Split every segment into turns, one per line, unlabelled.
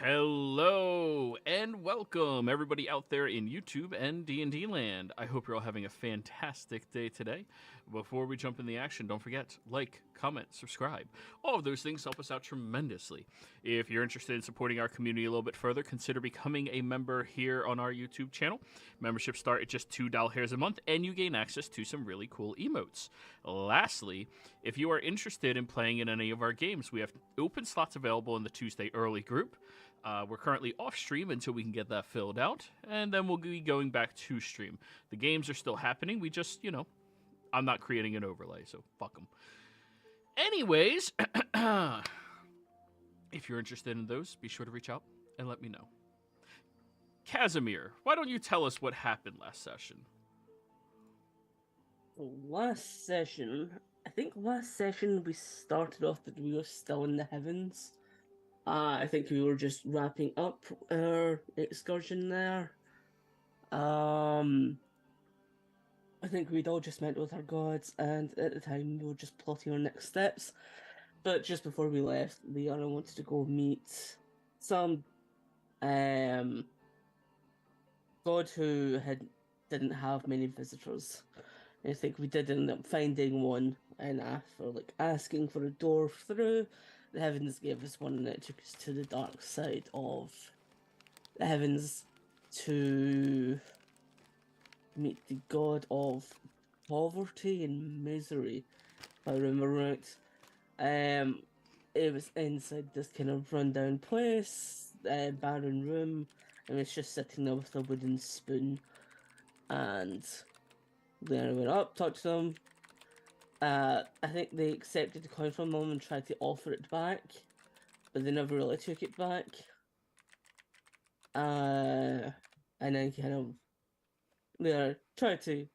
Hello and welcome everybody out there in YouTube and D&D land. I hope you're all having a fantastic day today. Before we jump in the action, don't forget, like, comment, subscribe. All of those things help us out tremendously. If you're interested in supporting our community a little bit further, consider becoming a member here on our YouTube channel. Memberships start at just $2 a month and you gain access to some really cool emotes. Lastly, if you are interested in playing in any of our games, we have open slots available in the Tuesday early group. We're currently off stream until we can get that filled out, and then we'll be going back to stream. The games are still happening. We just, I'm not creating an overlay, so fuck them. Anyways, if you're interested in those, be sure to reach out and let me know. Casimir, why don't you tell us what happened last session?
I think last session we started off that we were still in the heavens. I think we were just wrapping up our excursion there. I think we'd all just met with our gods, and at the time we were just plotting our next steps. But just before we left, Liana wanted to go meet some god who didn't have many visitors. I think we did end up finding one, and after asking for a door through, the heavens gave us one, and it took us to the dark side of the heavens to meet the god of poverty and misery, if I remember right. It was inside this kind of rundown place, barren room, and it's just sitting there with a wooden spoon. And then I went up, talked to them. I think they accepted the coin from them and tried to offer it back, but they never really took it back. And then kind of they tried to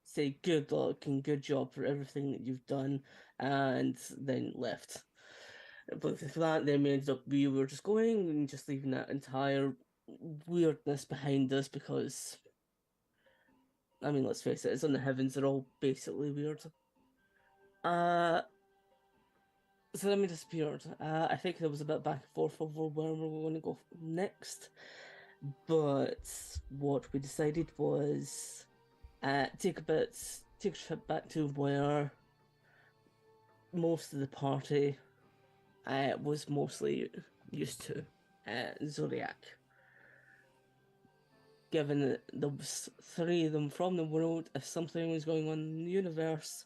say good luck and good job for everything that you've done, and then left. But for that, then we were just going and just leaving that entire weirdness behind us because, I mean, let's face it, it's in the heavens, they're all basically weird. So then we disappeared. I think there was a bit back and forth over where we were going to go next. But what we decided was take a trip back to where most of the party was mostly used to, ZODIAC. Given that there was three of them from the world, if something was going on in the universe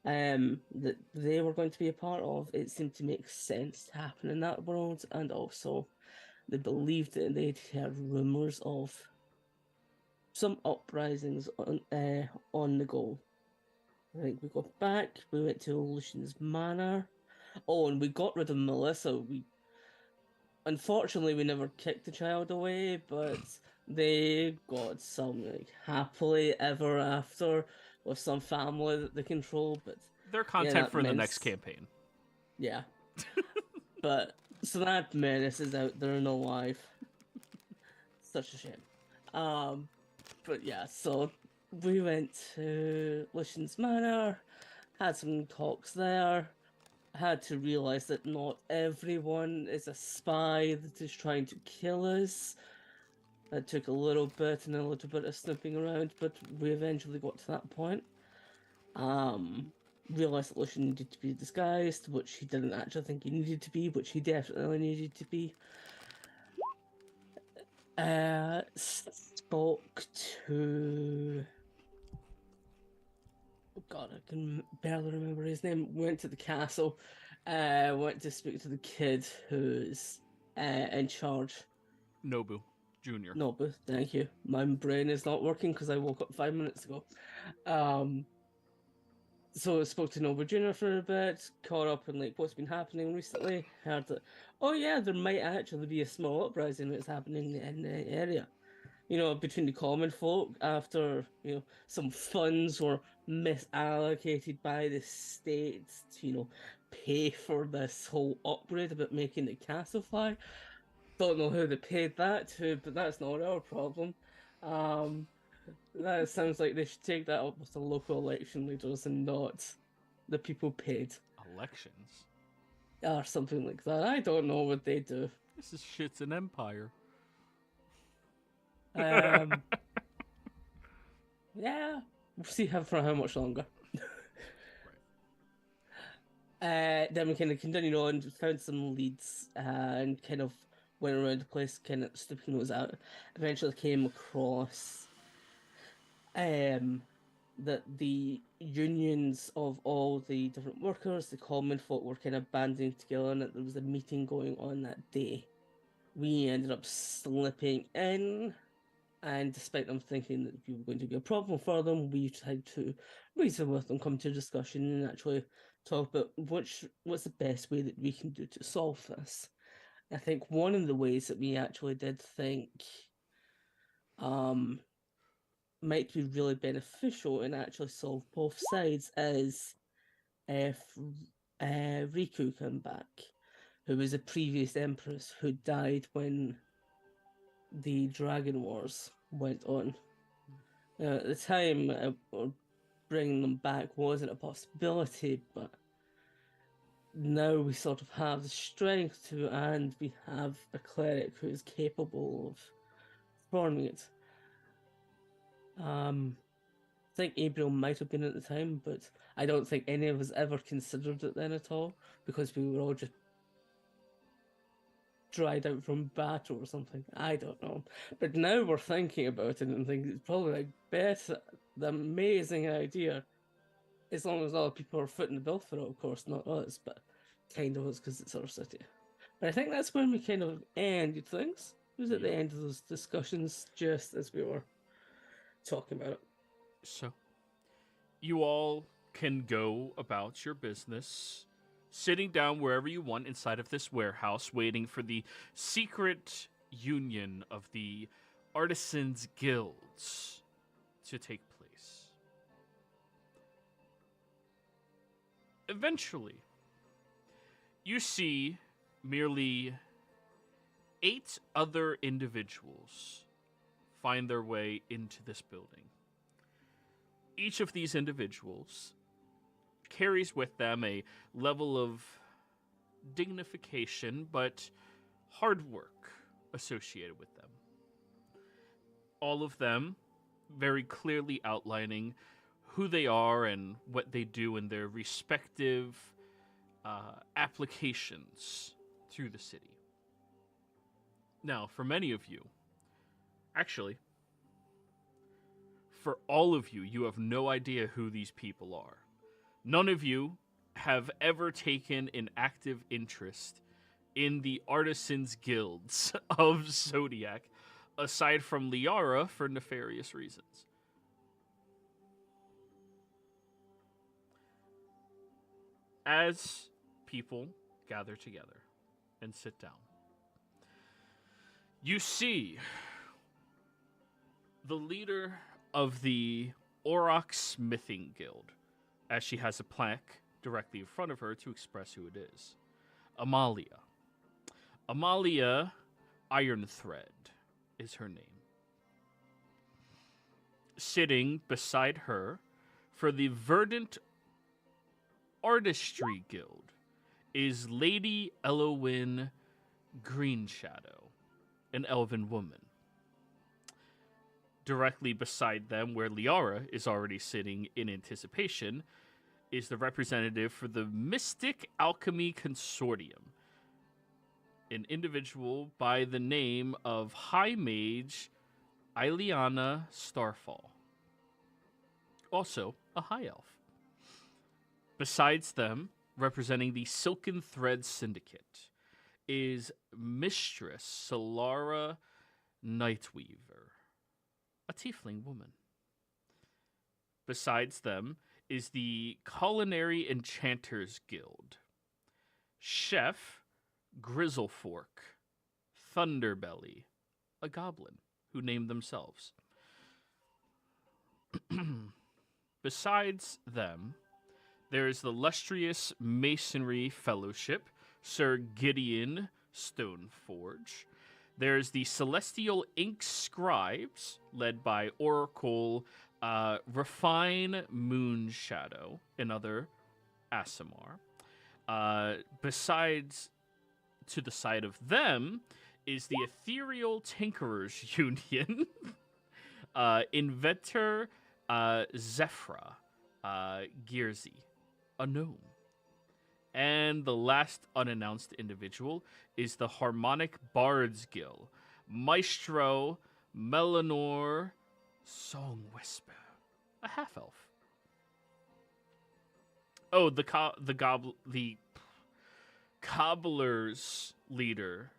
that they were going to be a part of, it seemed to make sense to happen in that world, and also they believed that they'd heard rumors of some uprisings on the go. I think we got back, we went to Lucian's Manor. Oh, and we got rid of Melissa. Unfortunately, we never kicked the child away, but they got some happily ever after with some family that they control. But
Their content for the next campaign.
Yeah. But so that menace is out there and alive. Such a shame. But yeah, so we went to Lucian's Manor, had some talks there, had to realize that not everyone is a spy that is trying to kill us. That took a little bit and a little bit of snooping around, but we eventually got to that point. Realized that Lucian needed to be disguised, which he didn't actually think he needed to be, which he definitely needed to be. Spoke to... Oh God, I can barely remember his name. Went to the castle, went to speak to the kid who's in charge.
Nobu Jr.
Nobu, thank you. My brain is not working because I woke up 5 minutes ago. So I spoke to Nobu Jr. for a bit, caught up on what's been happening recently. Heard that, oh yeah, there might actually be a small uprising that's happening in the area. Between the common folk after, some funds were misallocated by the state to, pay for this whole upgrade about making the castle fly. Don't know who they paid that to, but that's not our problem. That sounds like they should take that up with the local election leaders and not the people paid.
Elections?
or something like that. I don't know what they do.
This is shit's an empire.
Um, yeah, we'll see for how much longer. Then we kind of continued on, found some leads, and kind of went around the place, kind of snooping those out. Eventually came across um, that the unions of all the different workers, the common folk, were kind of banding together, and that there was a meeting going on that day. We ended up slipping in, and despite them thinking that we were going to be a problem for them, we tried to reason with them, come to a discussion, and actually talk about what's the best way that we can do to solve this. I think one of the ways that we actually did think um, might be really beneficial and actually solve both sides is if Riku came back, who was a previous empress who died when the Dragon Wars went on. At the time, bringing them back wasn't a possibility, but now we sort of have the strength to, and we have a cleric who is capable of performing it. I think Gabriel might have been at the time, but I don't think any of us ever considered it then at all, because we were all just dried out from battle or something. I don't know. But now we're thinking about it and think it's probably like the amazing idea, as long as other people are footing the bill for it, of course, not us, but kind of us because it's our city. But I think that's when we kind of ended things. It was at the end of those discussions, just as we were talking about it.
So, you all can go about your business, sitting down wherever you want inside of this warehouse, waiting for the secret union of the artisans' guilds to take place. Eventually, you see merely 8 other individuals find their way into this building. Each of these individuals carries with them a level of dignification, but hard work associated with them. All of them very clearly outlining who they are and what they do in their respective applications through the city. Now, for many of you, actually, for all of you, you have no idea who these people are. None of you have ever taken an active interest in the artisans' guilds of Zodiac, aside from Liara for nefarious reasons. As people gather together and sit down, you see the leader of the Auroch Smithing Guild, as she has a plaque directly in front of her to express who it is. Amalia. Amalia Ironthread is her name. Sitting beside her for the Verdant Artistry Guild is Lady Elowen Greenshadow, an elven woman. Directly beside them, where Liara is already sitting in anticipation, is the representative for the Mystic Alchemy Consortium, an individual by the name of High Mage Ileana Starfall, also a High Elf. Besides them, representing the Silken Thread Syndicate, is Mistress Solara Nightweaver, a tiefling woman. Besides them is the Culinary Enchanters Guild, Chef Grizzlefork Thunderbelly, a goblin who named themselves. Besides them, there is the Lustrous Masonry Fellowship, Sir Gideon Stoneforge. There's the Celestial Ink Scribes, led by Oracle Refine Moonshadow, another Aasimar. Besides, to the side of them is the Ethereal Tinkerers Union, Inventor Zephra, Gearsy, a gnome. And the last unannounced individual is the Harmonic Bards Guild, Maestro Melanor Song Whisper, a half elf. Oh, the cobbler's leader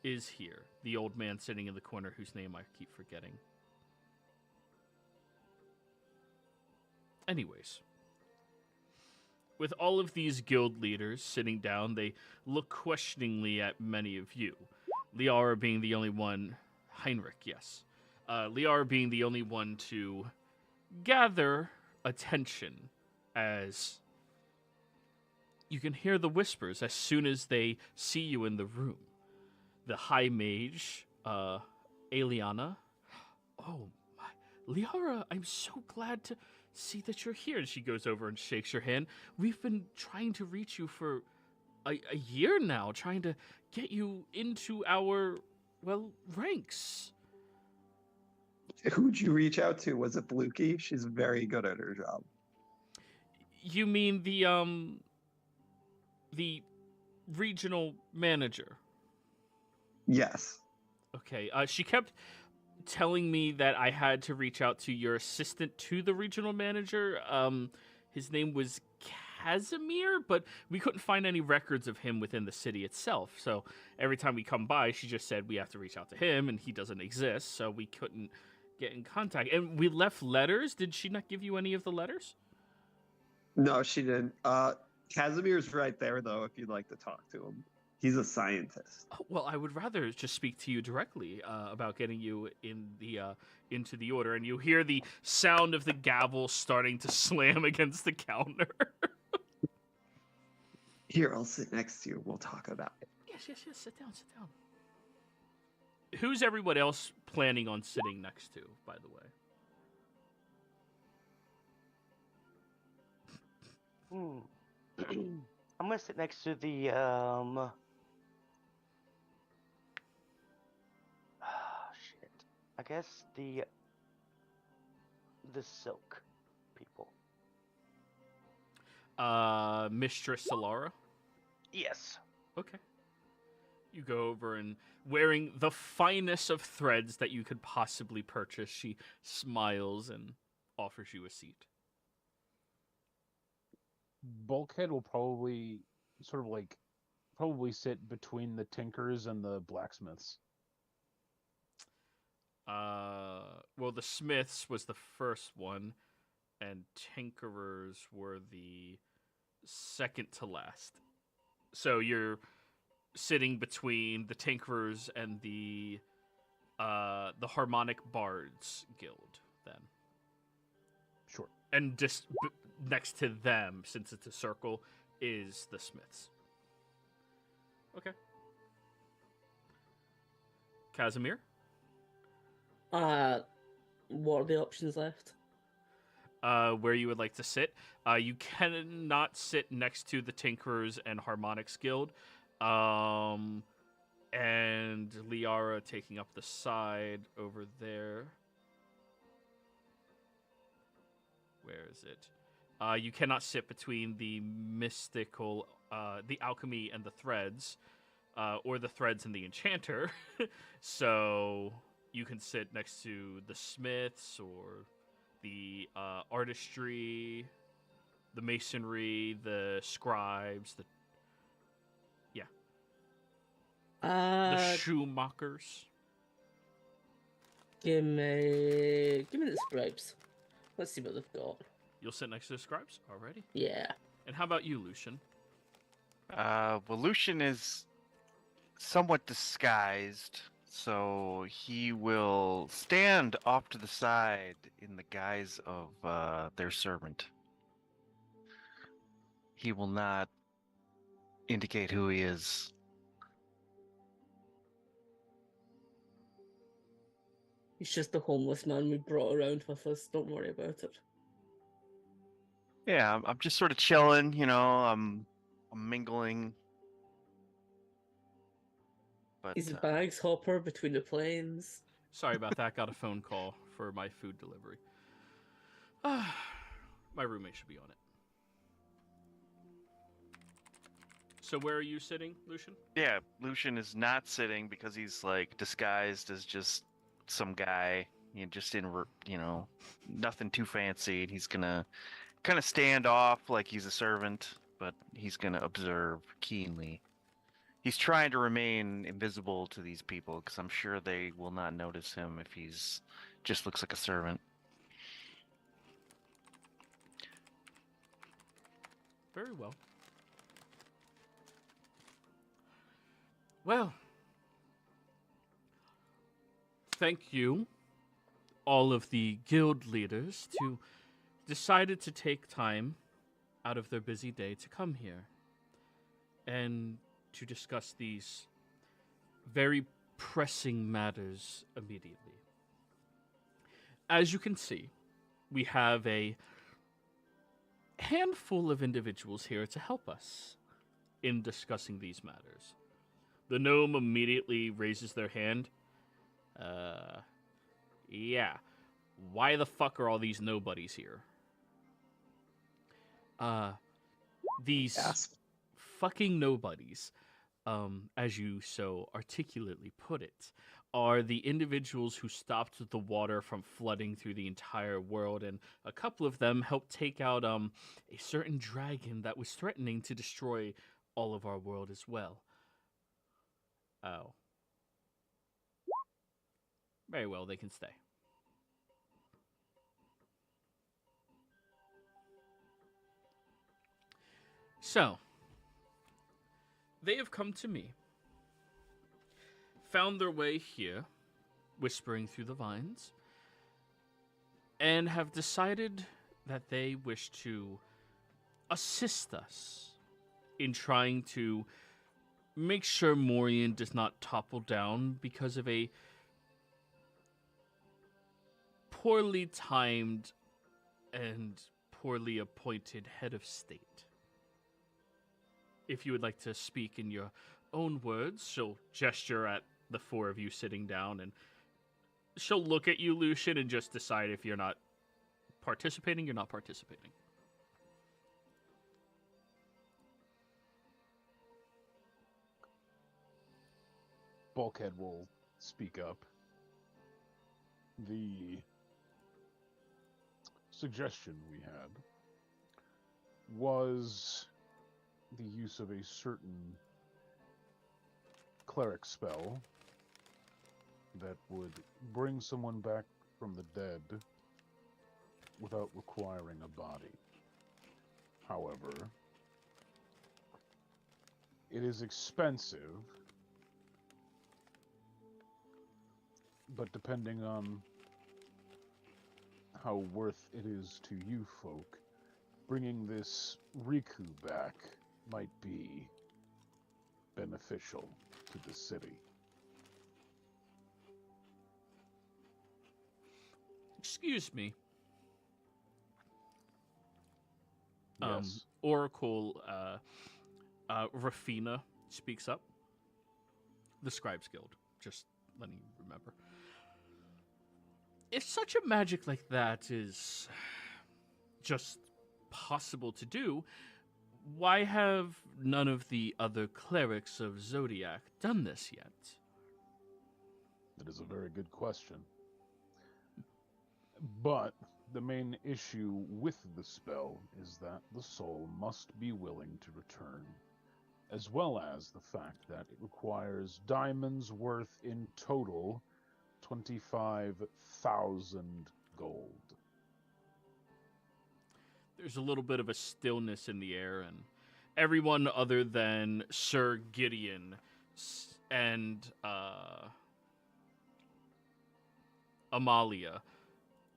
is here. The old man sitting in the corner whose name I keep forgetting. Anyways, with all of these guild leaders sitting down, they look questioningly at many of you. Liara being the only one... Heinrich, yes. Liara being the only one to gather attention, as you can hear the whispers as soon as they see you in the room. The High Mage, Eliana. Oh, my. Liara, I'm so glad to see that you're here. And she goes over and shakes your hand. We've been trying to reach you for a year now, trying to get you into our, well, ranks.
Who'd you reach out to? Was it Bluky? She's very good at her job.
You mean the regional manager?
Yes.
Okay. She kept telling me that I had to reach out to your assistant to the regional manager. His name was Casimir, but we couldn't find any records of him within the city itself. So every time we come by, she just said we have to reach out to him, and he doesn't exist, so we couldn't get in contact. And we left letters. Did she not give you any of the letters?
No, she didn't. Casimir's right there, though, if you'd like to talk to him. He's a scientist.
Oh, well, I would rather just speak to you directly about getting you in the into the order. And you hear the sound of the gavel starting to slam against the counter.
Here, I'll sit next to you. We'll talk about it.
Yes. Sit down. Who's everyone else planning on sitting next to, by the way?
I'm gonna sit next to the shit. I guess the silk people.
Mistress Solara?
Yes.
Okay. You go over and wearing the finest of threads that you could possibly purchase, she smiles and offers you a seat.
Bulkhead will probably sit between the tinkers and the blacksmiths.
Well, the smiths was the first one, and tinkerers were the second to last. So you're sitting between the tinkerers and the Harmonic Bards Guild, then.
Sure.
And just next to them, since it's a circle, is the smiths. Okay. Casimir?
What are the options left?
Where you would like to sit. You cannot sit next to the Tinkerers and Harmonics Guild. And Liara taking up the side over there. Where is it? You cannot sit between the mystical, the alchemy and the threads, or the threads and the enchanter. So you can sit next to the smiths or the artistry, the masonry, the scribes, the shoemakers.
Give me the scribes. Let's see what they've got.
You'll sit next to the scribes already.
Yeah.
And how about you, Lucian?
Well, Lucian is somewhat disguised, so he will stand off to the side in the guise of their servant. He will not indicate who he is.
He's just the homeless man we brought around with us. Don't worry about it.
Yeah, I'm just sort of chilling, you know. I'm mingling. But
He's a bags hopper between the planes.
Sorry about that. Got a phone call for my food delivery. My roommate should be on it. So where are you sitting, Lucian?
yeah, Lucian is not sitting because he's like disguised as just some guy, just in nothing too fancy, and he's gonna kind of stand off like he's a servant, but he's gonna observe keenly. He's trying to remain invisible to these people because I'm sure they will not notice him if he's just looks like a servant.
Very well. Well, thank you, all of the guild leaders, who decided to take time out of their busy day to come here and to discuss these very pressing matters immediately. As you can see, we have a handful of individuals here to help us in discussing these matters. The gnome immediately raises their hand. Yeah. Why the fuck are all these nobodies here? These
Gasp.
fucking nobodies, as you so articulately put it, are the individuals who stopped the water from flooding through the entire world, and a couple of them helped take out a certain dragon that was threatening to destroy all of our world as well. Oh. Very well, they can stay. So, they have come to me, found their way here, whispering through the vines, and have decided that they wish to assist us in trying to make sure Morian does not topple down because of a poorly timed and poorly appointed head of state. If you would like to speak in your own words, she'll gesture at the four of you sitting down, and she'll look at you, Lucian, and just decide if you're not participating, you're not participating.
Bulkhead will speak up. The suggestion we had was the use of a certain cleric spell that would bring someone back from the dead without requiring a body. However, it is expensive, but depending on how worth it is to you folk, bringing this Riku back might be beneficial to the city.
Excuse me.
Yes.
Oracle Rafina speaks up. The Scribes Guild, just letting you remember. If such a magic like that is just possible to do, why have none of the other clerics of Zodiac done this yet?
That is a very good question. But the main issue with the spell is that the soul must be willing to return, as well as the fact that it requires diamonds worth in total 25,000 gold.
There's a little bit of a stillness in the air, and everyone other than Sir Gideon and Amalia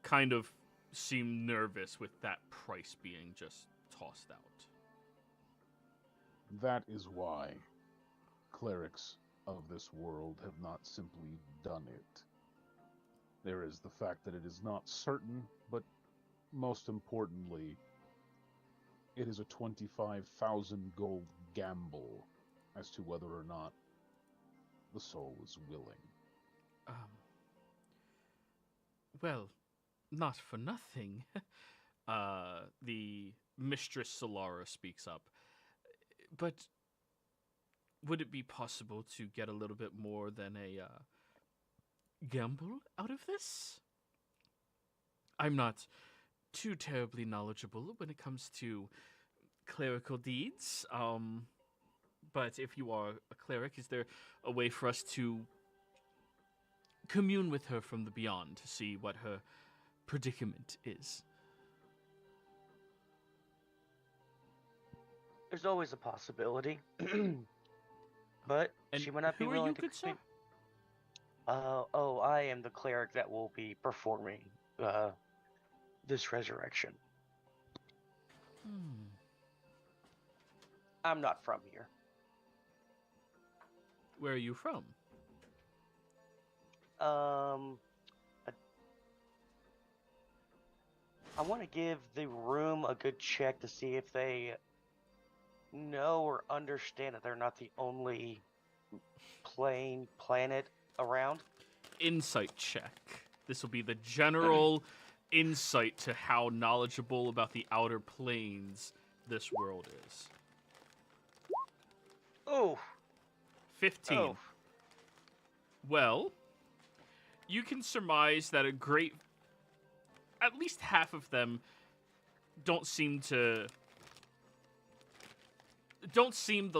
kind of seem nervous with that price being just tossed out.
That is why clerics of this world have not simply done it. There is the fact that it is not certain, but most importantly, it is a 25,000 gold gamble as to whether or not the soul is willing.
Um, well, not for nothing. The Mistress Solara speaks up. But would it be possible to get a little bit more than a gamble out of this? I'm not too terribly knowledgeable when it comes to clerical deeds. But if you are a cleric, is there a way for us to commune with her from the beyond to see what her predicament is?
There's always a possibility. But
And
she might not be
who are
willing
you,
to
good sir?
I am the cleric that will be performing this resurrection.
Hmm.
I'm not from here.
Where are you from?
I want to give the room a good check to see if they know or understand that they're not the only planet around.
Insight check. This will be the general insight to how knowledgeable about the outer planes this world is.
Oh,
15.
oh.
Well, you can surmise that at least half of them don't seem the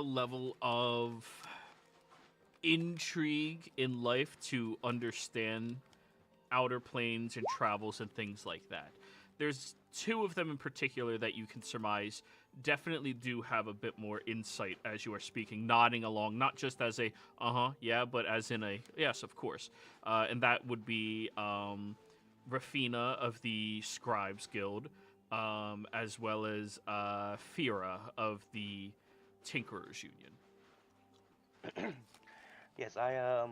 level of intrigue in life to understand outer planes and travels and things like that. There's two of them in particular that you can surmise definitely do have a bit more insight as you are speaking, nodding along, not just as a yeah, but as in a yes, of course. And that would be Rafina of the Scribes Guild, as well as Fira of the Tinkerers Union.
Yes, I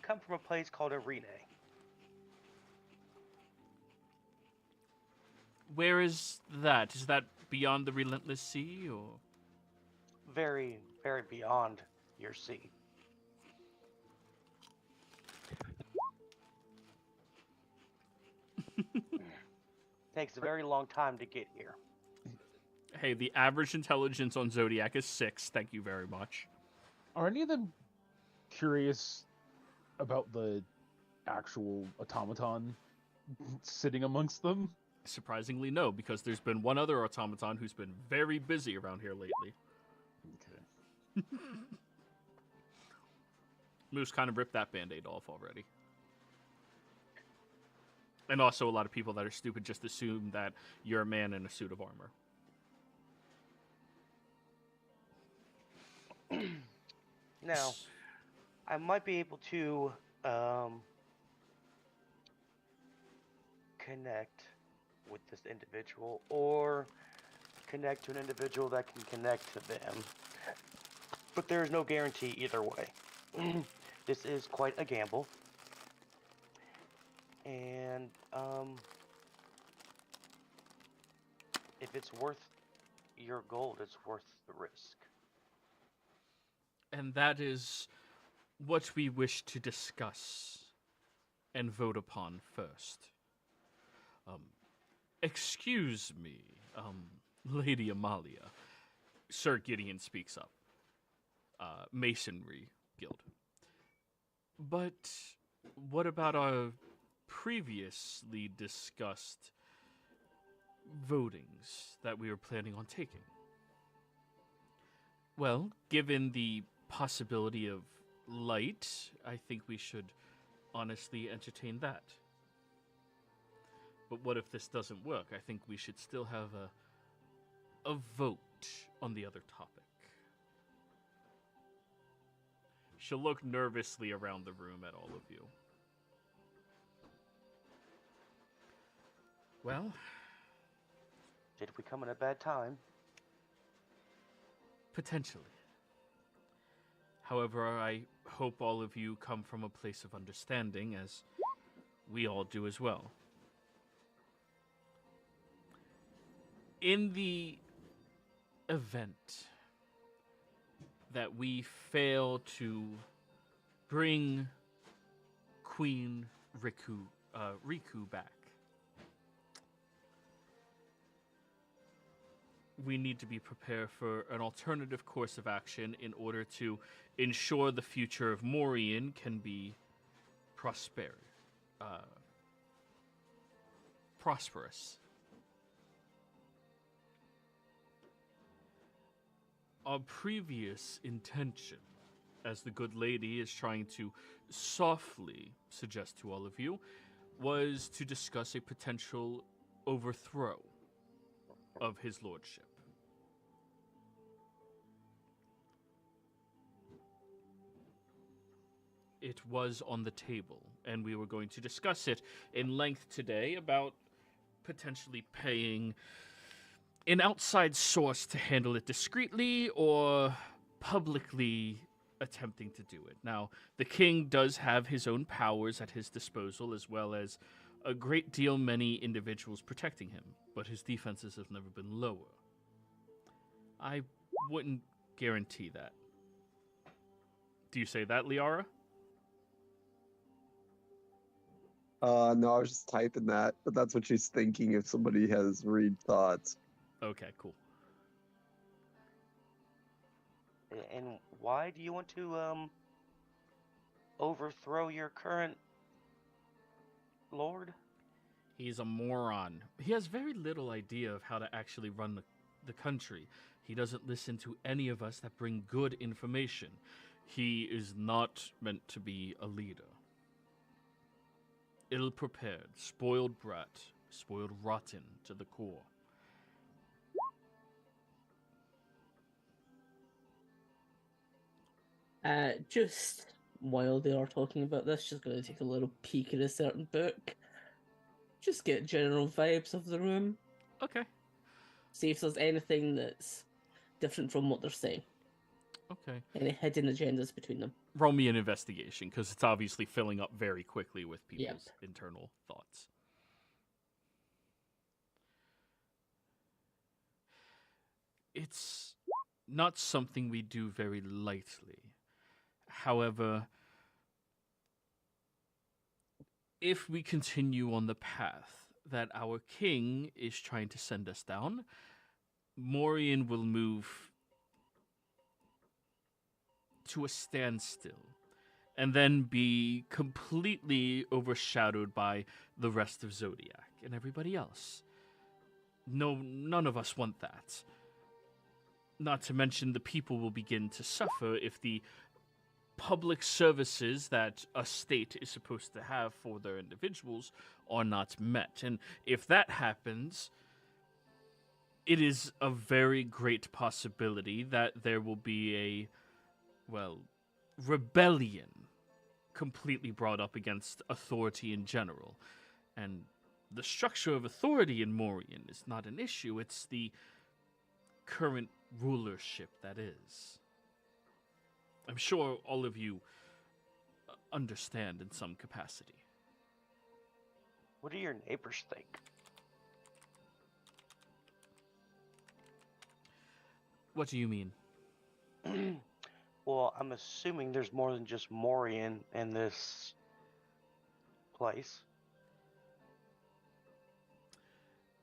come from a place called Arene.
Where is that? Is that beyond the Relentless Sea, or?
Very, very beyond your sea. Takes a very long time to get here.
Hey, the average intelligence on Zodiac is 6. Thank you very much.
Are any of them curious about the actual automaton sitting amongst them?
Surprisingly, no, because there's been one other automaton who's been very busy around here lately.
Okay.
Moose kind of ripped that band-aid off already. And also a lot of people that are stupid just assume that you're a man in a suit of armor.
Now, I might be able to connect with this individual, or connect to an individual that can connect to them. But there is no guarantee either way. This is quite a gamble. And if it's worth your gold, it's worth the risk.
And that is what we wish to discuss and vote upon first. Excuse me, Lady Amalia. Sir Gideon speaks up. Masonry Guild. But what about our previously discussed votings that we were planning on taking? Well, given the possibility of light, I think we should honestly entertain that. But what if this doesn't work? I think we should still have a vote on the other topic. She'll look nervously around the room at all of you. Well,
Did we come at a bad time?
potentially. However, I hope all of you come from a place of understanding, as we all do as well. In the event that we fail to bring Queen Riku back, we need to be prepared for an alternative course of action in order to ensure the future of Morian can be prosperous. Our previous intention, as the good lady is trying to softly suggest to all of you, was to discuss a potential overthrow of his lordship. It was on the table, and we were going to discuss it in length today about potentially paying an outside source to handle it discreetly or publicly attempting to do it. Now, the king does have his own powers at his disposal, as well as a great deal many individuals protecting him, but his defenses have never been lower. I wouldn't guarantee that. Do you say that, Liara?
No, I was just typing that, but that's what she's thinking if somebody has read thoughts.
Okay, cool.
And why do you want to overthrow your current lord?
He's a moron. He has very little idea of how to actually run the country. He doesn't listen to any of us that bring good information. He is not meant to be a leader. Ill-prepared, spoiled brat, spoiled rotten to the core.
Just while they are talking about this, just going to take a little peek at a certain book. Just get general vibes of the room.
Okay.
See if there's anything that's different from what they're saying.
Okay.
Any hidden agendas between them.
Roll me an investigation, because it's obviously filling up very quickly with people's internal thoughts. It's not something we do very lightly. However, if we continue on the path that our king is trying to send us down, Morian will move to a standstill and then be completely overshadowed by the rest of Zodiac and everybody else. No, none of us want that. Not to mention the people will begin to suffer if the public services that a state is supposed to have for their individuals are not met. And if that happens, it is a very great possibility that there will be a, rebellion completely brought up against authority in general. And the structure of authority in Morian is not an issue, it's the current rulership that is. I'm sure all of you understand in some capacity.
What do your neighbors think?
What do you mean?
Well, I'm assuming there's more than just Morian in this place.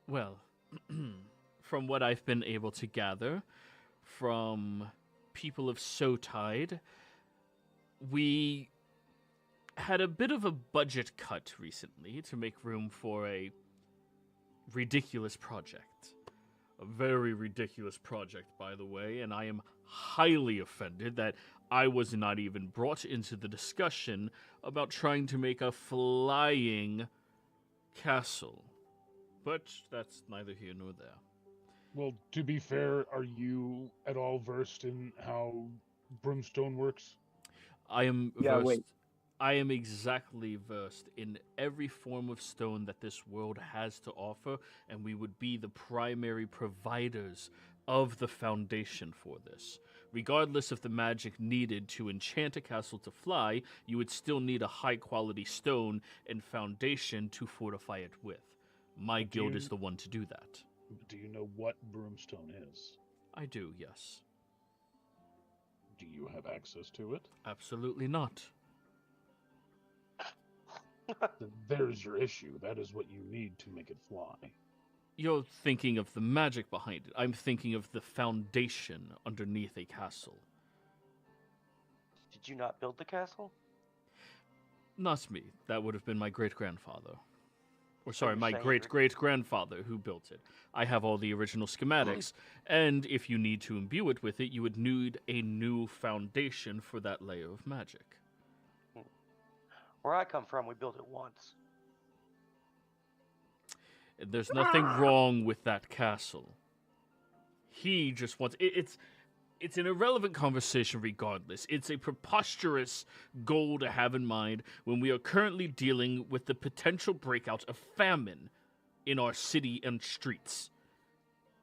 Well, from what I've been able to gather from people of Sotide, we had a bit of a budget cut recently to make room for a ridiculous project. A very ridiculous project, by the way, and I am highly offended that I was not even brought into the discussion about trying to make a flying castle. But that's neither here nor there.
Well, to be fair, are you at all versed in how brimstone works?
I am
Yeah,
versed.
wait.
I am exactly versed in every form of stone that this world has to offer, and we would be the primary providers of the foundation for this. Regardless of the magic needed to enchant a castle to fly, you would still need a high-quality stone and foundation to fortify it with. My guild is the one to do that.
Do you know what brimstone is?
I do, yes.
Do you have access to it?
Absolutely not.
Then there's your issue. That is what you need to make it fly.
You're thinking of the magic behind it. I'm thinking of the foundation underneath a castle.
Did you not build the castle?
Not me. That would have been my great-grandfather. Or sorry,
you're
my
saying
great-great-grandfather who built it. I have all the original schematics, and if you need to imbue it with it, you would need a new foundation for that layer of magic.
Where I come from, we built it once.
There's nothing wrong with that castle. He just wants... It's an irrelevant conversation regardless. It's a preposterous goal to have in mind when we are currently dealing with the potential breakout of famine in our city and streets.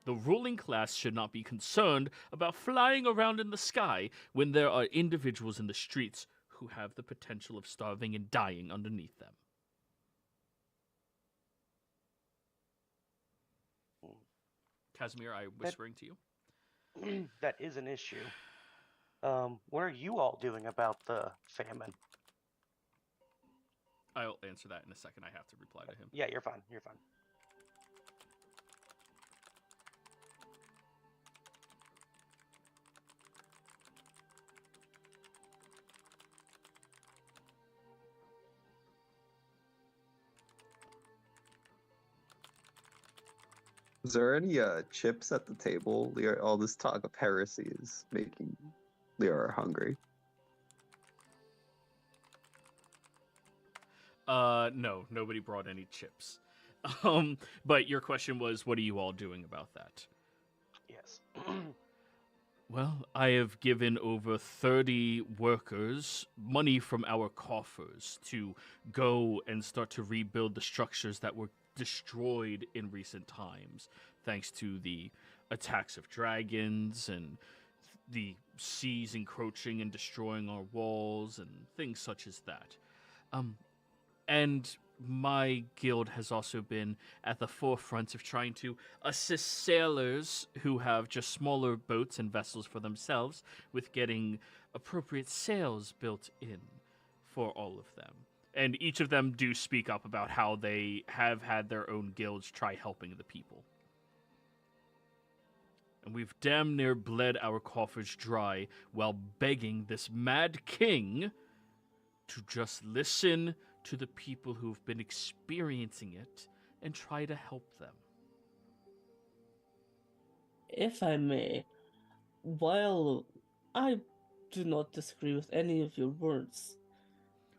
The ruling class should not be concerned about flying around in the sky when there are individuals in the streets who have the potential of starving and dying underneath them. Casimir, I'm whispering to you.
That is an issue. What are you all doing about the famine?
I'll answer that in a second. I have to reply to him.
Yeah, you're fine. You're fine.
Is there any chips at the table? All this talk of heresy is making Liara hungry.
No, nobody brought any chips. But your question was, what are you all doing about that?
Yes.
Well, I have given over 30 workers money from our coffers to go and start to rebuild the structures that were destroyed in recent times, thanks to the attacks of dragons and the seas encroaching and destroying our walls and things such as that. And my guild has also been at the forefront of trying to assist sailors who have just smaller boats and vessels for themselves with getting appropriate sails built in for all of them. And each of them do speak up about how they have had their own guilds try helping the people. And we've damn near bled our coffers dry while begging this mad king to just listen to the people who've been experiencing it and try to help them.
If I may, while I do not disagree with any of your words,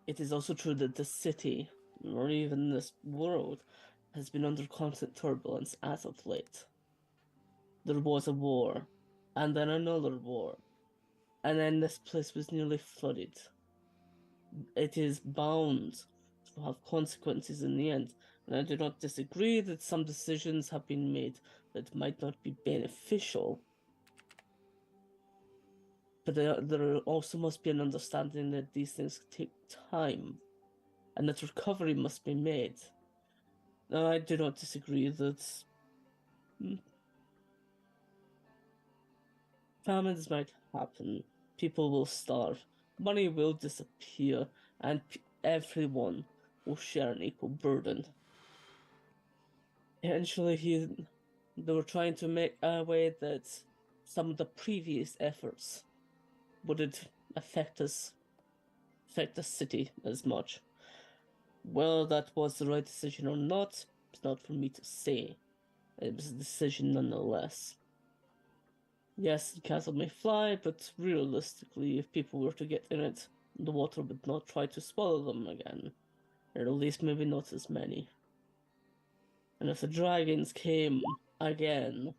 it is also true that the city, or even this world, has been under constant turbulence as of late. There was a war, and then another war, and then this place was nearly flooded. It is bound to have consequences in the end, and I do not disagree that some decisions have been made that might not be beneficial. But there also must be an understanding that these things take time, and that recovery must be made. Now, I do not disagree that famines might happen, people will starve, money will disappear, and everyone will share an equal burden. Eventually, they were trying to make a way that some of the previous efforts wouldn't affect the city as much. Whether that was the right decision or not, it's not for me to say. It was a decision nonetheless. Yes, the castle may fly, but realistically, if people were to get in it, the water would not try to swallow them again. Or at least maybe not as many. And if the dragons came again,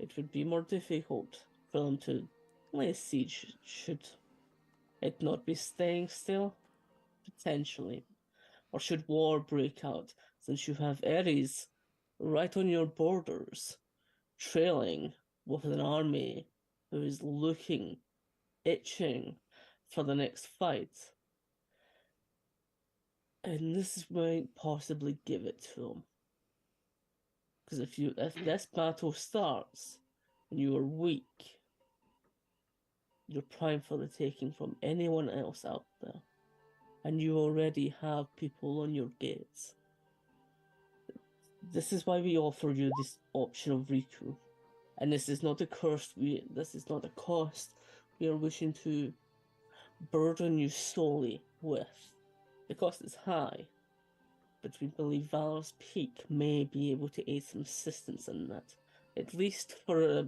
it would be more difficult for them to lay siege should it not be staying still? Potentially. Or should war break out, since you have Ares right on your borders, trailing with an army who is looking, itching for the next fight. And this might possibly give it to him. Because if this battle starts, and you are weak, you're prime for the taking from anyone else out there. And you already have people on your gates. This is why we offer you this option of Riku. And this is not a curse, this is not a cost we are wishing to burden you solely with. The cost is high, but we believe Valor's Peak may be able to aid some assistance in that, at least for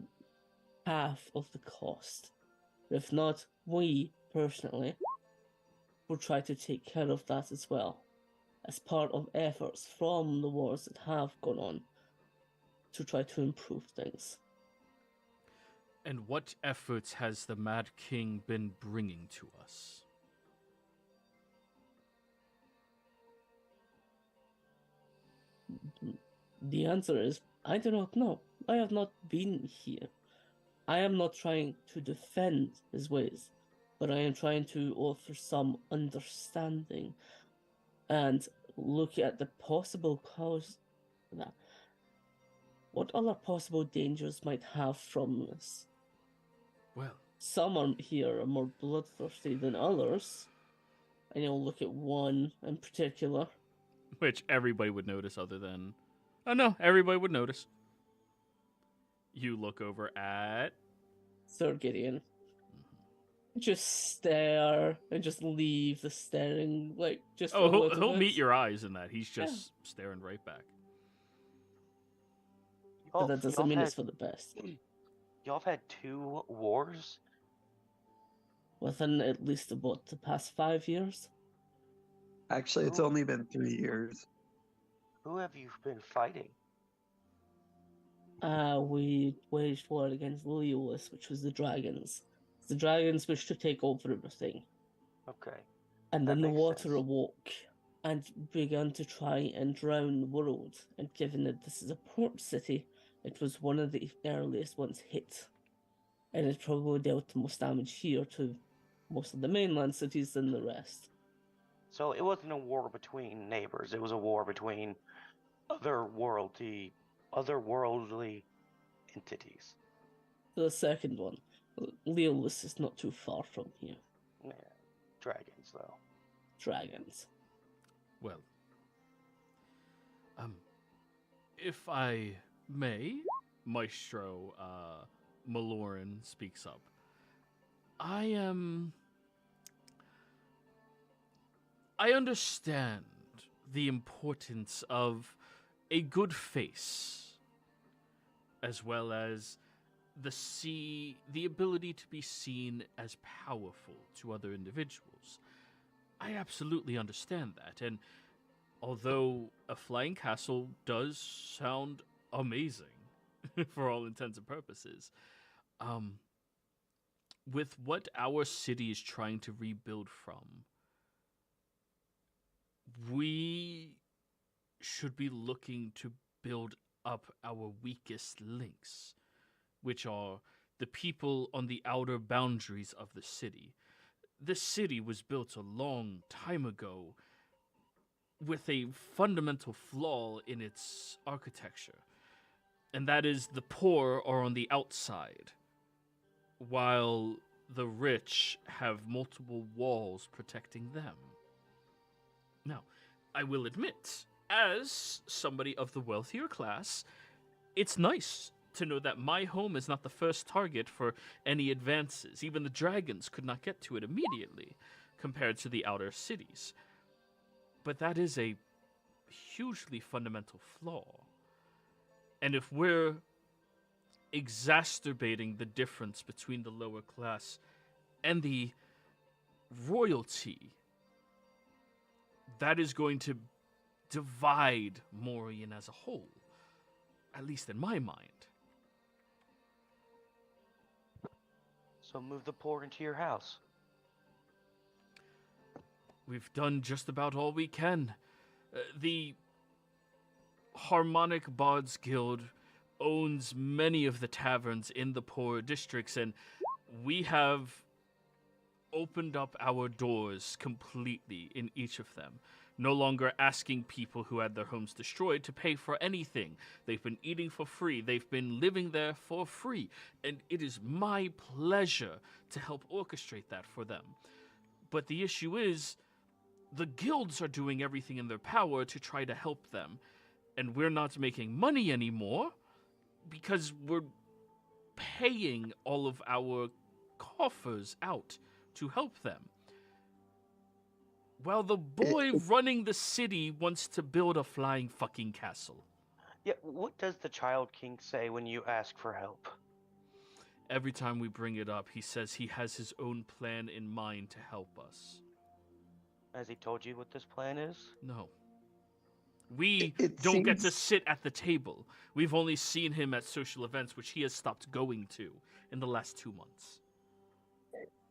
half of the cost. If not, we, personally, will try to take care of that as well, as part of efforts from the wars that have gone on to try to improve things.
And what efforts has the Mad King been bringing to us?
The answer is, I do not know. I have not been here. I am not trying to defend his ways, but I am trying to offer some understanding and look at the possible cause that what other possible dangers might have from this.
Well,
Some here are more bloodthirsty than others, and you'll look at one in particular.
which everybody would notice other than... Oh no, everybody would notice. You look over at...
Sir Gideon. Just stare and just leave the staring, like, just for a
Oh,
little
he'll
bit.
meet your eyes in that. He's just staring right back.
But that doesn't mean it's for the best.
Y'all have had 2 wars?
Within at least, what, the past 5 years?
Actually, it's
Ooh.
only been 3 years.
Who have you been fighting?
We waged war against Leolus, which was the dragons. The dragons wished to take over everything.
Okay.
And
That
then the
makes
water
sense.
awoke and began to try and drown the world. And given that this is a port city, it was one of the earliest ones hit. And it probably dealt the most damage here to most of the mainland cities than the rest.
So it wasn't a war between neighbors. It was a war between otherworldly entities.
The second one, Leolus is not too far from here.
Yeah, dragons, though.
Dragons.
Well, if I may, Maestro Maloran speaks up. I understand the importance of a good face, as well as the ability to be seen as powerful to other individuals. I absolutely understand that, and although a flying castle does sound amazing for all intents and purposes, with what our city is trying to rebuild from, we should be looking to build up our weakest links, which are the people on the outer boundaries of the city. The city was built a long time ago with a fundamental flaw in its architecture, and that is the poor are on the outside, while the rich have multiple walls protecting them. Now, I will admit, as somebody of the wealthier class, it's nice to know that my home is not the first target for any advances. Even the dragons could not get to it immediately, compared to the outer cities. But that is a hugely fundamental flaw. And if we're exacerbating the difference between the lower class and the royalty, that is going to divide Morian as a whole, at least in my mind.
So move the poor into your house.
We've done just about all we can. The Harmonic Bards Guild owns many of the taverns in the poorer districts, and we have opened up our doors completely in each of them. no longer asking people who had their homes destroyed to pay for anything. They've been eating for free. They've been living there for free. And it is my pleasure to help orchestrate that for them. But the issue is, the guilds are doing everything in their power to try to help them. And we're not making money anymore because we're paying all of our coffers out to help them. Well, the boy running the city wants to build a flying fucking castle.
Yeah, what does the Child King say when you ask for help?
Every time we bring it up, he says he has his own plan in mind to help us.
Has he told you what this plan is?
No. We
It
don't get to
seems-
sit at the table. We've only seen him at social events, which he has stopped going to in the last 2 months.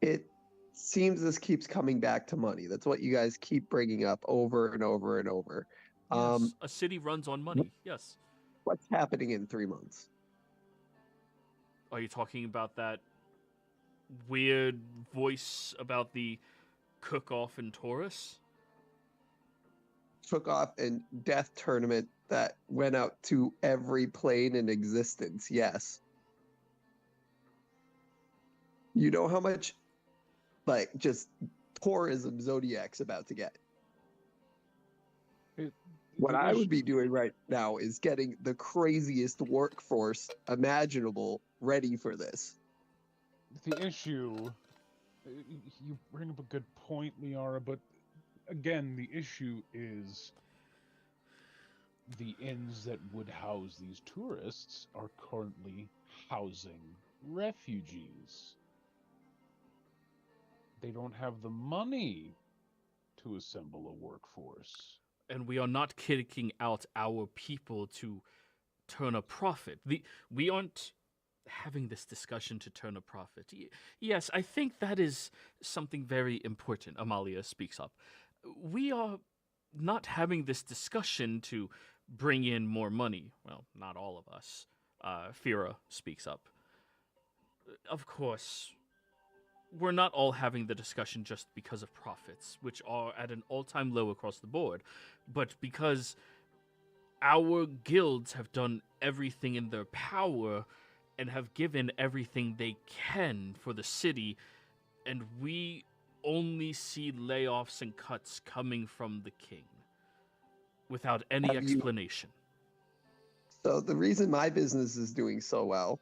It seems this keeps coming back to money. That's what you guys keep bringing up over and over and over.
Yes, a city runs on money, yes.
What's happening in 3 months?
Are you talking about that weird voice about the cook-off in Taurus?
Took off in death tournament that went out to every plane in existence. Yes. You know how much, like, just tourism Zodiac's about to get. What I would be doing right now is getting the craziest workforce imaginable ready for this.
The issue, you bring up a good point, Liara, but again, the issue is the inns that would house these tourists are currently housing refugees. They don't have the money to assemble a workforce.
And we are not kicking out our people to turn a profit. We aren't having this discussion to turn a profit. Yes, I think that is something very important, Amalia speaks up. We are not having this discussion to bring in more money. Well, not all of us. Fira speaks up. Of course, we're not all having the discussion just because of profits, which are at an all-time low across the board, but because our guilds have done everything in their power and have given everything they can for the city, and we only see layoffs and cuts coming from the king without any
Have you-
explanation.
So the reason my business is doing so well,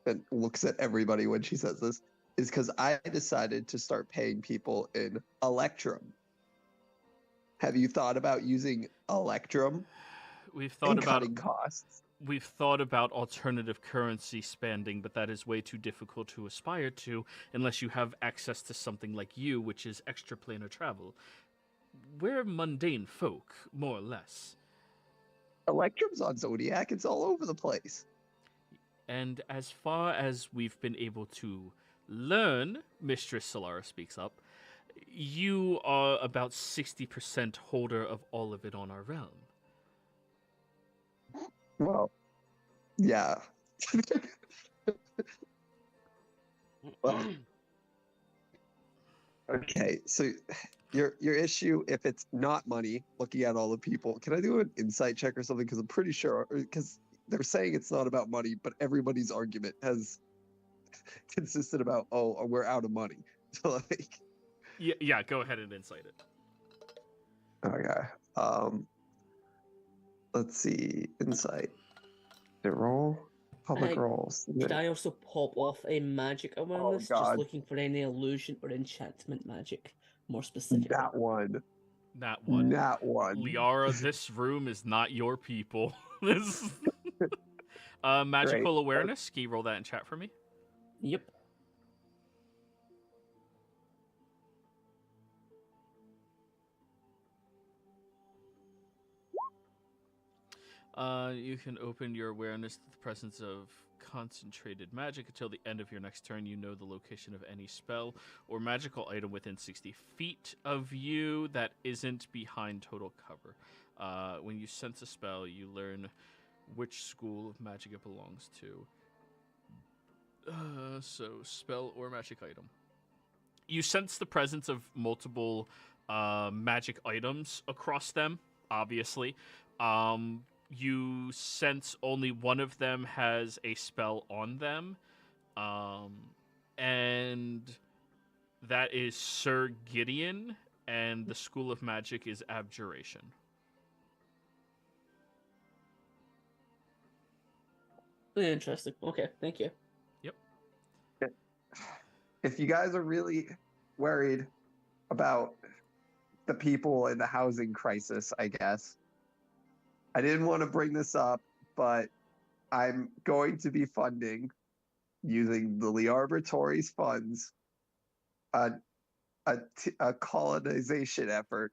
and looks at everybody when she says this, is because I decided to start paying people in Electrum. Have you thought about using Electrum
We've thought
and
about
cutting costs?
We've thought about alternative currency spending, but that is way too difficult to aspire to unless you have access to something like you, which is extraplanar travel. We're mundane folk, more or less.
Electrum's on Zodiac. It's all over the place.
And as far as we've been able to learn, Mistress Solara speaks up, you are about 60% holder of all of it on our realm.
Well, yeah. Well, okay, so your issue, if it's not money, looking at all the people, can I do an insight check or something? Because I'm pretty sure, because they're saying it's not about money, but everybody's argument has consisted about, oh, we're out of money. So like,
Yeah, go ahead and incite it.
okay. Let's see, insight. Did it roll? Public
Hey,
rolls.
Did I also pop off a magic awareness?
God.
Just looking for any illusion or enchantment magic, more specifically.
That one.
That one.
That one.
Liara, this room is not your people. This magical
Great.
awareness. Can you roll that in chat for me?
Yep.
You can open your awareness to the presence of concentrated magic until the end of your next turn. You know the location of any spell or magical item within 60 feet of you that isn't behind total cover. When you sense a spell, you learn which school of magic it belongs to. So, spell or magic item. You sense the presence of multiple magic items across them, obviously. You sense only one of them has a spell on them, and that is Sir Gideon, and the School of Magic is Abjuration.
Really interesting. Okay, thank you.
If you guys are really worried about the people in the housing crisis, I guess, I didn't want to bring this up, but I'm going to be funding, using the Liarbratory's funds, a colonization effort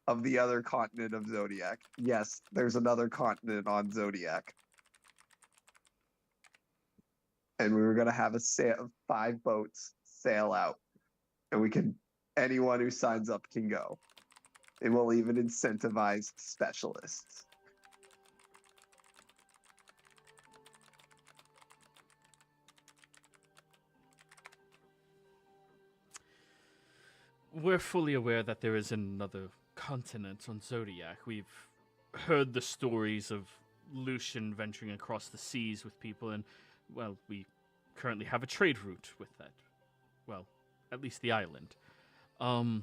of the other continent of Zodiac. Yes, there's another continent on Zodiac. And we were going to have a 5 boats sail out. And anyone who signs up can go. It will even incentivize specialists.
We're fully aware that there is another continent on Zodiac. We've heard the stories of Lucian venturing across the seas with people, and, well, we currently have a trade route with that. Well, at least the island. I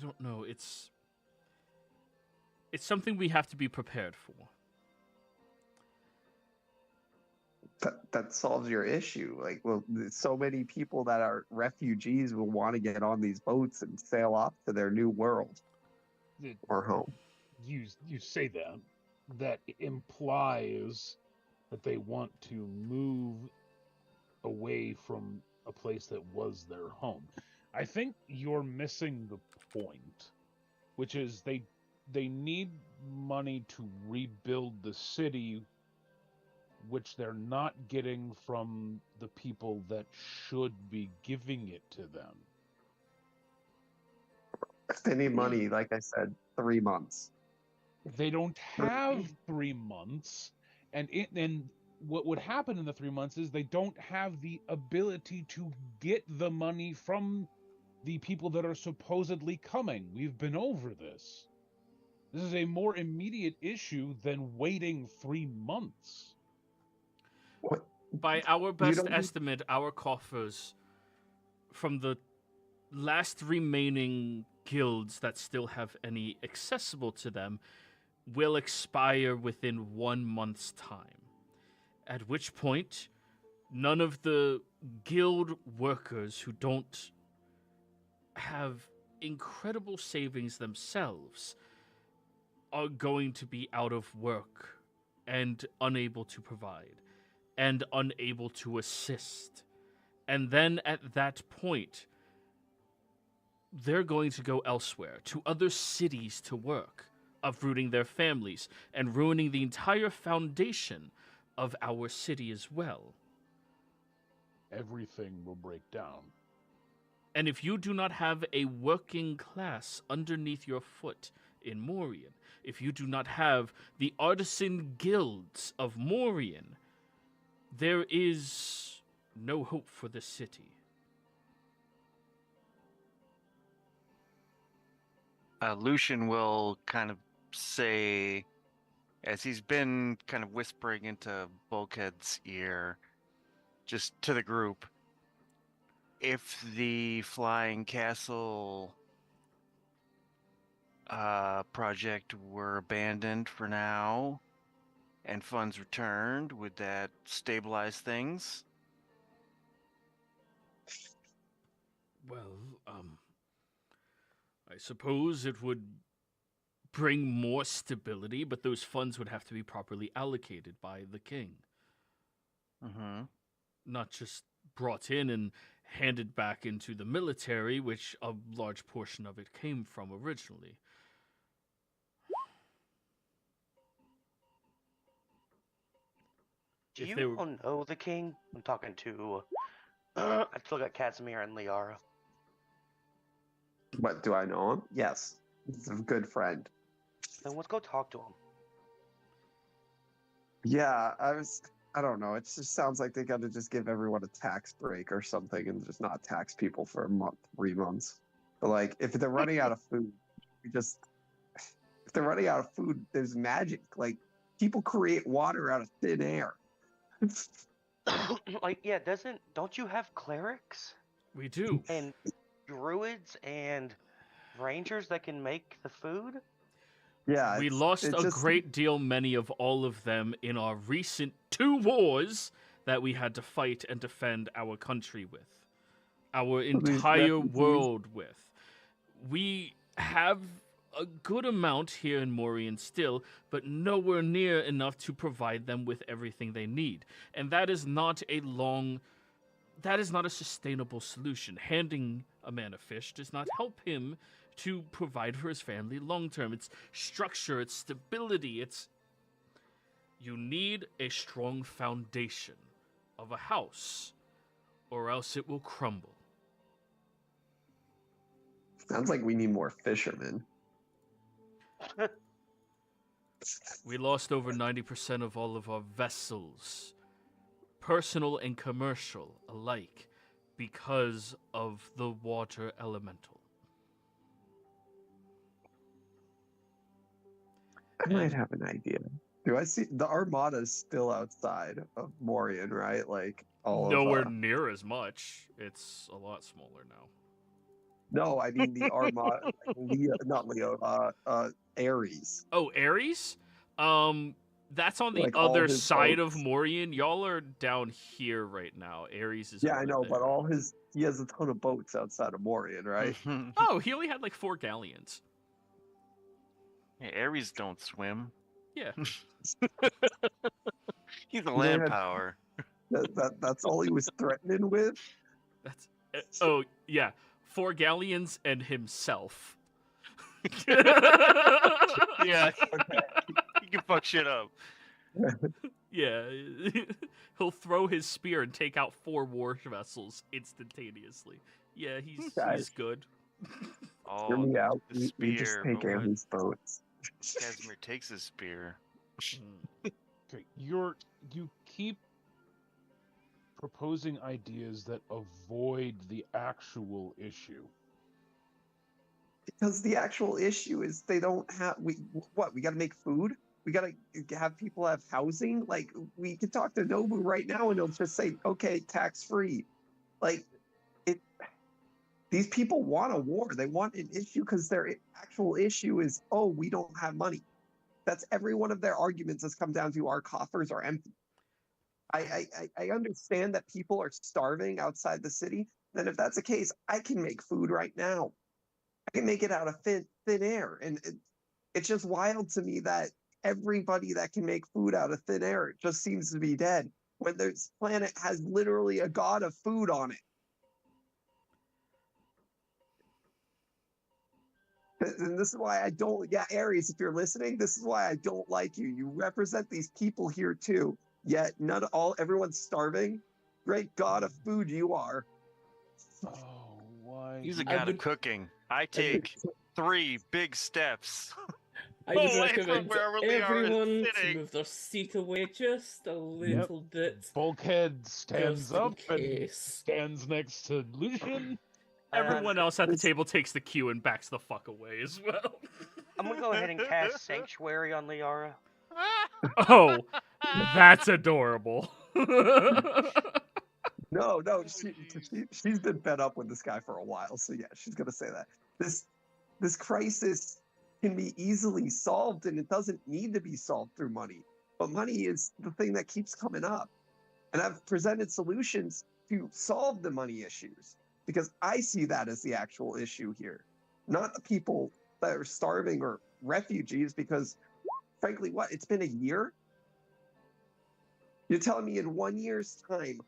don't know. It's something we have to be prepared for.
That solves your issue. Like, well, so many people that are refugees will want to get on these boats and sail off to their new world or home.
You say that implies that they want to move away from a place that was their home. I think you're missing the point, which is they need money to rebuild the city, which they're not getting from the people that should be giving it to them.
If they need money, like I said, 3 months.
They don't have 3 months, and what would happen in the 3 months is they don't have the ability to get the money from the people that are supposedly coming. We've been over this. This is a more immediate issue than waiting 3 months.
What?
By our best estimate, our coffers from the last remaining guilds that still have any accessible to them will expire within 1 month's time. At which point, none of the guild workers who don't have incredible savings themselves are going to be out of work and unable to provide and unable to assist. And then at that point, they're going to go elsewhere, to other cities to work, uprooting their families and ruining the entire foundation of our city as well.
Everything will break down.
And if you do not have a working class underneath your foot in Morian, if you do not have the artisan guilds of Morian, there is no hope for the city.
Lucian will kind of say, as he's been kind of whispering into Bulkhead's ear, just to the group, if the Flying Castle project were abandoned for now and funds returned, would that stabilize things?
Well, I suppose it would bring more stability, but those funds would have to be properly allocated by the king.
Mm-hmm.
Not just brought in and handed back into the military, which a large portion of it came from originally.
Do
If
you
they were-
all know the king? I'm talking to. I still got Casimir and Liara.
What, do I know him? Yes. He's a good friend.
Then let's go talk to him.
Yeah, I don't know. It just sounds like they got to just give everyone a tax break or something, and just not tax people for a month, 3 months. But like, if they're running out of food, we just if they're running out of food, there's magic. Like, people create water out of thin air.
Like, yeah, don't you have clerics
We do.
and druids and rangers that can make the food?
Yeah,
We
it's-
lost
it
a
just-
great deal, many of all of them, in our recent 2 wars that we had to fight and defend our country with, our
these
entire
refugees-
world with. We have a good amount here in Morian still, but nowhere near enough to provide them with everything they need. And that is not a sustainable solution. Handing a man a fish does not help him to provide for his family long term. It's structure, it's stability, you need a strong foundation of a house, or else it will crumble.
Sounds like we need more fishermen.
We lost over 90% of all of our vessels, personal and commercial alike, because of the water elemental.
I might have an idea. Do I see the Armada's still outside of Morian, right? Like
Nowhere near as much. It's a lot smaller now.
No, I mean the Armada, like Leo, not Leo. Ares.
Oh, Ares? That's on the
Like, all
other
his
side
boats.
of Morian. Y'all are down here right now. Ares is
Yeah, I
over
know, but
there.
he has a ton of boats outside of Morian, right?
Oh, he only had like 4 galleons.
Yeah, Ares don't swim.
Yeah.
He's a
only
land
had-
power.
That's all he was threatening with.
That's oh yeah, 4 galleons and himself.
Yeah, he can fuck shit up.
Yeah, he'll throw his spear and take out 4 war vessels instantaneously. Yeah, he's
Guys.
good.
Hear
Oh,
me out.
the
We just
spear,
take
but what-
Ares' boats.
Casimir takes his spear.
Okay, you keep proposing ideas that avoid the actual issue.
Because the actual issue is they don't have we got to make food. We got to have people have housing. Like, we could talk to Nobu right now and he'll just say, okay, tax free. Like, these people want a war. They want an issue because their actual issue is, oh, we don't have money. That's every one of their arguments has come down to our coffers are empty. I understand that people are starving outside the city. Then if that's the case, I can make food right now. I can make it out of thin air. And it's just wild to me that everybody that can make food out of thin air, it just seems to be dead. When this planet has literally a god of food on it. And this is why I don't, Ares, if you're listening, this is why I don't like you. You represent these people here too, yet everyone's starving. Great god of food you are.
Oh, why?
He's a
do-
god
would-
of cooking. I take 3 big steps.
I would
Away from
recommend
where they are
everyone to
sitting.
move their seat away just a little bit.
Bulkhead stands
Just in
up and
case.
stands next to Lucian.
Everyone else at the table takes the cue and backs the fuck away as well.
I'm gonna go ahead and cast Sanctuary on Liara.
Oh, that's adorable.
No, she's been fed up with this guy for a while, so yeah, she's gonna say that. This crisis can be easily solved, and it doesn't need to be solved through money. But money is the thing that keeps coming up. And I've presented solutions to solve the money issues, because I see that as the actual issue here, not the people that are starving or refugees, because frankly, it's been a year? You're telling me in 1 year's time,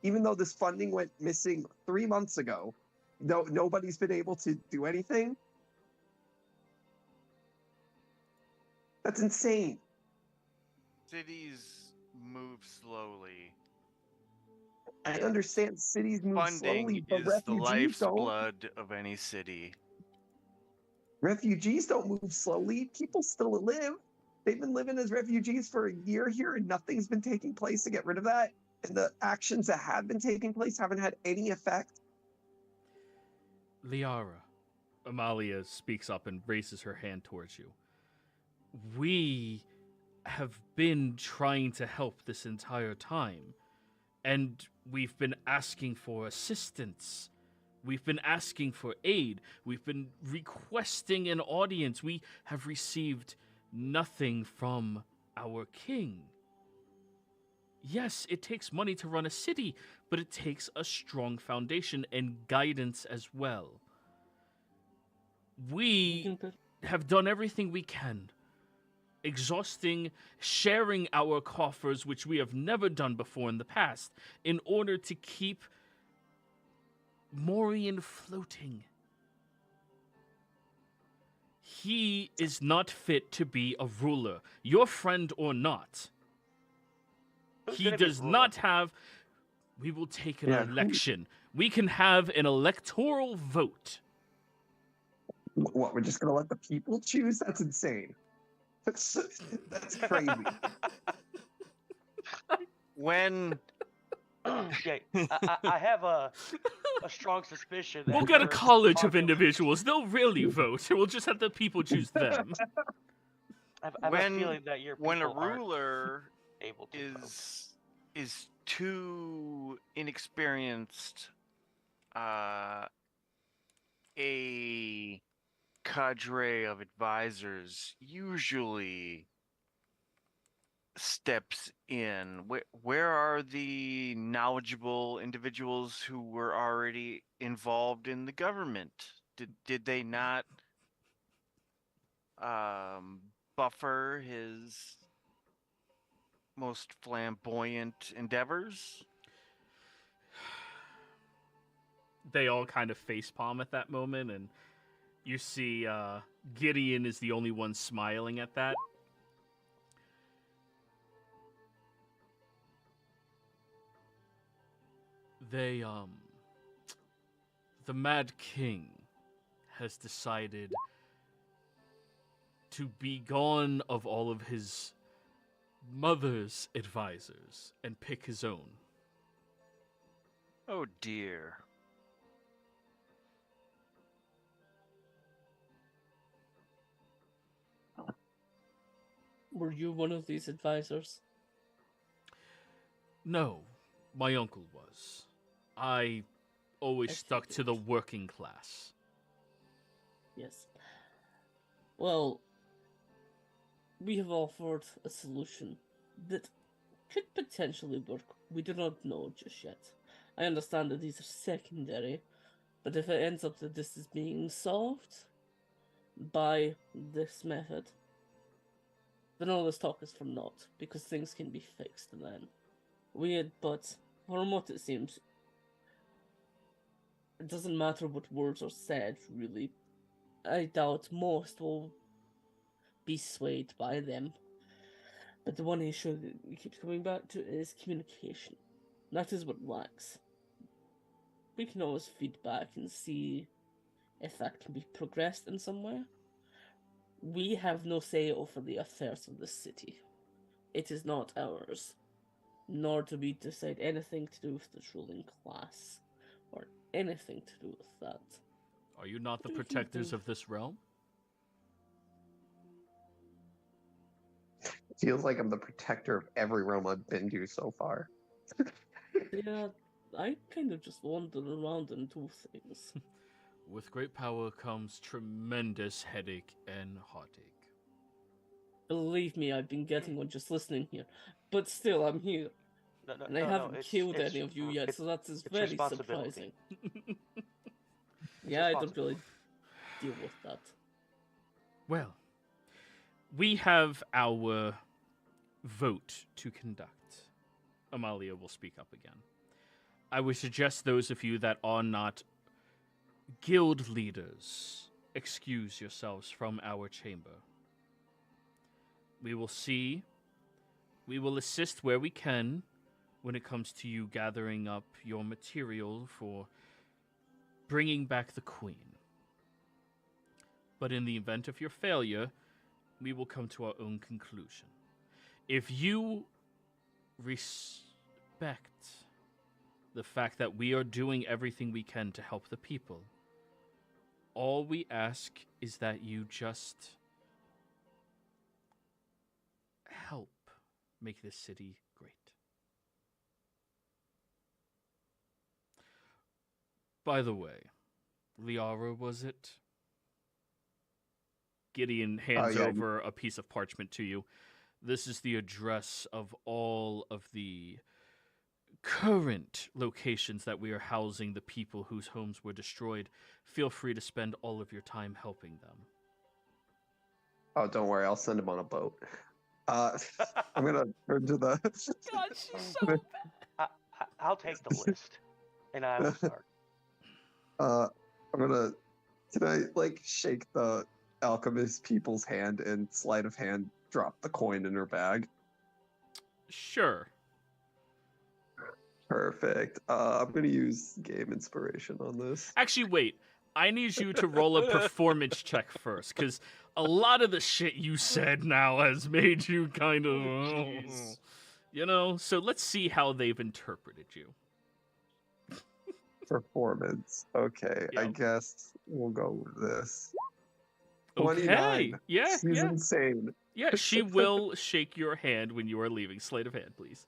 even though this funding went missing 3 months ago, nobody's been able to do anything? That's insane.
Cities move slowly.
I understand cities move slowly,
Funding
but
is the
refugees don't.
lifeblood of any city.
Refugees don't move slowly. People still live. They've been living as refugees for a year here, and nothing's been taking place to get rid of that. And the actions that have been taking place haven't had any effect.
Liara, Amalia speaks up and raises her hand towards you. We have been trying to help this entire time, and we've been asking for assistance. We've been asking for aid. We've been requesting an audience. We have received nothing from our king. Yes, it takes money to run a city, but it takes a strong foundation and guidance as well. We have done everything we can, exhausting, sharing our coffers, which we have never done before in the past, in order to keep Morian floating. He is not fit to be a ruler, your friend or not.
Who's
He
gonna be
does
ruler?
not have. We will take an
Yeah.
election. We can have an electoral vote.
What, we're just going to let the people choose? That's insane. That's crazy.
When
Yeah, I have a strong suspicion that
We'll get a
you're
college of
popular-
individuals. They'll really vote. We'll just have the people choose them.
I have a feeling that your
when a
people aren't
ruler
able to vote.
is too inexperienced, a cadre of advisors usually steps in. Where are the knowledgeable individuals who were already involved in the government? Did they not buffer his most flamboyant endeavors?
They all kind of facepalm at that moment, and you see Gideon is the only one smiling at that. They, the Mad King has decided to be gone of all of his mother's advisors and pick his own.
Oh dear.
Were you one of these advisors?
No, my uncle was. I always
I
stuck to the
figured.
working class.
Yes. Well, we have offered a solution that could potentially work. We do not know just yet. I understand that these are secondary, but if it ends up that this is being solved by this method, then all this talk is for naught, because things can be fixed then. But from what it seems, it doesn't matter what words are said, really. I doubt most will be swayed by them. But the one issue that we keep coming back to is communication. That is what lacks. We can always feed back and see if that can be progressed in some way. We have no say over the affairs of the city. It is not ours. Nor do we decide anything to do with the ruling class, or anything to do with that.
Are you not the
What do you
protectors
think?
of this realm?
Feels like I'm the protector of every realm I've been to so far.
Yeah, I kind of just wander around and do things.
With great power comes tremendous headache and heartache.
Believe me, I've been getting one just listening here. But still, I'm here. And I haven't killed any of you yet, so that is
it's
very
responsibility.
surprising. Yeah, I don't really
responsibility.
deal with that.
Well, we have our vote to conduct. Amalia will speak up again. I would suggest those of you that are not guild leaders, excuse yourselves from our chamber. We will see. We will assist where we can when it comes to you gathering up your material for bringing back the queen. But in the event of your failure, we will come to our own conclusion. If you respect the fact that we are doing everything we can to help the people, all we ask is that you just help make this city great. By the way, Liara, was it? Gideon hands
yeah.
over a piece of parchment to you. This is the address of all of the current locations that we are housing the people whose homes were destroyed. Feel free to spend all of your time helping them.
Oh, don't worry, I'll send him on a boat. I'm gonna turn to the.
God, she's so bad.
I'll take the list, and I will start.
I'm gonna. Can I like shake the alchemist people's hand and sleight of hand drop the coin in her bag?
Sure.
Perfect. I'm gonna use game inspiration on this.
Actually, wait. I need you to roll a performance check first, because a lot of the shit you said now has made you kind of,
Jeez.
you know. So let's see how they've interpreted you.
Performance. Okay, I
Yep.
guess we'll go with this.
Okay.
29.
Yeah.
She's
Yeah.
insane.
Yeah. She will shake your hand when you are leaving. Sleight of hand, please.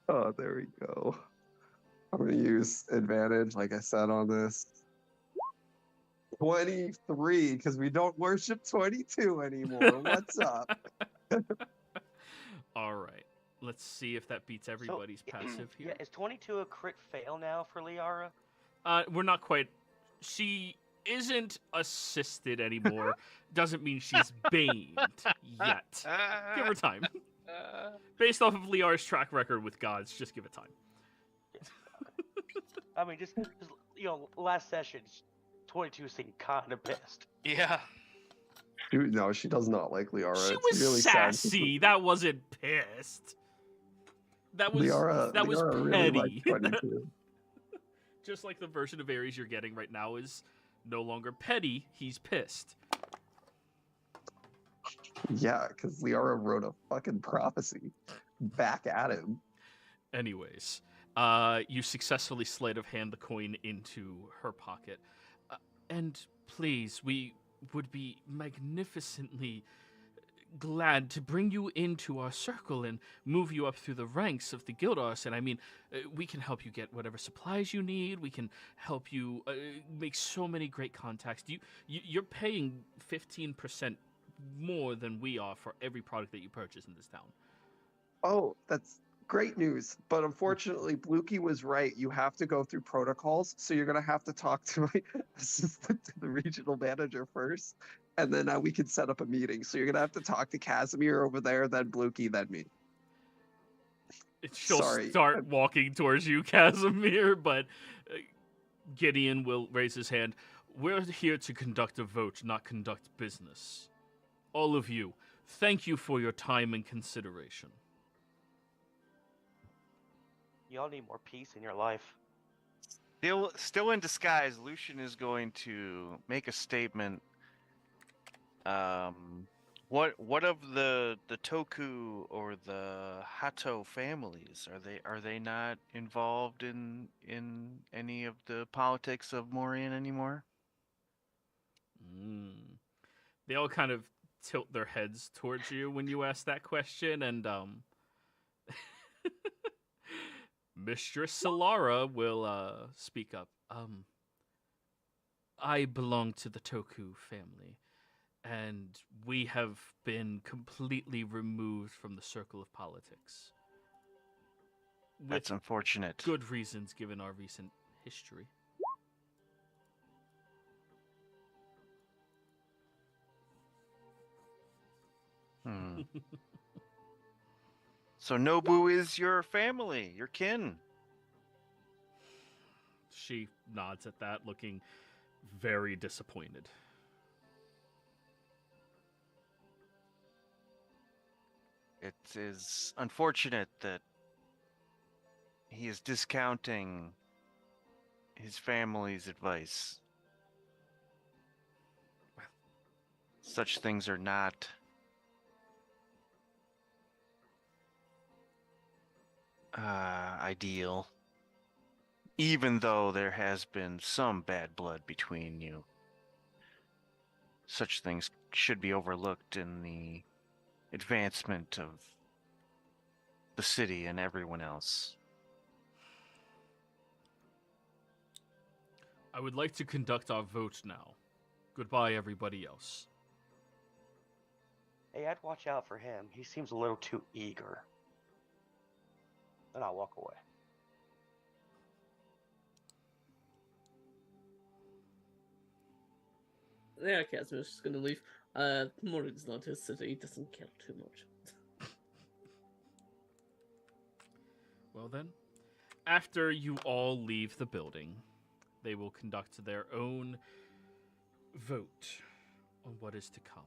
Oh, there we go. I'm gonna use advantage, like I said, on this. 23, because we don't worship 22 anymore. What's up?
All right. Let's see if that beats everybody's passive here.
Yeah, is 22 a crit fail now for Liara?
We're not quite. She isn't assisted anymore. Doesn't mean she's baned yet. Give her time. Based off of Liar's track record with gods, just give it time.
I mean, just last session, 22 seemed kind of pissed.
Yeah.
Dude, no, she does not like Liara.
She
It's
was
really sad.
sassy. That wasn't pissed. That was
Liara
petty.
really liked 22.
Just like the version of Ares you're getting right now is no longer petty. He's pissed.
Yeah, because Liara wrote a fucking prophecy back at him.
Anyways, you successfully sleight of hand the coin into her pocket. And please, we would be magnificently glad to bring you into our circle and move you up through the ranks of the guild arson. I mean, we can help you get whatever supplies you need. We can help you make so many great contacts. You're paying 15% more than we are for every product that you purchase in this town.
Oh, that's great news. But unfortunately, Blukey was right. You have to go through protocols. So you're going to have to talk to my assistant to the regional manager first. And then we can set up a meeting. So you're going to have to talk to Casimir over there, then Blukey, then me.
She'll
Sorry.
start walking towards you, Casimir, but Gideon will raise his hand. We're here to conduct a vote, not conduct business. All of you, thank you for your time and consideration.
Y'all need more peace in your life.
Still in disguise, Lucian is going to make a statement. What of the Toku or the Hato families? Are they not involved in any of the politics of Morian anymore?
They all kind of tilt their heads towards you when you ask that question, and Mistress Solara will speak up. I belong to the Toku family, and we have been completely removed from the circle of politics.
That's unfortunate.
Good reasons given our recent history.
So Nobu is your family, your kin.
She nods at that, looking very disappointed.
It is unfortunate that he is discounting his family's advice. Such things are not ideal. Even though there has been some bad blood between you, such things should be overlooked in the advancement of the city and everyone else.
I would like to conduct our vote now. Goodbye, everybody else.
Hey, I'd watch out for him. He seems a little too eager. Then I'll walk away.
Yeah, Casimir's just gonna leave. Morgan's not his city, he doesn't care too much.
Well then, after you all leave the building, they will conduct their own vote on what is to come.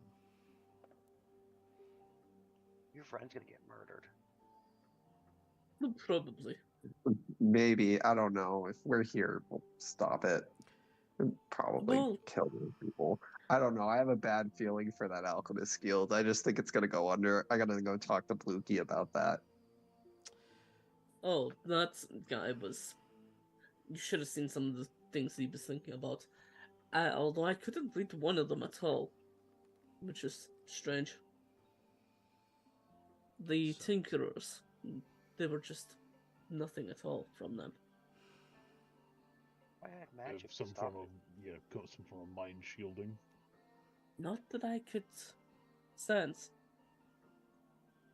Your friend's gonna get murdered.
Probably.
Maybe, I don't know. If we're here, we'll stop it. And probably
Well-
kill those people. I don't know. I have a bad feeling for that Alchemist Guild. I just think it's gonna go under. I gotta go talk to Blukey about that.
Oh, that guy was... You should have seen some of the things he was thinking about. Although I couldn't read one of them at all. Which is strange. The Tinkerers. They were just nothing at all from them.
I had
They have
magic to
some
stop
form of
it.
got some form of mind shielding.
Not that I could sense.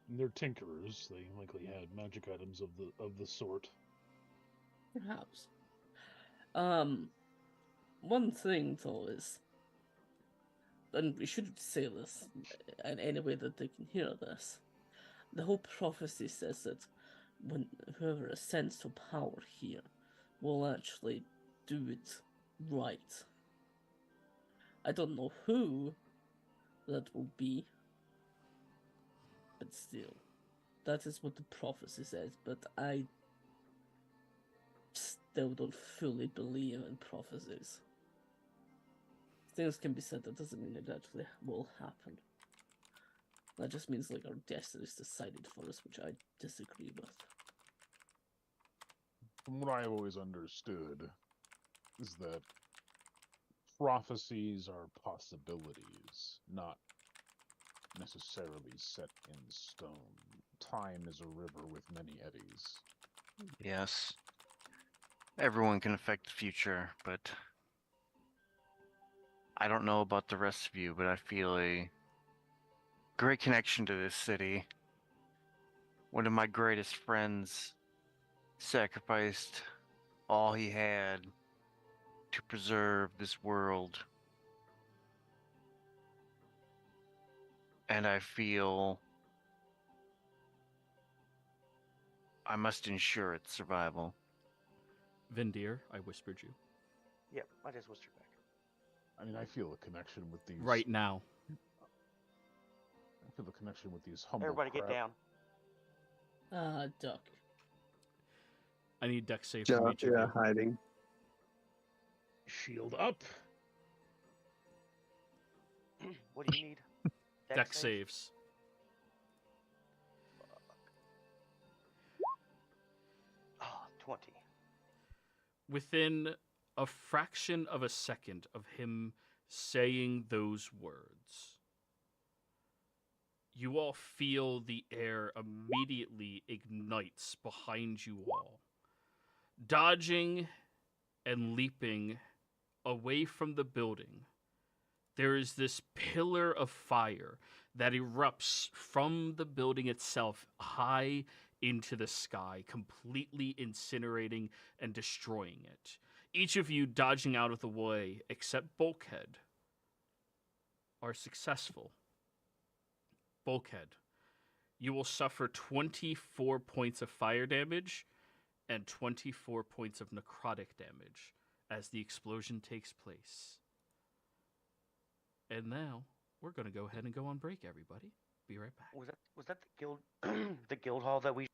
They're tinkerers. They likely had magic items of the sort.
Perhaps. One thing though is, and we should say this in any way that they can hear this. The whole prophecy says that when whoever ascends to power here will actually do it right. I don't know who that will be, but still, that is what the prophecy says. But I still don't fully believe in prophecies. Things can be said, that doesn't mean it actually will happen. That just means like our destiny is decided for us, which I disagree with.
From what I've always understood, is that prophecies are possibilities, not necessarily set in stone. Time is a river with many eddies.
Yes. Everyone can affect the future, but I don't know about the rest of you, but I feel a great connection to this city. One of my greatest friends sacrificed all he had to preserve this world. And I feel I must ensure its survival.
Vindir, I whispered you.
Yep, I just whispered back.
I mean, I feel a connection with these.
Right now.
I feel a connection with these humble.
Everybody get
crowd.
down.
Duck.
I need deck save from each of
Yeah,
you.
hiding.
Shield up.
What do you need?
Deck
save?
saves.
Oh, 20.
Within a fraction of a second of him saying those words, you all feel the air immediately ignites behind you all. Dodging and leaping away from the building, there is this pillar of fire that erupts from the building itself high into the sky, completely incinerating and destroying it. Each of you dodging out of the way, except Bulkhead, are successful. Bulkhead, you will suffer 24 points of fire damage and 24 points of necrotic damage as the explosion takes place. And now, we're going to go ahead and go on break, everybody. Be right back.
Was that the guild the guild hall that we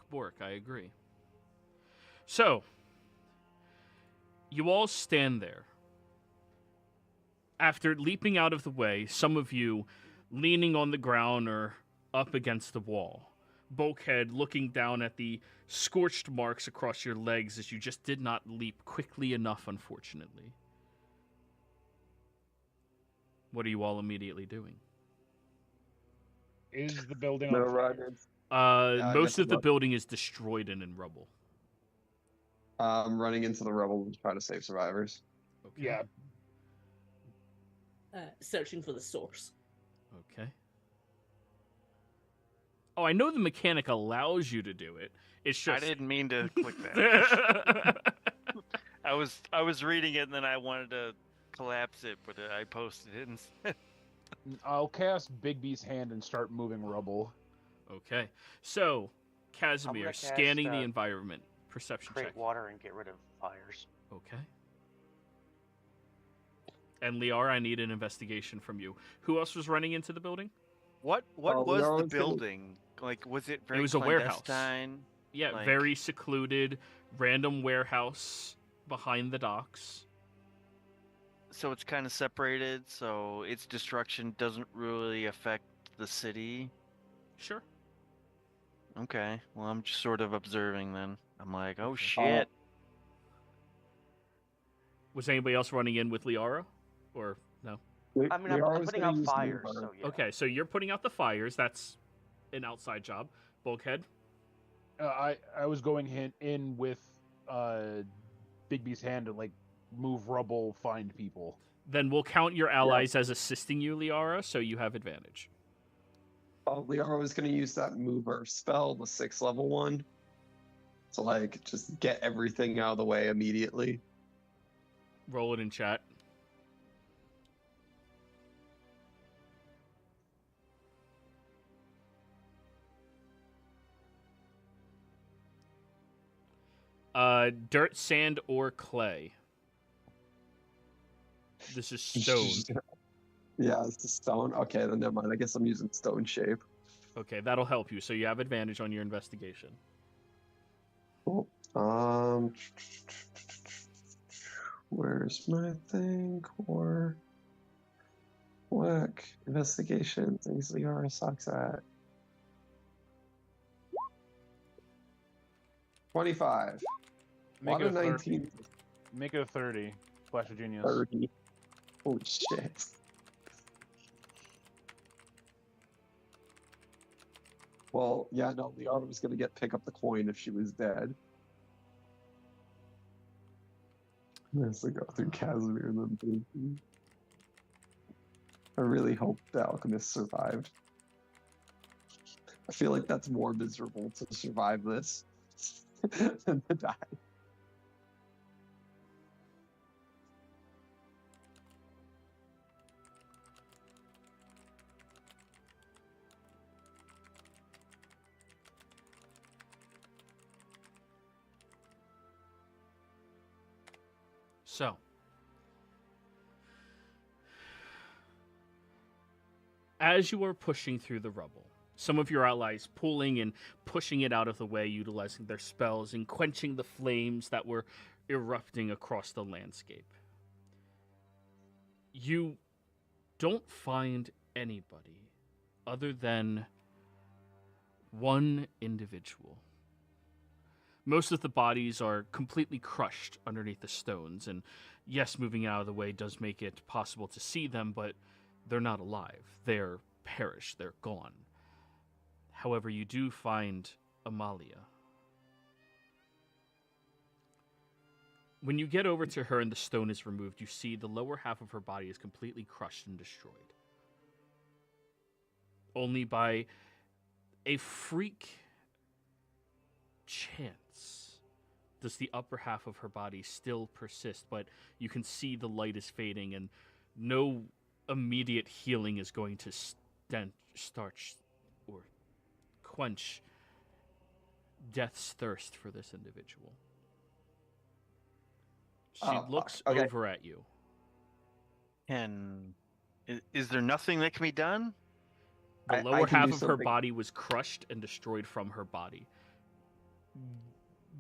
Bork, I agree. So, you all stand there. After leaping out of the way, some of you leaning on the ground or up against the wall. Bulkhead looking down at the scorched marks across your legs as you just did not leap quickly enough, unfortunately. What are you all immediately doing?
Is the building
No,
on fire?
Rogers. I
Most
guess
of the
I'm
building is destroyed and in rubble.
running into the rubble to try to save survivors.
Okay.
Yeah.
Searching for the source.
Okay. Oh, I know the mechanic allows you to do it. It's just
I didn't mean to click that. I was reading it and then I wanted to collapse it, but I posted it instead.
I'll cast Bigby's hand and start moving rubble.
Okay. So, Casimir,
cast,
scanning the environment. Perception
Create
check.
water and get rid of fires.
Okay. And Liara, I need an investigation from you. Who else was running into the building?
What
Oh,
was
we
the
always gonna-
building? Like, was it very
It was a warehouse.
clandestine?
Yeah,
Like-
very secluded, random warehouse behind the docks.
So it's kind of separated, so its destruction doesn't really affect the city.
Sure.
Okay, well, I'm just sort of observing then. I'm like, oh
Okay.
shit.
Was anybody else running in with Liara? Or no?
I mean,
We
I'm
always
putting
gonna
out
use
fires,
Moonbird.
so yeah.
Okay, so you're putting out the fires. That's an outside job. Bulkhead?
I was going in with Bigby's hand to like move rubble, find people.
Then we'll count your allies as assisting you, Liara, so you have advantage.
Liara was going to use that mover spell, the 6th level one, to like just get everything out of the way immediately.
Roll it in chat. Dirt, sand, or clay. This is stone.
Yeah, it's the stone. Okay, then never mind. I guess I'm using stone shape.
Okay, that'll help you. So you have advantage on your investigation.
Cool. Where's my thing? Core. Work. Investigation. Things Liara sucks at. 25.
Make
Water
it a
19.
Make it a 30. Flash of Genius.
30. Holy shit. Well, yeah, no, Liara was gonna pick up the coin if she was dead. There's to go through Casimir and then Bigby. I really hope the alchemist survived. I feel like that's more miserable to survive this than to die.
So, as you are pushing through the rubble, some of your allies pulling and pushing it out of the way, utilizing their spells and quenching the flames that were erupting across the landscape. You don't find anybody other than one individual. Most of the bodies are completely crushed underneath the stones, and yes, moving out of the way does make it possible to see them, but they're not alive. They're perished. They're gone. However, you do find Amalia. When you get over to her and the stone is removed, you see the lower half of her body is completely crushed and destroyed. Only by a freak chance does the upper half of her body still persist, but you can see the light is fading and no immediate healing is going to starch or quench death's thirst for this individual. She looks
okay.
over at you.
Is there nothing that can be done?
The
I
lower
can
half
do
of her
something.
body was crushed and destroyed from her body.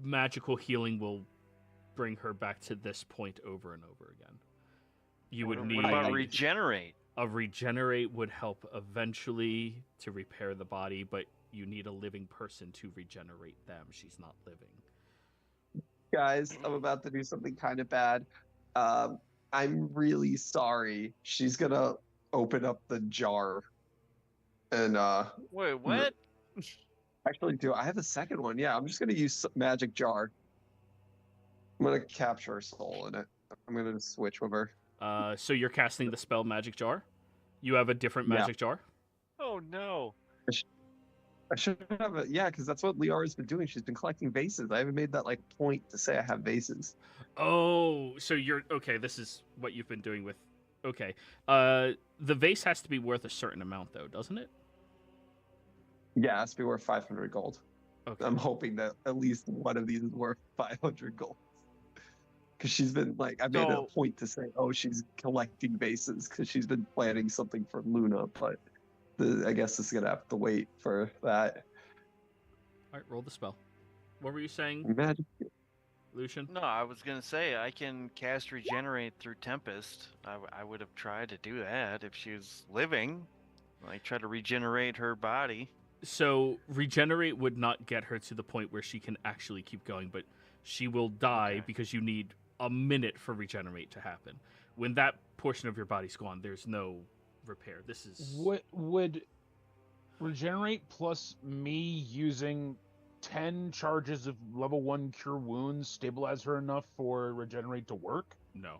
magical healing will bring her back to this point over and over again. You would need
What about regenerate?
a regenerate would help eventually to repair the body, but you need a living person to regenerate them. She's not living.
Guys, I'm about to do something kind of bad. I'm really sorry. She's gonna open up the jar. And
Wait, what?
actually, do I have a second one? Yeah, I'm just gonna use magic jar. I'm gonna capture her soul in it. I'm gonna switch with her.
So you're casting the spell Magic Jar? You have a different
Yeah.
Magic Jar?
Oh no.
I should have a because that's what Liara's been doing. She's been collecting vases. I haven't made that like point to say I have vases.
Oh, so you're okay. This is what you've been doing with. Okay. The vase has to be worth a certain amount, though, doesn't it?
Yeah, it has to be worth 500 gold.
Okay.
I'm hoping that at least one of these is worth 500 gold. Because she's been like, I made a
So-
point to say, oh, she's collecting vases because she's been planning something for Luna, but I guess it's gonna have to wait for that.
All right, roll the spell. What were you saying,
Magic.
Lucian?
No, I was gonna say I can cast regenerate through Tempest. I would have tried to do that if she was living. Like try to regenerate her body.
So regenerate would not get her to the point where she can actually keep going, but she will die
Okay.
because you need a minute for regenerate to happen. When that portion of your body's gone, there's no repair. This is
What would regenerate plus me using 10 charges of level 1 cure wounds stabilize her enough for regenerate to work?
no.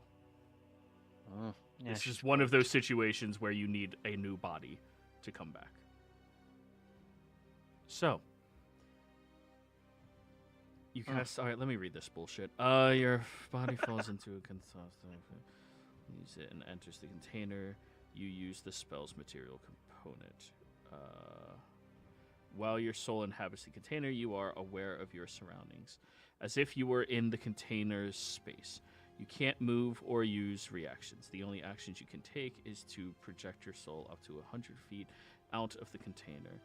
Yeah,
This
she's
is one of those situations where you need a new body to come back. So, you cast. All right, let me read this bullshit. Your body falls into a use it and enters the container. You use the spell's material component. While your soul inhabits the container, you are aware of your surroundings, as if you were in the container's space. You can't move or use reactions. The only actions you can take is to project your soul up to 100 feet out of the container,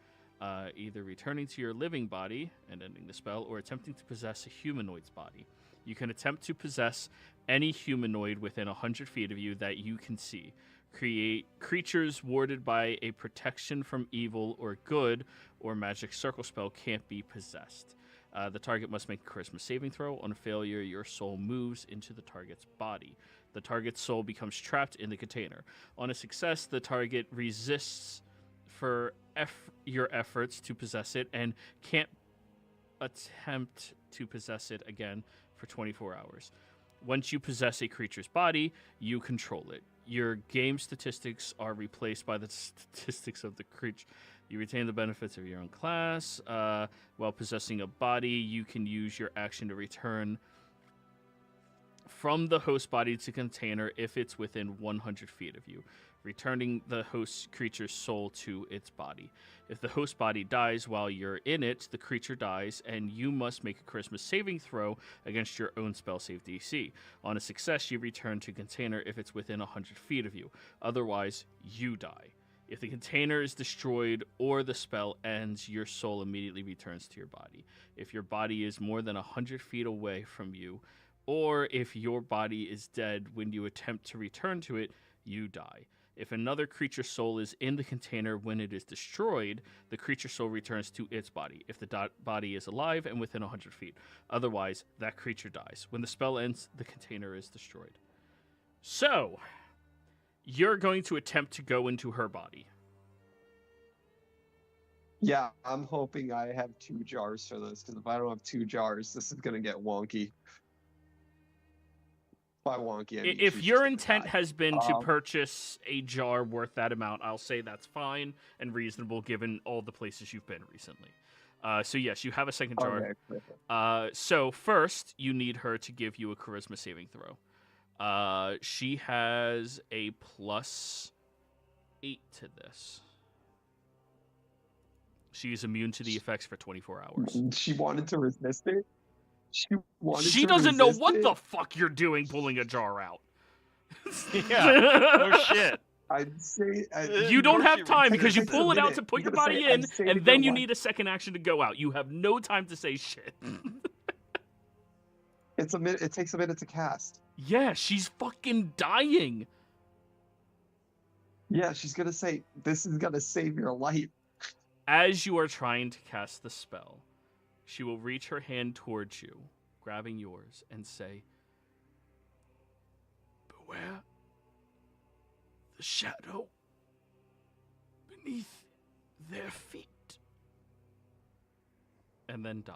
either returning to your living body and ending the spell, or attempting to possess a humanoid's body. You can attempt to possess any humanoid within 100 feet of you that you can see. Create creatures warded by a protection from evil or good or magic circle spell can't be possessed. The target must make a charisma saving throw. On failure, your soul moves into the target's body. The target's soul becomes trapped in the container. On a success, the target resists for your efforts to possess it and can't attempt to possess it again for 24 hours. Once you possess a creature's body, you control it. Your game statistics are replaced by the statistics of the creature. You retain the benefits of your own class. While possessing a body, you can use your action to return from the host body to container if it's within 100 feet of you, returning the host creature's soul to its body. If the host body dies while you're in it, the creature dies, and you must make a charisma saving throw against your own spell save DC. On a success, you return to container if it's within 100 feet of you. Otherwise, you die. If the container is destroyed or the spell ends, your soul immediately returns to your body. If your body is more than 100 feet away from you, or if your body is dead when you attempt to return to it, you die. If another creature's soul is in the container when it is destroyed, the creature's soul returns to its body if the body is alive and within 100 feet. Otherwise, that creature dies. When the spell ends, the container is destroyed. So, you're going to attempt to go into her body.
Yeah, I'm hoping I have 2 jars for this, because if I don't have 2 jars, this is gonna get wonky. By wonky, I mean
If
she's
your
just gonna
intent
die.
has been to purchase a jar worth that amount, I'll say that's fine and reasonable given all the places you've been recently. So yes, you have a second jar.
Okay, perfect.
So first, you need her to give you a charisma saving throw. She has a +8 to this. She is immune to the effects for 24 hours.
She wanted to resist it.
She doesn't know what the fuck you're doing pulling a jar out.
Yeah. Oh shit.
I'd say
You don't
course
have
you
time
would
because you
It takes a
pull it out
minute.
to put
He's
your
gonna
body
say,
in,
"I'd say to
and
go
then you
one."
need a second action to go out. You have no time to say shit.
It's a minute. It takes a minute to cast.
Yeah, she's fucking dying.
Yeah, she's gonna say, "This is gonna save your life."
As you are trying to cast the spell, she will reach her hand towards you, grabbing yours, and say, "Beware the shadow beneath their feet," and then die.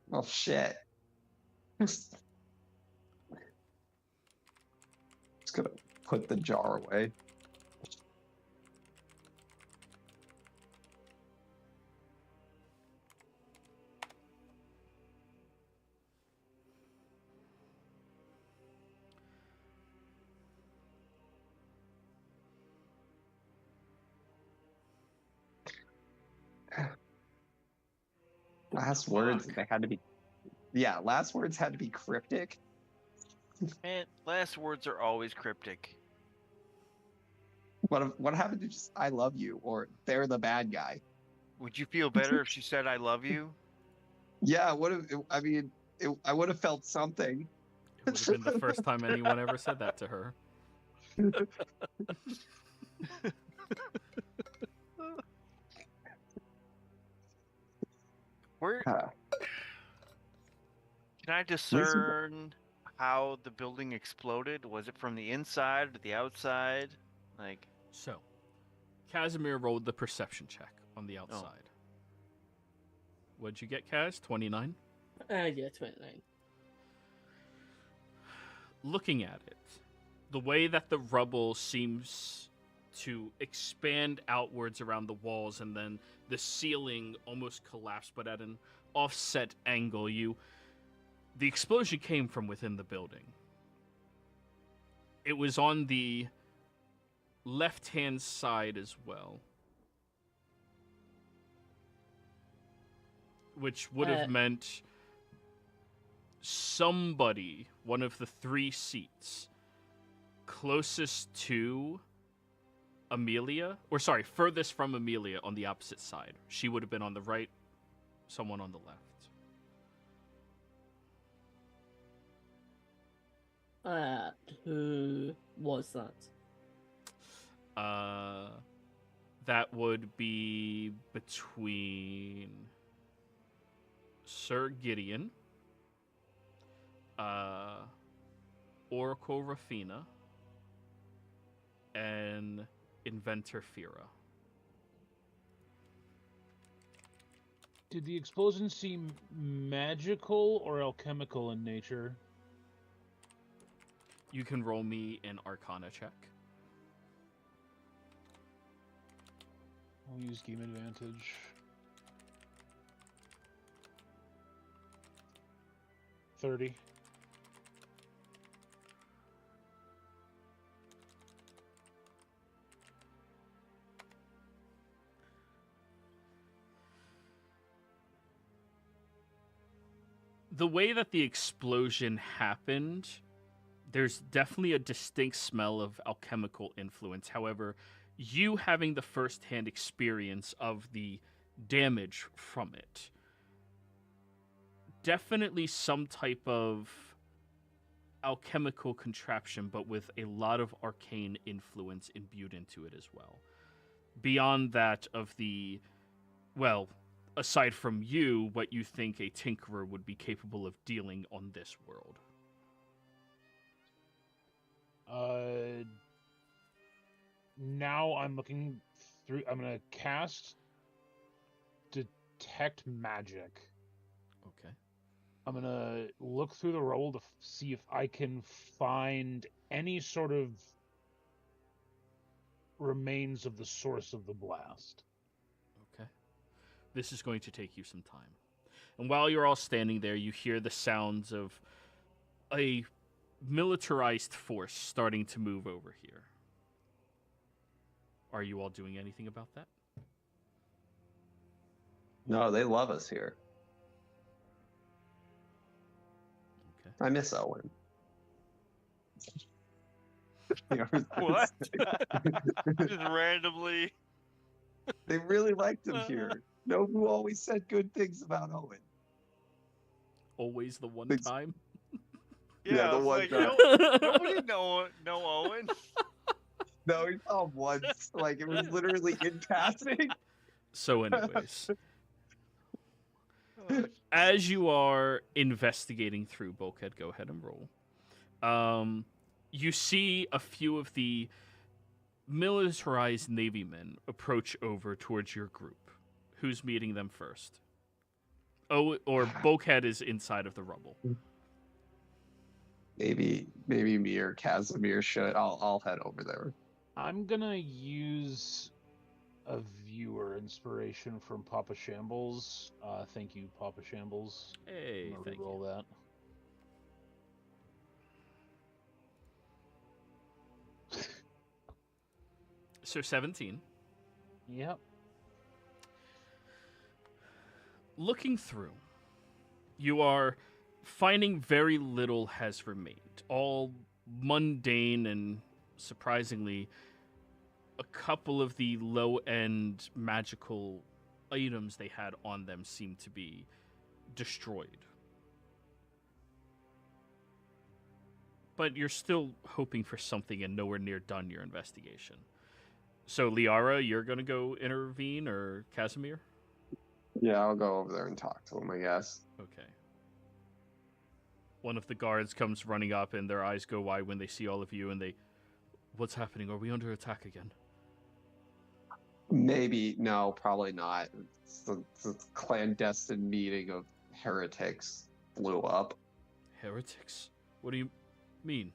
Oh shit! Just gonna put the jar away. Last words,
Fuck.
they had to be. Yeah, last words had to be cryptic.
Man, last words are always cryptic.
What happened to just "I love you" or "They're the bad guy"?
Would you feel better if she said "I love you"?
Yeah, what if? I mean, I would have felt something.
It would have been the first time anyone ever said that to her.
Where
Uh,
can I discern how the building exploded? Was it from the inside or the outside? Like,
So, Casimir rolled the perception check on the outside. What'd you get, Kaz? 29?
Yeah, 29.
Looking at it, the way that the rubble seems to expand outwards around the walls and then the ceiling almost collapsed, but at an offset angle, the explosion came from within the building. It was on the left-hand side as well, which would have meant somebody, one of the 3 seats closest to Amelia, or sorry, furthest from Amelia on the opposite side. She would have been on the right, someone on the left.
Who was that?
That would be between Sir Gideon, Oracle Rafina, and Inventor Fira.
Did the explosion seem magical or alchemical in nature?
You can roll me an Arcana check.
I'll use game advantage. $30.
The way that the explosion happened, there's definitely a distinct smell of alchemical influence. However, you having the first-hand experience of the damage from it, definitely some type of alchemical contraption, but with a lot of arcane influence imbued into it as well. Beyond that of the, well, aside from you, what you think a tinkerer would be capable of dealing on this world.
Now I'm looking through. I'm gonna cast Detect Magic.
Okay.
I'm gonna look through the roll to see if I can find any sort of remains of the source of the blast.
Okay. This is going to take you some time. And while you're all standing there, you hear the sounds of a militarized force starting to move over here. Are you all doing anything about that?
No, they love us here.
Okay.
I miss Owen.
What? Just randomly.
They really liked him here. No, who always said good things about Owen?
Always the one
Thanks.
time.
Yeah,
I
the
was
one
like,
that-
nobody know Owen.
No, he saw him once. Like, it was literally in passing.
So, anyways, as you are investigating through Bulkhead, go ahead and roll. You see a few of the militarized Navy men approach over towards your group. Who's meeting them first? Oh, or Bulkhead is inside of the rubble.
Maybe me or Casimir should. I'll head over there.
I'm gonna use a viewer inspiration from Papa Shambles. Thank you, Papa Shambles.
Hey,
I'm gonna
thank
reroll
you.
that.
So 17.
Yep.
Looking through, you are finding very little has remained. All mundane and surprisingly, a couple of the low-end magical items they had on them seem to be destroyed. But you're still hoping for something and nowhere near done your investigation. So, Liara, you're going to go intervene, or Casimir?
Yeah, I'll go over there and talk to him, I guess.
Okay. One of the guards comes running up, and their eyes go wide when they see all of you, and they... What's happening? Are we under attack again?
Maybe. No, probably not. It's a clandestine meeting of heretics blew up.
Heretics? What do you mean?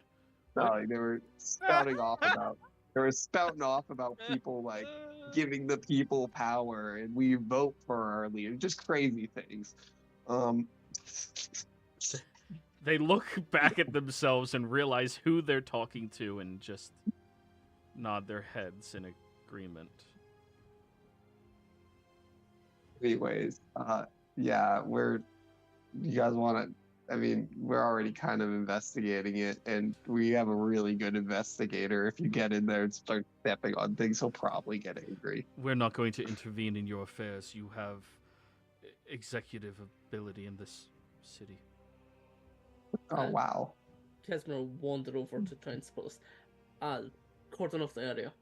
No,
What?
like, they were spouting off about... They were spouting off about people, like, giving the people power, and we vote for our leader. Just crazy things.
They look back at themselves and realize who they're talking to and just nod their heads in agreement.
Anyways, yeah, you guys want to, I mean, we're already kind of investigating it, and we have a really good investigator. If you get in there and start stepping on things, he'll probably get angry.
We're not going to intervene in your affairs. You have executive ability in this city.
Oh, wow.
Casimir will wander over to try and spot us. Cordon off the area.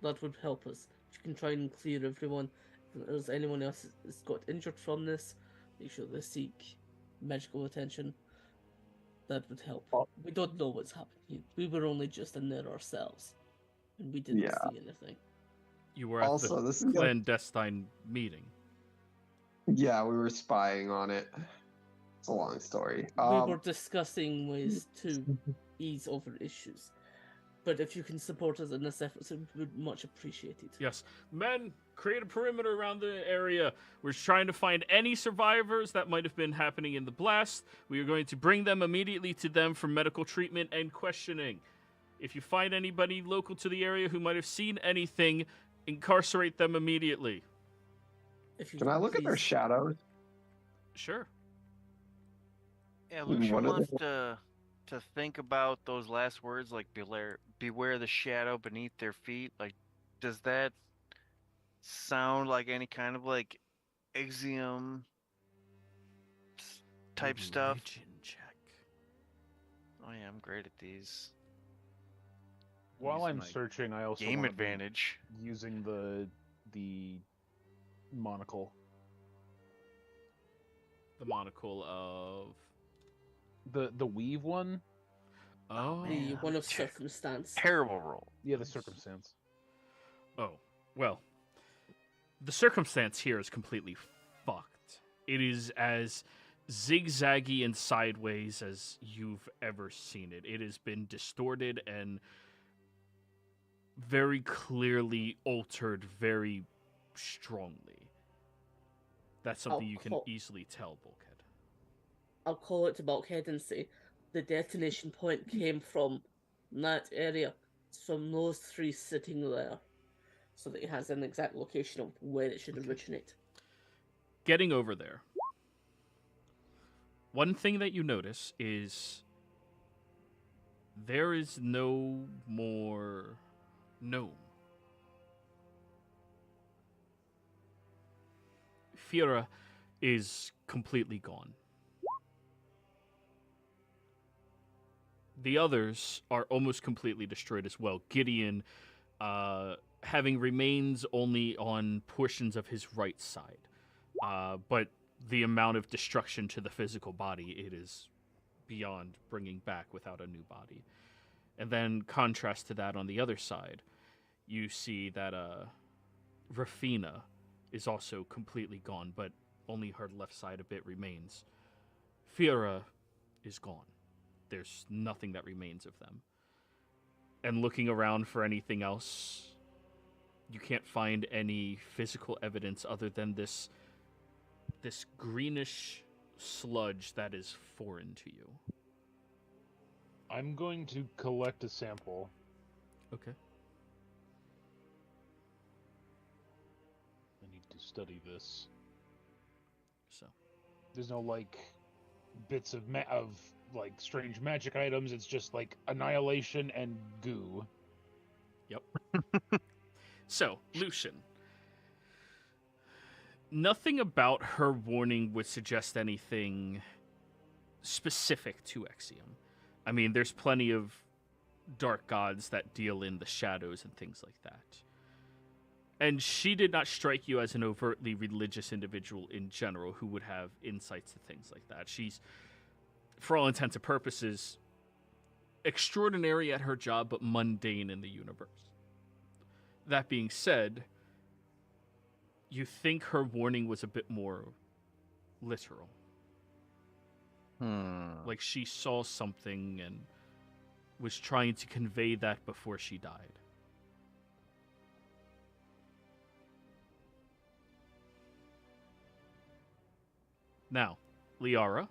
That would help us. You can try and clear everyone. If there's anyone else that's got injured from this, make sure they seek medical attention. That would help. We don't know what's happening. We were only just in there ourselves, and we didn't see anything.
You were at
Also,
the
this is
clandestine meeting.
Yeah, we were spying on it. It's a long story.
We were discussing ways to ease over issues. But if you can support us in this effort, it would be much appreciated.
Yes. Men, create a perimeter around the area. We're trying to find any survivors that might have been happening in the blast. We are going to bring them immediately to them for medical treatment and questioning. If you find anybody local to the area who might have seen anything, incarcerate them immediately.
Can I look at their shadows?
Sure.
Yeah, Lucian
What are
wants to think about those last words, like beware the shadow beneath their feet. Like, does that sound like any kind of like Exium type stuff?
Religion check.
Oh yeah, I'm great at these.
While
Use
I'm
my
searching, I also
game
wanna be
advantage.
using the monocle.
The monocle of...
The weave one?
Oh.
The one of circumstance.
Terrible roll.
Yeah, the circumstance.
Oh, well, the circumstance here is completely fucked. It is as zigzaggy and sideways as you've ever seen it. It has been distorted and very clearly altered very strongly. That's something you can easily tell, Bulkhead.
I'll call it to Bulkhead and say the detonation point came from that area. It's from those three sitting there. So that it has an exact location of where it should originate.
getting over there, one thing that you notice is there is no more gnome. Fira is completely gone. The others are almost completely destroyed as well. Gideon, having remains only on portions of his right side. But the amount of destruction to the physical body, it is beyond bringing back without a new body. And then contrast to that on the other side, you see that Rafina is also completely gone, but only her left side a bit remains. Fira is gone. There's nothing that remains of them. And looking around for anything else, you can't find any physical evidence other than this greenish sludge that is foreign to you.
I'm going to collect a sample.
Okay.
I need to study this.
So,
There's no like bits of like strange magic items. It's just like annihilation and goo.
so Lucian. Nothing about her warning would suggest anything specific to Exium. I mean, there's plenty of dark gods that deal in the shadows and things like that. And she did not strike you as an overtly religious individual in general who would have insights to things like that. She's, for all intents and purposes, extraordinary at her job, but mundane in the universe. That being said, you think her warning was a bit more literal. Like she saw something and was trying to convey that before she died. Now, Liara,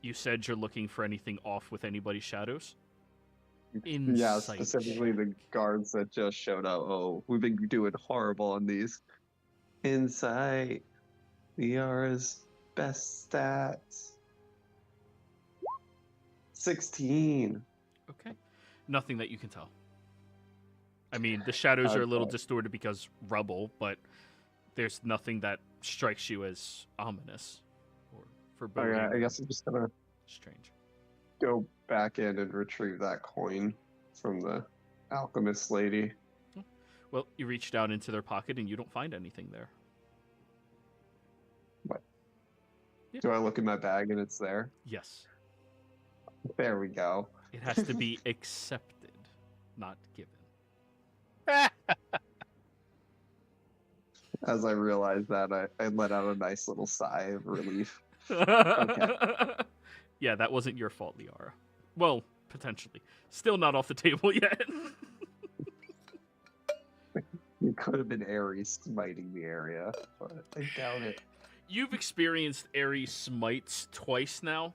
you said you're looking for anything off with anybody's shadows?
Yeah,
Insight.
specifically the guards that just showed up. Oh, we've been doing horrible on these. Insight. Liara's best stats. 16.
Okay. Nothing that you can tell. I mean, the shadows are a little
Okay.
distorted because rubble, but there's nothing that strikes you as ominous or foreboding.
Okay, I guess I'm just gonna
Strange.
go back in and retrieve that coin from the alchemist lady.
Well, you reach down into their pocket and you don't find anything there.
Do I look in my bag and it's there?
Yes.
There we go.
It has to be accepted, not given.
As I realized that, I let out a nice little sigh of relief.
Yeah, that wasn't your fault, Liara. Well, potentially. Still not off the table yet.
It could have been Ares smiting the area, but I doubt it.
You've experienced Ares smites twice now.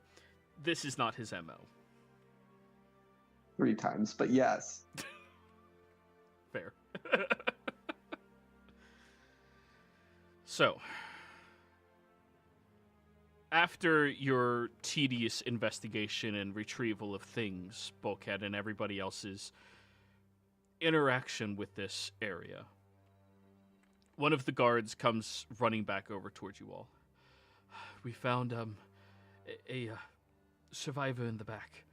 This is not his MO.
3 times, but yes.
Fair. So, after your tedious investigation and retrieval of things, Bulkhead and everybody else's interaction with this area, one of the guards comes running back over towards you all. We found a survivor in the back.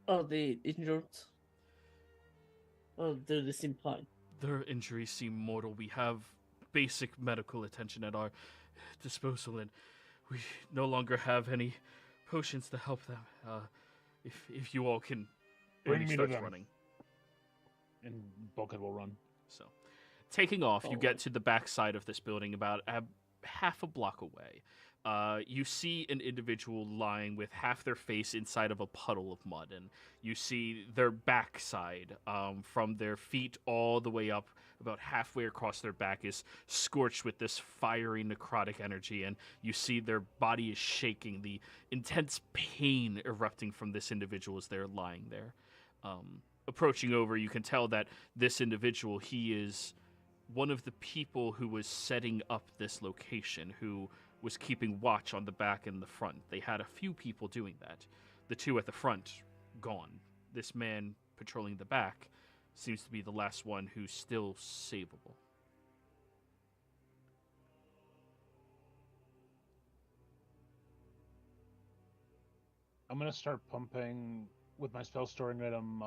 Are they injured? Or do they seem fine?
Their injuries seem mortal. We have basic medical attention at our disposal, and we no longer have any potions to help them. If you all can,
Bring
and he
me to
starts
them.
running.
And Bulkhead will run.
So, taking off, you
Oh.
get to the back side of this building, about half a block away. You see an individual lying with half their face inside of a puddle of mud, and you see their backside, from their feet all the way up, about halfway across their back, is scorched with this fiery necrotic energy, and you see their body is shaking, the intense pain erupting from this individual as they're lying there. Approaching over, you can tell that this individual, he is one of the people who was setting up this location, who was keeping watch on the back and the front. They had a few people doing that. The two at the front, gone. This man patrolling the back seems to be the last one who's still savable.
I'm gonna start pumping with my spell storing item,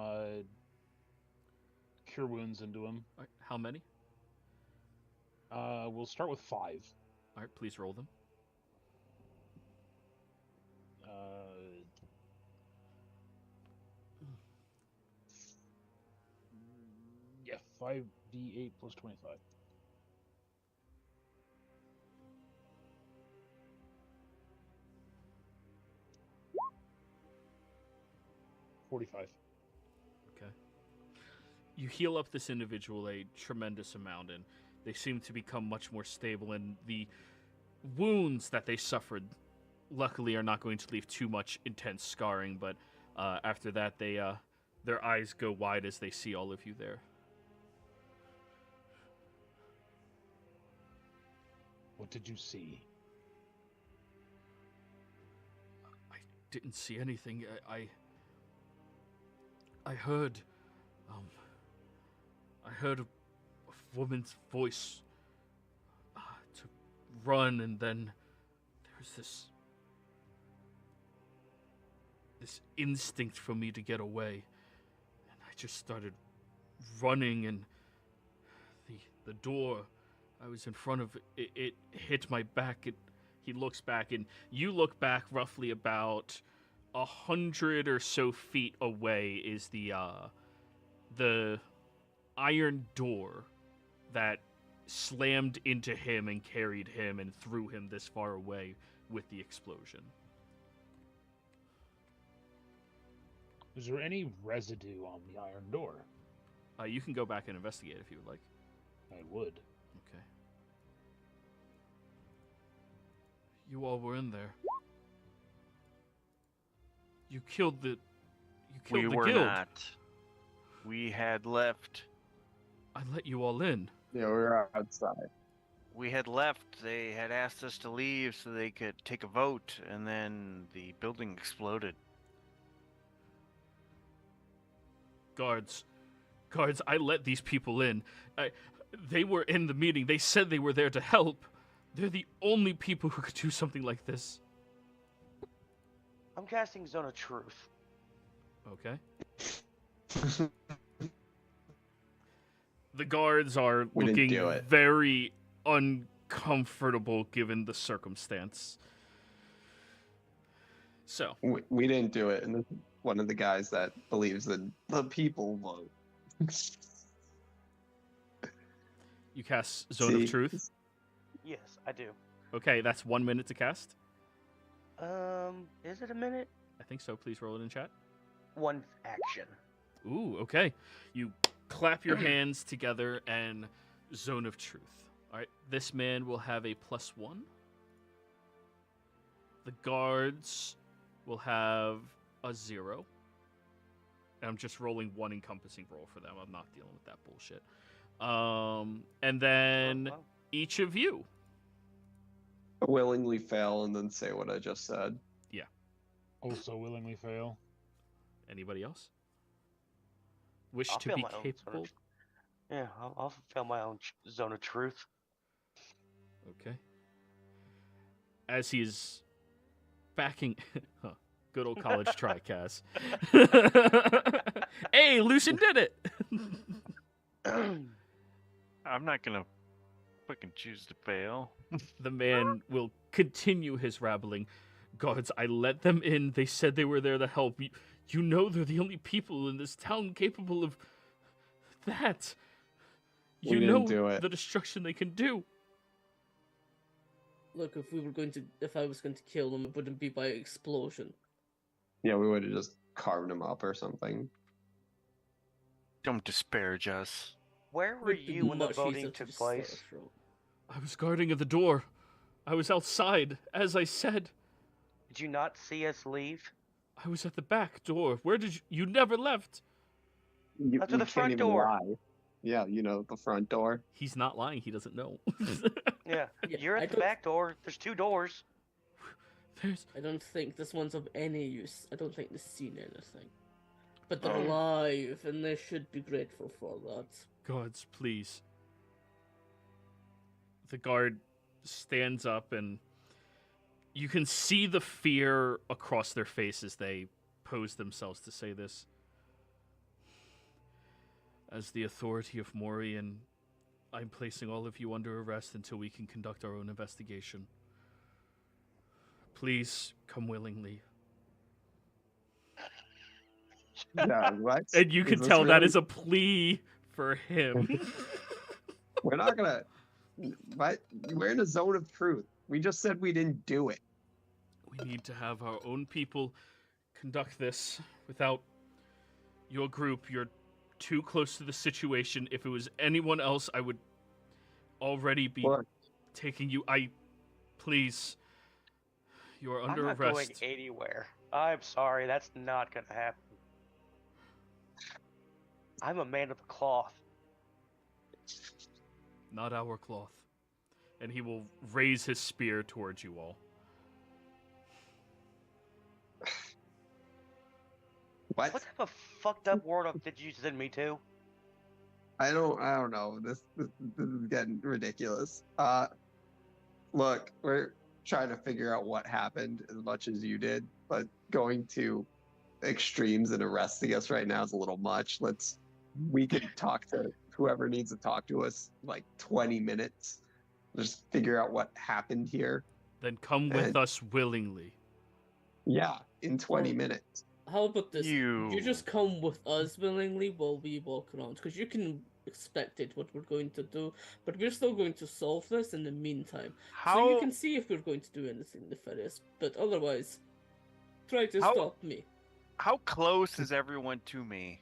cure wounds into him.
All right, how many?
We'll start with 5.
All right, please roll them.
Yeah, 5d8 plus 25. $45.
Okay. You heal up this individual a tremendous amount, and they seem to become much more stable, and the wounds that they suffered luckily are not going to leave too much intense scarring, but after that they their eyes go wide as they see all of you there.
What did you see?
I didn't see anything. I heard I heard a woman's voice to run, and then there's this instinct for me to get away, and I just started running, and the door I was in front of it hit my back. He looks back, and you look back roughly about 100 or so feet away is the iron door that slammed into him and carried him and threw him this far away with the explosion.
Is there any residue on the iron door?
You can go back and investigate if you would like.
I would.
Okay. You all were in there. You killed the
We were
guild.
not. We had left.
I let you all in.
Yeah, we were outside.
We had left. They had asked us to leave so they could take a vote, and then the building exploded.
Guards, I let these people in. They were in the meeting. They said they were there to help. They're the only people who could do something like this.
I'm casting Zone of Truth.
Okay. The guards are
We didn't
looking
do it.
very uncomfortable given the circumstance. So,
We didn't do it, and this is one of the guys that believes that the people vote.
you cast Zone of Truth.
Yes, I do.
Okay, that's 1 minute to cast.
Is it a minute?
I think so. Please roll it in chat.
1 action.
Ooh, okay. You clap your hands together and Zone of Truth. All right, this man will have a +1. The guards will have a 0. And I'm just rolling 1 encompassing roll for them. I'm not dealing with that bullshit. And then
Oh, wow.
each of you.
Willingly fail and then say what I just said.
Also willingly fail.
Anybody else? Wish
I'll
to
fail
be
my own Zone
capable.
of Yeah, I'll fail my own Zone of Truth.
Okay. As he's backing... huh, good old college try, Cass. Hey, Lucian did it!
I'm not gonna fucking choose to fail.
The man will continue his rabbling. Guards, I let them in. They said they were there to help. You know they're the only people in this town capable of that.
We
You
didn't
know
do it.
the destruction they can do.
Look, if I was going to kill them, it wouldn't be by explosion.
Yeah, we would have just carved him up or something.
Don't disparage us.
Where were
Would be
you when the
much
voting
easier to
took
just slit
place?
our throat.
I was guarding at the door. I was outside, as I said.
Did you not see us leave?
I was at the back door. Where did you... You never left.
You,
Up to the
can't
front
even
door.
lie. Yeah, you know, the front door.
He's not lying. He doesn't know.
Yeah,
Yeah,
you're
I
at the
don't-
back door. There's 2 doors.
There's
I don't think this one's of any use. I don't think they've seen anything. But they're
Oh.
alive, and they should be grateful for that.
gods, please. The guard stands up, and you can see the fear across their face as they pose themselves to say this. As the authority of Morian, I'm placing all of you under arrest until we can conduct our own investigation. Please come willingly.
Yeah, what?
And you
Is
can
this
tell that
really-
is a plea for him.
We're not gonna. What? We're in a zone of truth. We just said we didn't do it.
We need to have our own people conduct this without your group. You're too close to the situation. If it was anyone else, I would already be
Look,
taking you. Please. You are under
I'm not
arrest.
going anywhere. I'm sorry, that's not gonna happen. I'm a man of the cloth.
Not our cloth. And he will raise his spear towards you all.
what?
What type of fucked up world did you send me to?
I don't know. This is getting ridiculous. Look, we're trying to figure out what happened as much as you did, but going to extremes and arresting us right now is a little much. We could talk to whoever needs to talk to us like 20 minutes. Just figure out what happened here.
Then come with
And-
us willingly.
Yeah, in 20
Well,
minutes.
How about this?
You-
You just come with us willingly while we walk around, because you can expect it what we're going to do, but we're still going to solve this in the meantime. So you can see if we're going to do anything nefarious, but otherwise, try to
How-
stop me.
How close is everyone to me?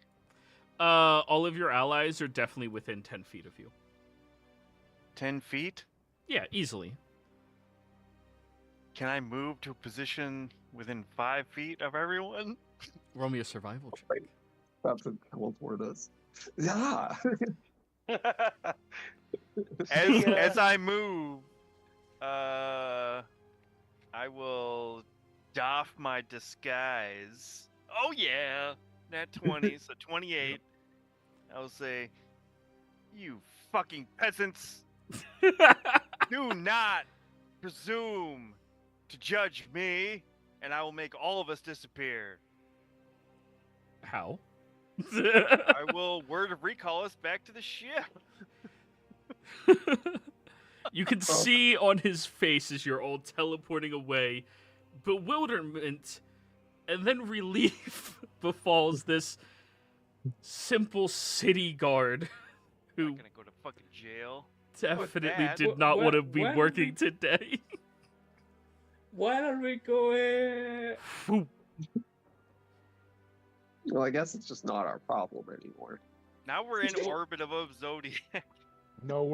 All of your allies are definitely within 10 feet of you.
10 feet?
Yeah, easily.
Can I move to a position within 5 feet of everyone?
Roll me a survival check.
About to teleport us. Yeah.
As I move, I will doff my disguise. Oh yeah, nat 20, so 28. I'll say, you fucking peasants, do not presume to judge me, and I will make all of us disappear.
How?
I will word of recall us back to the ship.
You can see on his face as you're all teleporting away, bewilderment and then relief befalls this simple city guard
I'm
who
not gonna go to fucking jail.
definitely
that.
did not want to be
Where-
working today.
Where are we going?
Phew.
Well, I guess it's just not our problem anymore.
Now we're in orbit above Zodiac.
No,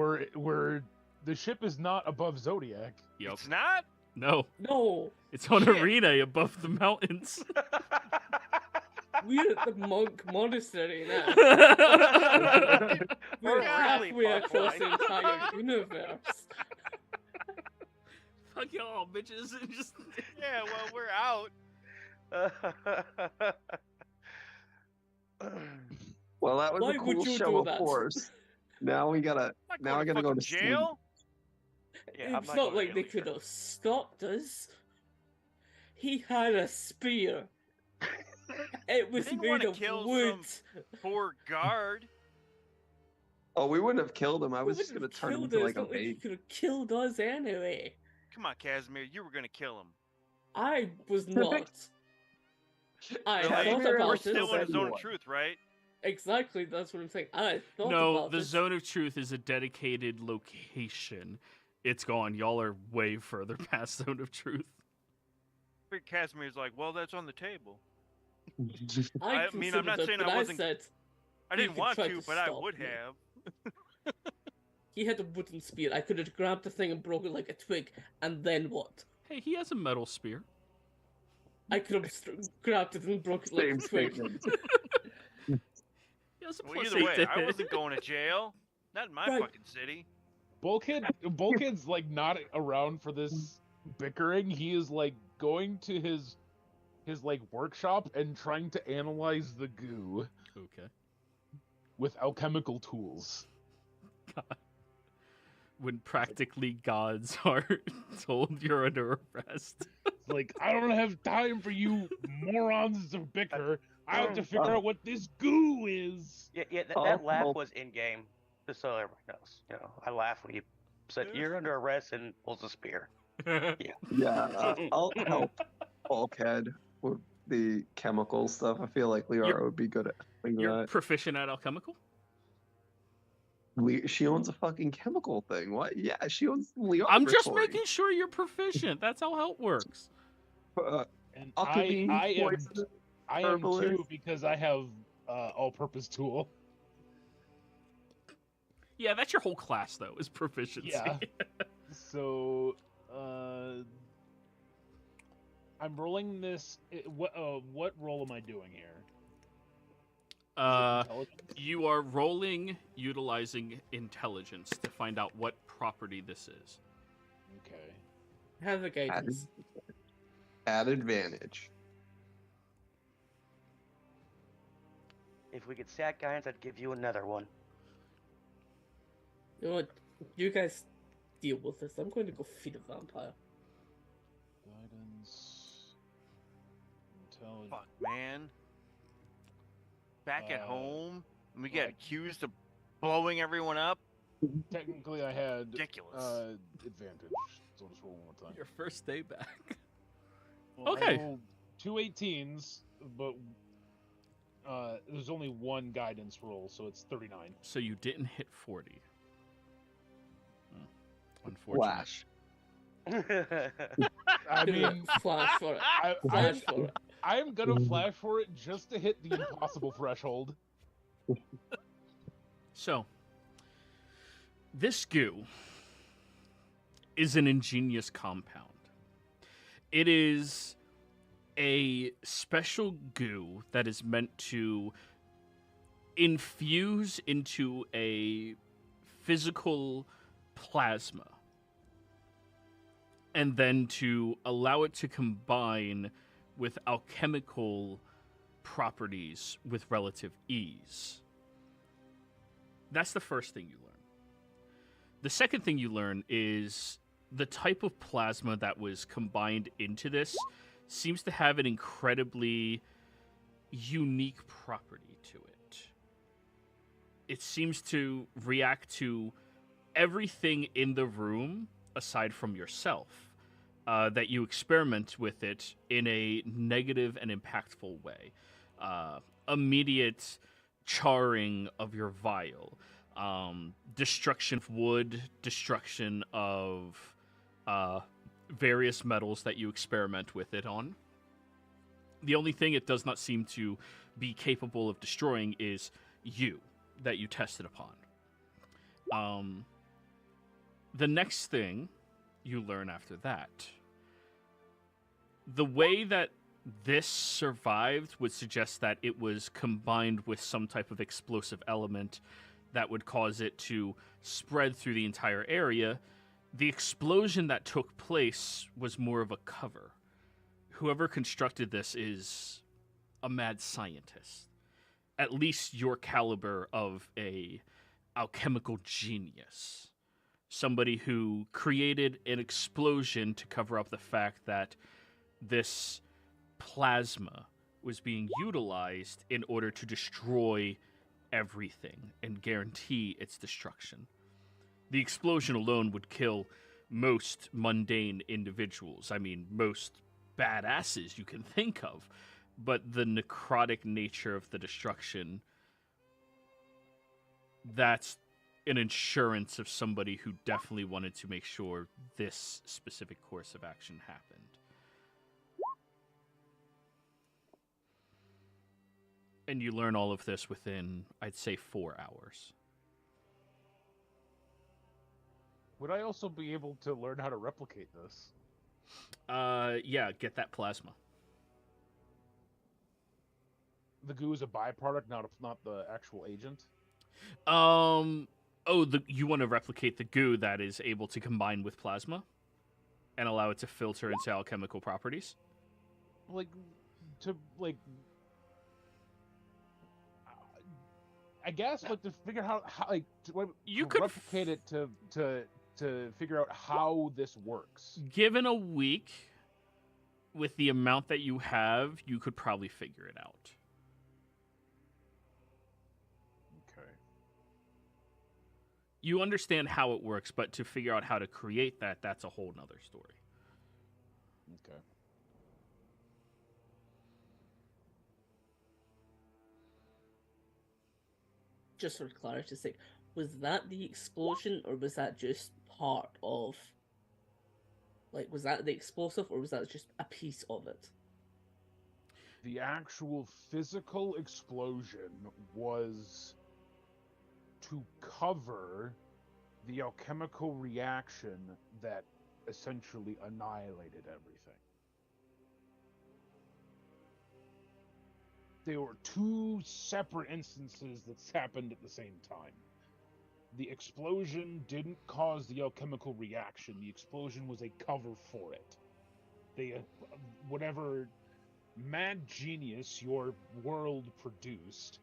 the ship is not above Zodiac.
Yep.
It's not?
No,
No,
it's on
Shit.
Arena above the mountains.
we're at the monk monastery now. We're
Holy
halfway
fuck,
across
boy.
the entire universe.
Fuck y'all, bitches. Just
Yeah, well, we're out.
Well, that was
Why
a
would
cool
you
show,
do
of
that?
course. Now we gotta.
Not
Now I
going
gotta go
fucking
to sleep.
jail.
Yeah, I'm
It's
not
not
going
like
to
they
jail
could
either.
have stopped us. He had a spear. It was
didn't
made
wanna
of
kill
wood.
Poor guard.
Oh, we wouldn't have killed him. I
We
was just gonna
wouldn't have
turn him
killed
into
us,
like a
not like he
baby.
could have killed us anyway.
Come on, Casimir, you were gonna kill him.
I was not. I
Casimir,
thought
we're
about
We're
it.
still in
said
a zone
you
of
are.
truth, right?
Exactly, that's what I'm saying. I thought
no,
about
the
it.
Zone of Truth is a dedicated location. It's gone. Y'all are way further past Zone of Truth.
Big Casimir's like, well, that's on the table.
I
I mean, I'm not
considered it,
saying
but
I wasn't-
said
I
He
didn't
could
want
try
to,
to
but I
stop
would
me.
have.
he had a wooden spear. I could have grabbed the thing and broke it like a twig, and then what?
Hey, he has a metal spear.
I could have grabbed it and broke it like
Same
a twig.
statement.
He Doesn't
Well,
plus
either
8
way,
to
I
hit.
wasn't going to jail. Not in my
Right.
fucking city.
Bulkhead's like not around for this bickering. He is like going to his like workshop and trying to analyze the goo
Okay.
with alchemical tools.
When practically gods are told you're under arrest.
It's like, I don't have time for you morons to bicker. I have to figure out what this goo is.
Yeah, that
Oh,
laugh
oh.
was in game, just so everybody knows. You know, I laugh when you said you're under arrest and pulls a spear.
Yeah, I'll help Bulkhead with the chemical stuff. I feel like Liara would be good at doing
You're
that.
proficient at alchemical?
She owns a fucking chemical thing. What? Yeah, she owns Liara.
I'm just making sure you're proficient. That's how help works.
And
Alchemy,
I am
poison,
too
herbalist.
because I have all-purpose tool.
Yeah, that's your whole class, though, is proficiency.
Yeah. So, I'm rolling this. What roll am I doing here? Is it intelligence?
You are rolling utilizing intelligence to find out what property this is.
Okay.
Have a guidance.
At advantage.
If we could stack guidance, I'd give you another one.
You know what? You guys deal with this. I'm going to go feed a vampire.
Guidance. Intelligence.
Fuck, man. Back at home, and we get
well,
accused of blowing everyone up.
Technically, I had
Ridiculous.
advantage. So I'll just roll one more time.
Your first day back.
Well,
Okay.
I rolled 2 18s, but there's only one guidance roll, so it's 39.
So you didn't hit 40. Unfortunate.
Flash.
I
Do
mean,
flash for it. Flash for it.
I'm gonna flash for it just to hit the impossible threshold.
So, this goo is an ingenious compound. It is a special goo that is meant to infuse into a physical plasma and then to allow it to combine with alchemical properties with relative ease. That's the first thing you learn. The second thing you learn is the type of plasma that was combined into this seems to have an incredibly unique property to it. It seems to react to everything in the room aside from yourself. That you experiment with it in a negative and impactful way. Immediate charring of your vial, destruction of wood, destruction of various metals that you experiment with it on. The only thing it does not seem to be capable of destroying is you, that you tested upon. The next thing you learn after that, the way that this survived would suggest that it was combined with some type of explosive element that would cause it to spread through the entire area. The explosion that took place was more of a cover. Whoever constructed this is a mad scientist. At least your caliber of a alchemical genius. Somebody who created an explosion to cover up the fact that this plasma was being utilized in order to destroy everything and guarantee its destruction. The explosion alone would kill most mundane individuals. I mean, most badasses you can think of. But the necrotic nature of the destruction, that's an insurance of somebody who definitely wanted to make sure this specific course of action happened. And you learn all of this within, I'd say, 4 hours.
Would I also be able to learn how to replicate this?
Yeah, get that plasma.
the goo is a byproduct, not the actual agent.
You want to replicate the goo that is able to combine with plasma and allow it to filter into alchemical properties?
Like, to like, I guess like to figure out how like
You
to
could
replicate it to figure out how this works.
Given a week, with the amount that you have, you could probably figure it out.
Okay.
You understand how it works, but to figure out how to create that, that's a whole nother story.
Okay.
Just for clarity's sake, was that the explosion or was that just part of? Like, was that the explosive or was that just a piece of it?
The actual physical explosion was to cover the alchemical reaction that essentially annihilated everything. There were two separate instances that happened at the same time. The explosion didn't cause the alchemical reaction. The explosion was a cover for it. Whatever mad genius your world produced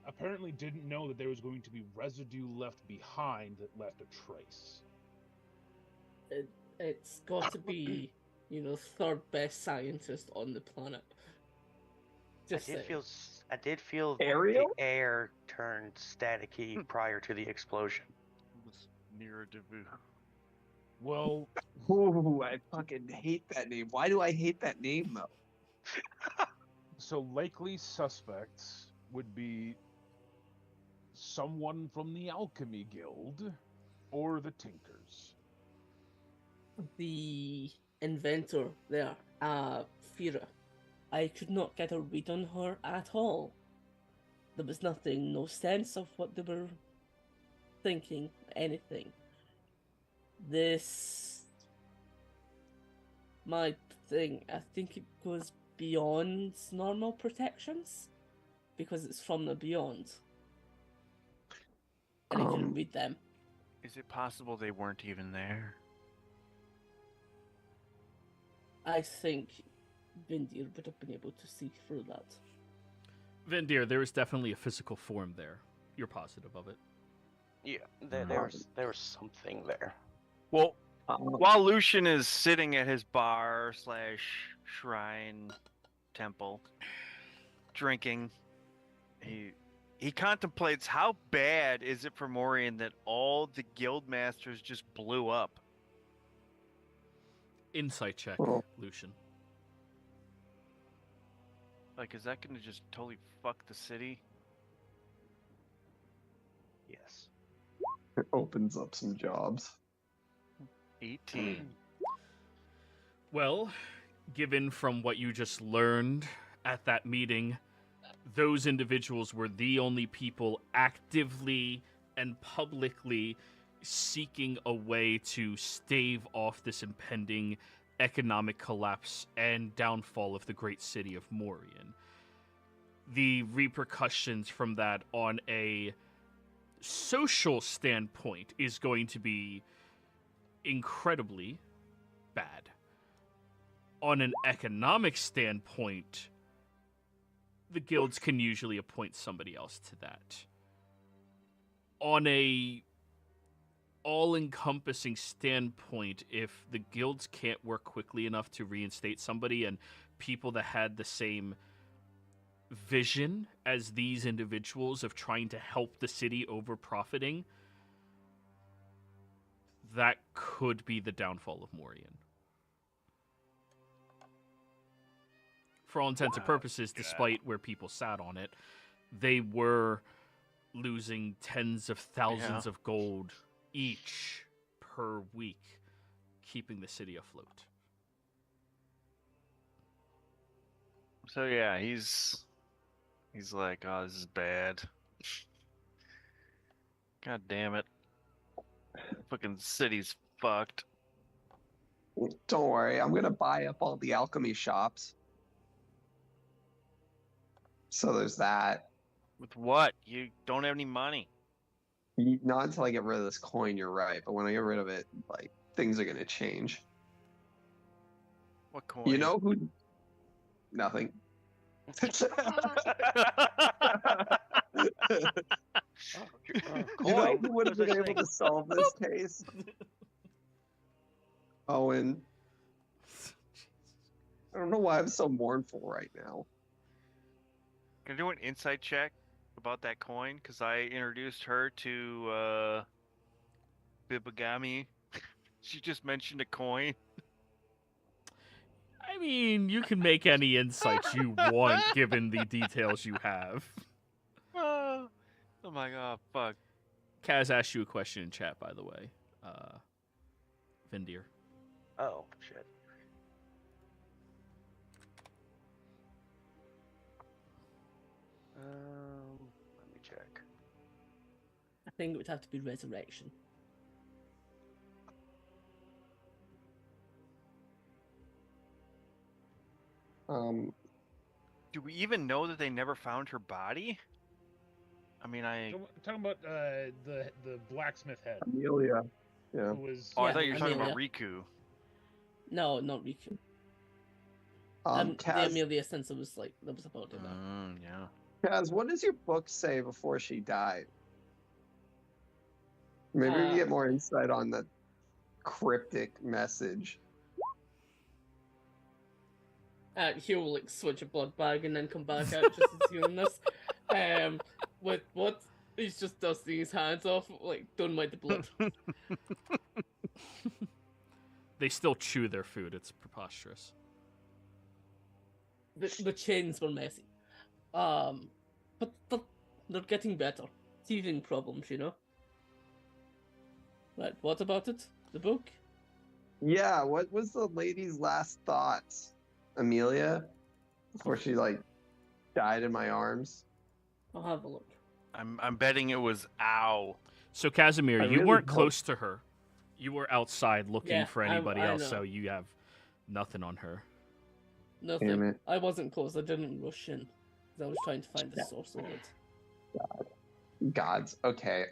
apparently didn't know that there was going to be residue left behind that left a trace.
It's got to be, third best scientist on the planet.
I did feel
Ariel?
the air turned staticky prior to the explosion.
Near Devu.
Well,
Ooh, I fucking hate that name. Why do I hate that name though?
so likely suspects would be someone from the Alchemy Guild or the Tinkers.
The inventor there, Fira. I could not get a read on her at all. There was nothing, no sense of what they were thinking, anything. My thing, I think it goes beyond normal protections because it's from the beyond. And I couldn't read them.
Is it possible they weren't even there?
I think Vindir would have been able to see through that.
Vendir, there is definitely a physical form there. You're positive of it.
Yeah, there was something there.
Well, while Lucian is sitting at his bar / shrine temple, drinking, he contemplates how bad is it for Morian that all the guild masters just blew up.
Insight check, Lucian.
Like, is that gonna just totally fuck the city?
Yes.
It opens up some jobs.
18.
Well, given from what you just learned at that meeting, those individuals were the only people actively and publicly seeking a way to stave off this impending economic collapse and downfall of the great city of Morian. The repercussions from that on a social standpoint is going to be incredibly bad. On an economic standpoint, the guilds can usually appoint somebody else to that. On a all-encompassing standpoint, if the guilds can't work quickly enough to reinstate somebody and people that had the same vision as these individuals of trying to help the city over profiting, that could be the downfall of Morian. For all intents and purposes, despite where people sat on it, they were losing tens of thousands of gold each per week, keeping the city afloat.
So yeah, he's like, oh, this is bad. God damn it. Fucking city's fucked.
Don't worry, I'm gonna buy up all the alchemy shops. So there's that.
With what? You don't have any money.
Not until I get rid of this coin, you're right. But when I get rid of it, like, things are gonna change.
What coin?
You know who? Nothing. You know who would have been able to solve this case? Owen. I don't know why I'm so mournful right now.
Can I do an insight check about that coin? Because I introduced her to Bibagami. She just mentioned a coin.
I mean, you can make any insights you want given the details you have.
Oh my god, fuck.
Kaz asked you a question in chat, by the way. Vindir.
Oh, shit. Let me check.
I think it would have to be resurrection.
Do we even know that they never found her body? I mean,
Talking about the blacksmith head.
Amelia. Yeah.
Who was?
Oh, I
Yeah,
thought you were talking about
Amelia.
Riku.
No, not Riku. The
Kaz,
Amelia since it was like that was about it.
Yeah.
Kaz, what does your book say before she died? Maybe we can get more insight on the cryptic message.
He'll like switch a blood bag and then come back out just as hearing this. With what? He's just dusting his hands off, like, don't mind the blood.
They still chew their food. It's preposterous.
The chains were messy. But they're getting better. Teething problems, you know? Right, what about it? The book?
Yeah, what was the lady's last thoughts, Amelia? Before she, like, died in my arms?
I'll have a look.
I'm betting it was ow.
So, Casimir,
I
you
really
weren't
hope-
close to her. You were outside looking
Yeah,
for anybody
I
else,
know.
so you have nothing on her.
Nothing.
Damn it.
I wasn't close, I didn't rush in. 'Cause I was trying to find the source of it.
Gods. Okay,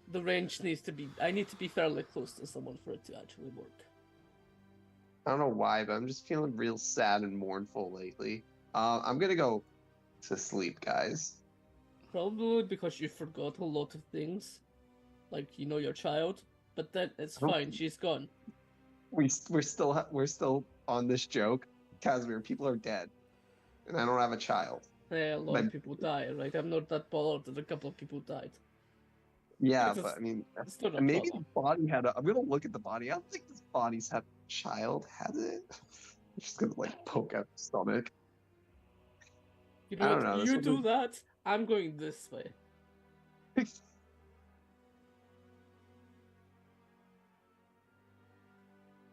The range needs to be... I need to be fairly close to someone for it to actually work.
I don't know why, but I'm just feeling real sad and mournful lately. I'm gonna go to sleep, guys.
Probably because you forgot a lot of things. Like, you know, your child. But then it's
Oh.
fine, she's gone.
We're still on this joke. Casimir, people are dead, and I don't have a child.
A lot
But-
of people die, right? I'm not that bothered that a couple of people died.
Yeah,
It's
but I mean,
It's not a
maybe
problem.
the body had a. I'm gonna look at the body. I don't think this body's had a child, has it? I'm just gonna like poke at the stomach.
You
I
know
don't know,
what?
this
You
one
do
is-
that, I'm going this way.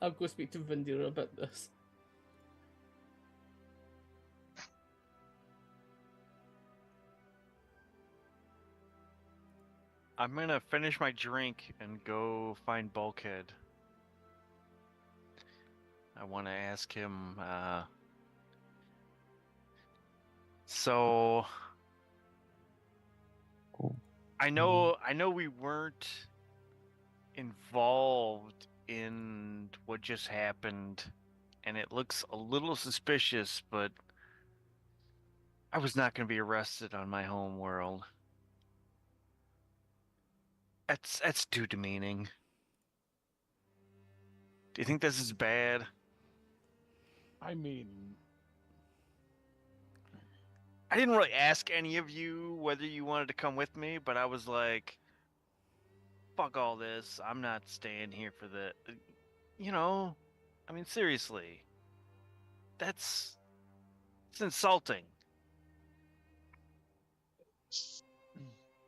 I'll go speak to Vendira about this.
I'm gonna finish my drink and go find Bulkhead. I want to ask him. So I know we weren't involved in what just happened, and it looks a little suspicious, but I was not going to be arrested on my home world. That's too demeaning. Do you think this is bad?
I mean,
I didn't really ask any of you whether you wanted to come with me, but I was like, fuck all this. I'm not staying here for the... You know? I mean, seriously. It's insulting.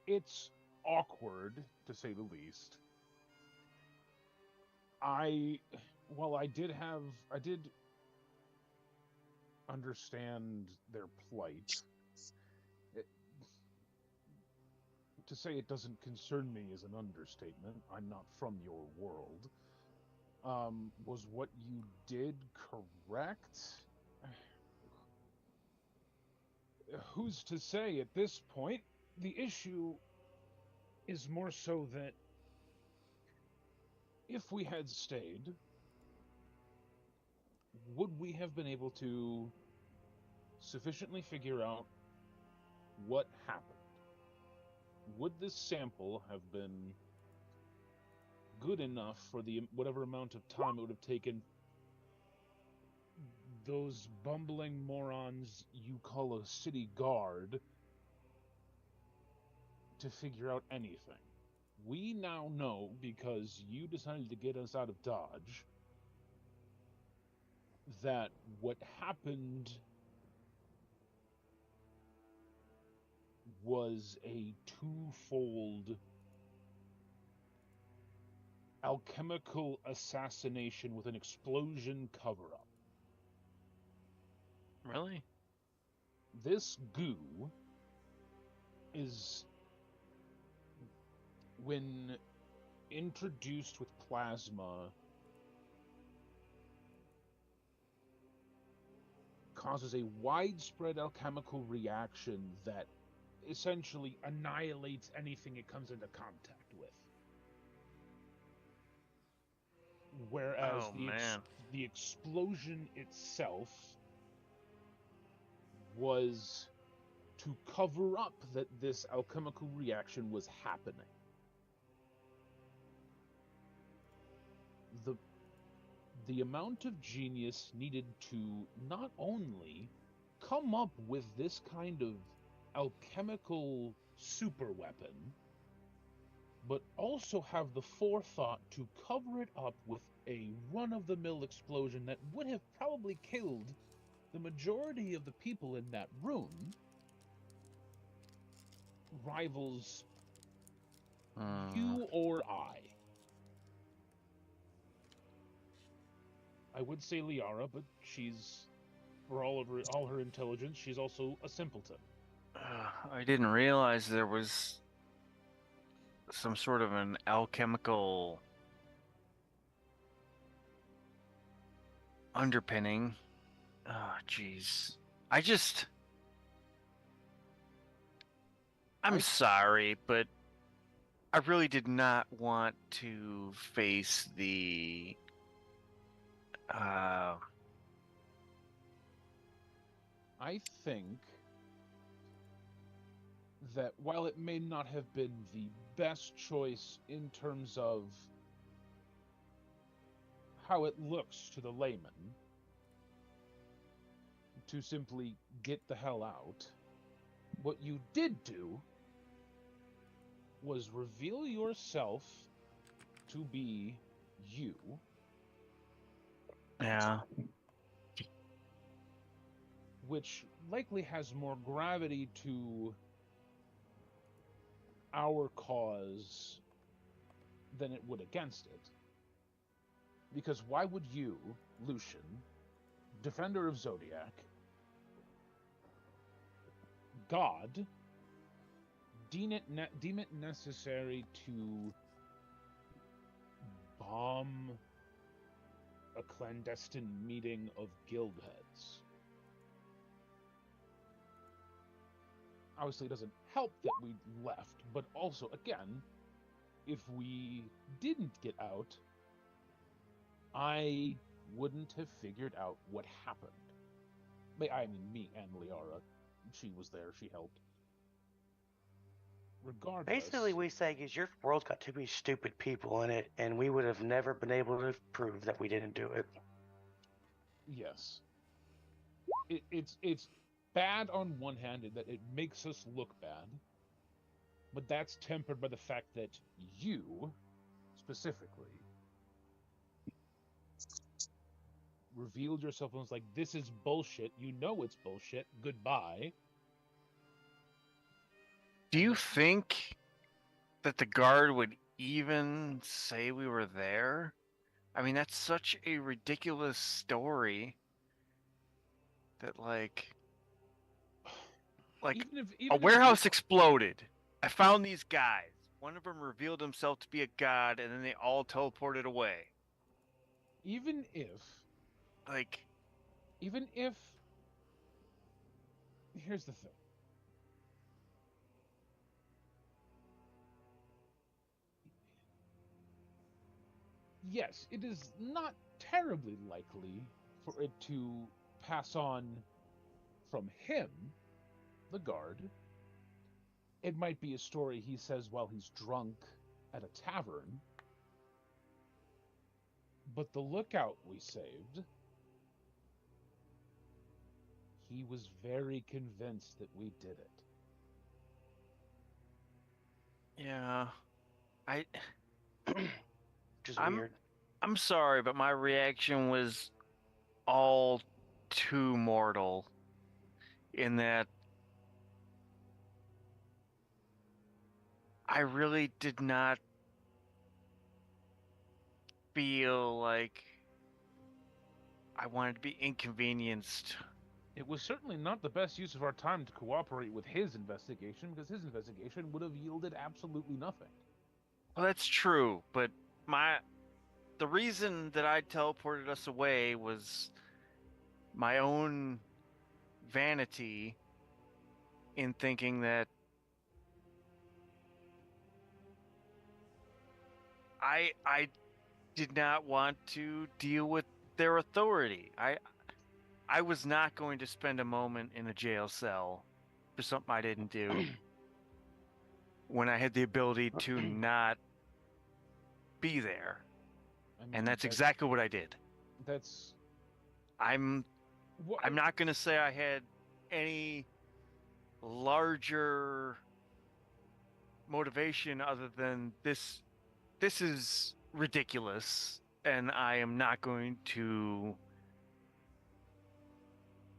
it's awkward, to say the least. I did understand their plight. To say it doesn't concern me is an understatement. I'm not from your world. Was what you did correct? who's to say at this point? The issue is more so that if we had stayed, would we have been able to sufficiently figure out what happened? Would this sample have been good enough for the whatever amount of time it would have taken those bumbling morons you call a city guard to figure out anything? We now know, because you decided to get us out of Dodge, that what happened was a twofold alchemical assassination with an explosion cover-up.
Really?
This goo is, when introduced with plasma, causes a widespread alchemical reaction that essentially annihilates anything it comes into contact with. Whereas
Oh, man.
the explosion itself was to cover up that this alchemical reaction was happening. The amount of genius needed to not only come up with this kind of alchemical superweapon, but also have the forethought to cover it up with a run-of-the-mill explosion that would have probably killed the majority of the people in that room, rivals you or I. I would say Liara, but she's, for all her intelligence, she's also a simpleton.
I didn't realize there was some sort of an alchemical underpinning. Oh, jeez. I'm sorry, but I really did not want to face the
I think that while it may not have been the best choice in terms of how it looks to the layman to simply get the hell out, what you did do was reveal yourself to be you.
yeah.
Which likely has more gravity to our cause than it would against it. Because why would you, Lucian, defender of Zodiac, God, deem it necessary to bomb a clandestine meeting of guild heads? Obviously, it doesn't help that we left, but also, again, if we didn't get out, I wouldn't have figured out what happened. I mean, me and Liara. She was there, she helped. Regardless...
Basically, we say is your world's got too many stupid people in it, and we would have never been able to prove that we didn't do it.
Yes. It's bad on one hand in that it makes us look bad, but that's tempered by the fact that you, specifically, revealed yourself and was like, this is bullshit, you know it's bullshit, goodbye.
Do you think that the guard would even say we were there? I mean, that's such a ridiculous story that, like
even
a
if
warehouse exploded. I found these guys. One of them revealed himself to be a god, and then they all teleported away.
Even if... Here's the thing. yes, it is not terribly likely for it to pass on from him, the guard. It might be a story he says while he's drunk at a tavern. But the lookout we saved, he was very convinced that we did it.
Yeah. I
Just
I'm
weird.
I'm sorry, but my reaction was all too mortal in that I really did not feel like I wanted to be inconvenienced.
It was certainly not the best use of our time to cooperate with his investigation, because his investigation would have yielded absolutely nothing.
Well, that's true, but the reason that I teleported us away was my own vanity in thinking that I did not want to deal with their authority. I was not going to spend a moment in a jail cell for something I didn't do when I had the ability to not be there.
I mean,
And that's exactly what I did.
That's
I'm not going to say I had any larger motivation other than this is ridiculous, and I am not going to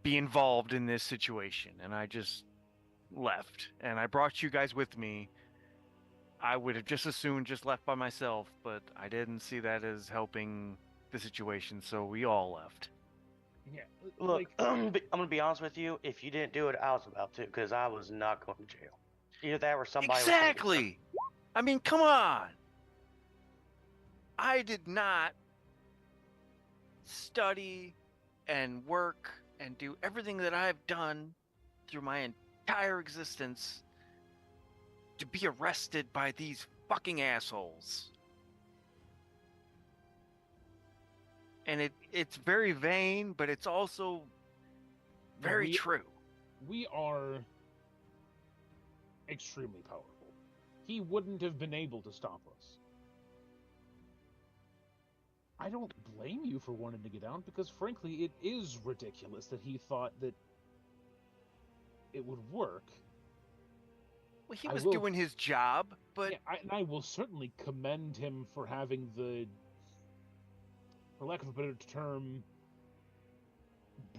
be involved in this situation. And I just left, and I brought you guys with me. I would have just as soon just left by myself, but I didn't see that as helping the situation, so we all left.
Yeah,
Look, I'm gonna be honest with you. If you didn't do it, I was about to, because I was not going to jail. Either that or somebody.
Exactly. I mean, come on. I did not study and work and do everything that I've done through my entire existence to be arrested by these fucking assholes. And it's very vain, but it's also very true.
We are extremely powerful. He wouldn't have been able to stop us. I don't blame you for wanting to get out, because frankly, it is ridiculous that he thought that it would work.
Well, he was doing his job, but...
Yeah, I will certainly commend him for having the, for lack of a better term,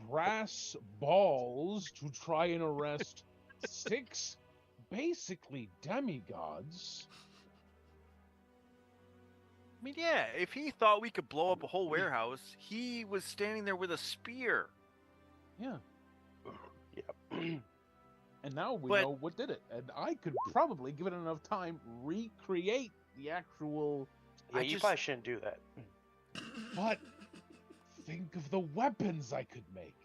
brass balls to try and arrest 6 basically demigods.
I mean, yeah, if he thought we could blow up a whole warehouse, he was standing there with a spear.
Yeah.
Yep.
And now we know what did it. And I could probably, given enough time, recreate the actual...
Yeah, you probably shouldn't do that.
But think of the weapons I could make.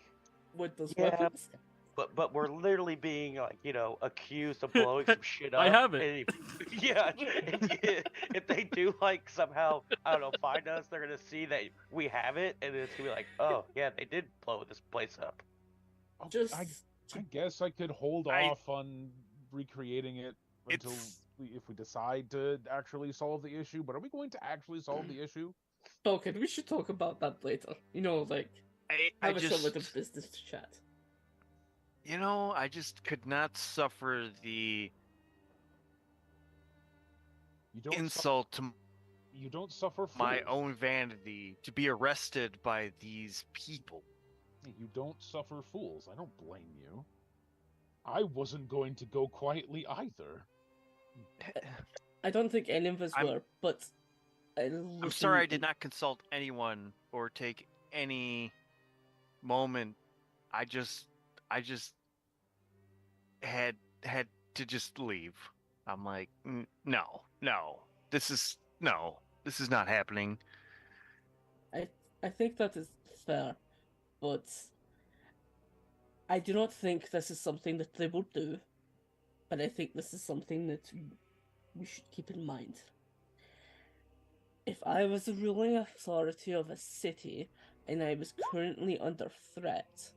With those weapons?
But we're literally being, like, you know, accused of blowing some shit up.
I have it.
If they do, like, somehow, I don't know, find us, they're gonna see that we have it, and it's gonna be like, oh, yeah, they did blow this place up.
I guess I could hold off on recreating it until if we decide to actually solve the issue. But are we going to actually solve the issue?
Okay, we should talk about that later. You know, like, have a short little business chat.
You know, I just could not suffer the insult to
you don't suffer fools.
My own vanity to be arrested by these people.
You don't suffer fools. I don't blame you. I wasn't going to go quietly either.
I don't think any of us were, but...
I'm sorry I did not consult anyone or take any moment. I just had to just leave. I'm like, no, this is not happening.
I think that is fair, but I do not think this is something that they will do, but I think this is something that we should keep in mind. If I was the ruling authority of a city and I was currently under threat,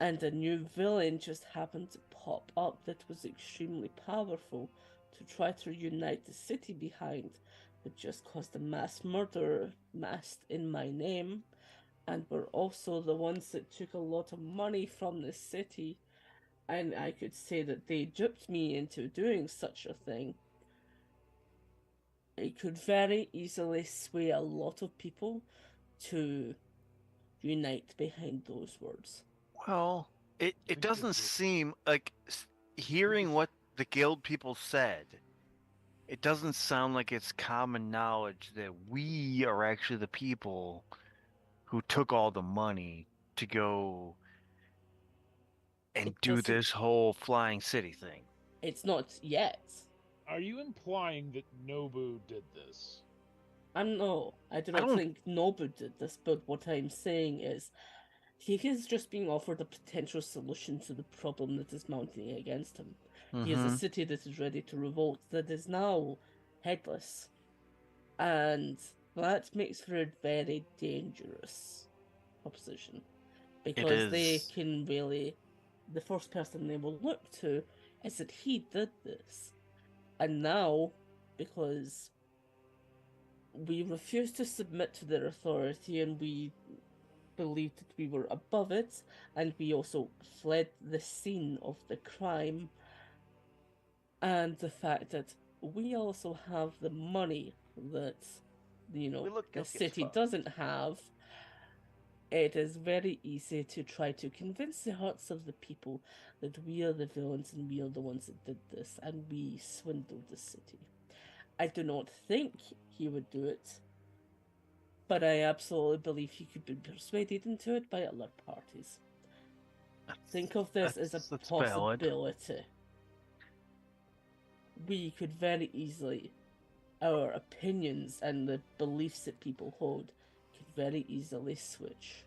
and a new villain just happened to pop up that was extremely powerful to try to unite the city behind, but just caused a mass murder masked in my name, and were also the ones that took a lot of money from the city, and I could say that they duped me into doing such a thing. It could very easily sway a lot of people to unite behind those words.
Well, it
think
doesn't
it-
seem like hearing what the guild people said. It doesn't sound like it's common knowledge that we are actually the people who took all the money to go and
It
do
doesn't-
this whole flying city thing.
It's not yet.
Are you implying that Nobu did this?
I do
I
not
don't-
think Nobu did this, but what I'm saying is he is just being offered a potential solution to the problem that is mounting against him. He is a
Mhm.
city that is ready to revolt, that is now headless. And that makes for a very dangerous proposition. Because they
is.
can really. The first person they will look to is that he did this. And now, because we refused to submit to their authority and we believed that we were above it, and we also fled the scene of the crime, and the fact that we also have the money that,
We look
the
guilty as
city
fuck.
doesn't have, it is very easy to try to convince the hearts of the people that we are the villains and we are the ones that did this and we swindled the city. I do not think he would do it, but I absolutely believe he could be persuaded into it by other parties. Think of this as a
That's valid.
possibility. We could very easily, our opinions and the beliefs that people hold could very easily switch.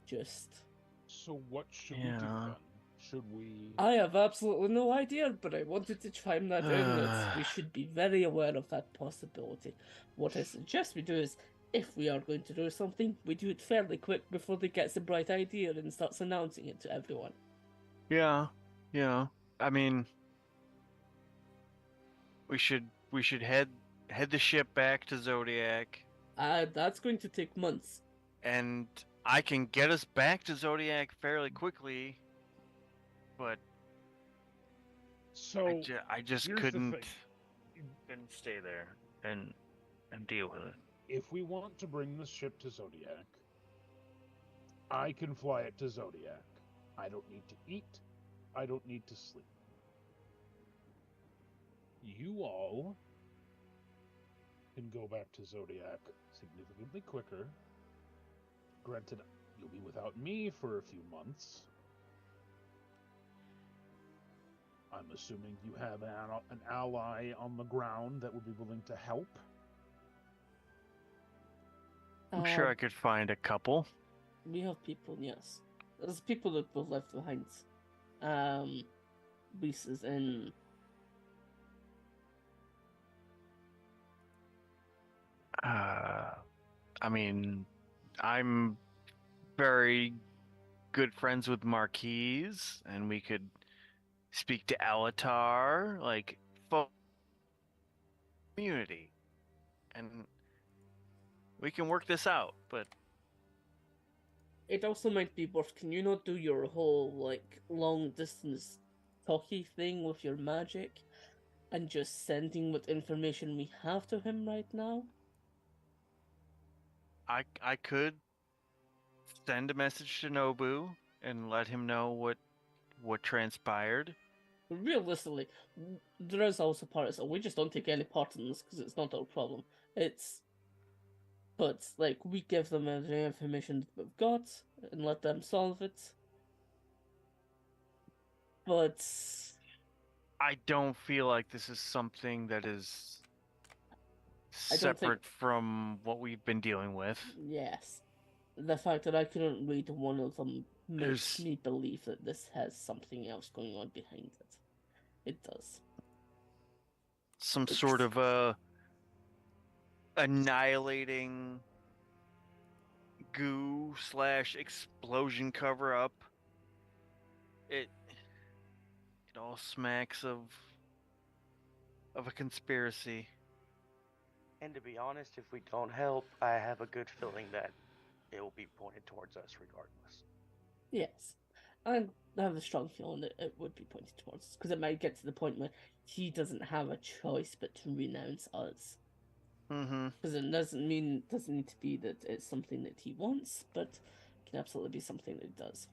Just.
So what should we do
Yeah.
then? Should we?
I have absolutely no idea, but I wanted to chime that in that we should be very aware of that possibility. What I suggest we do is, if we are going to do something, we do it fairly quick before they gets a bright idea and starts announcing it to everyone.
Yeah. I mean, we should head the ship back to Zodiac,
That's going to take months.
and I can get us back to Zodiac fairly quickly, but
So
I just
here's the
couldn't
thing.
stay there and deal with it.
If we want to bring the ship to Zodiac, I can fly it to Zodiac. I don't need to eat. I don't need to sleep. You all can go back to Zodiac significantly quicker. Granted, you'll be without me for a few months. I'm assuming you have an ally on the ground that would be willing to help.
I'm sure I could find a couple.
We have people, yes. There's people that were left behind. Lisa's in.
I mean, I'm very good friends with Marquise, and we could speak to Alatar, like community, and we can work this out. But
It also might be worth. Can you not do your whole like long distance talky thing with your magic, and just sending what information we have to him right now?
I could send a message to Nobu and let him know what transpired.
But realistically, there is also parts that we just don't take any part in this because it's not our problem. But like we give them the information that we've got and let them solve it. But
I don't feel like this is something that is
I don't think-
separate from what we've been dealing with.
yes, the fact that I couldn't read one of them makes
There's-
me believe that this has something else going on behind it. It does.
some sort of a annihilating goo / explosion cover up. It all smacks of a conspiracy.
And to be honest, if we don't help, I have a good feeling that it will be pointed towards us regardless.
Yes. I have a strong feeling that it would be pointed towards us, because it might get to the point where he doesn't have a choice but to renounce us.
Mm-hmm.
Because it doesn't need to be that it's something that he wants, but it can absolutely be something that he does.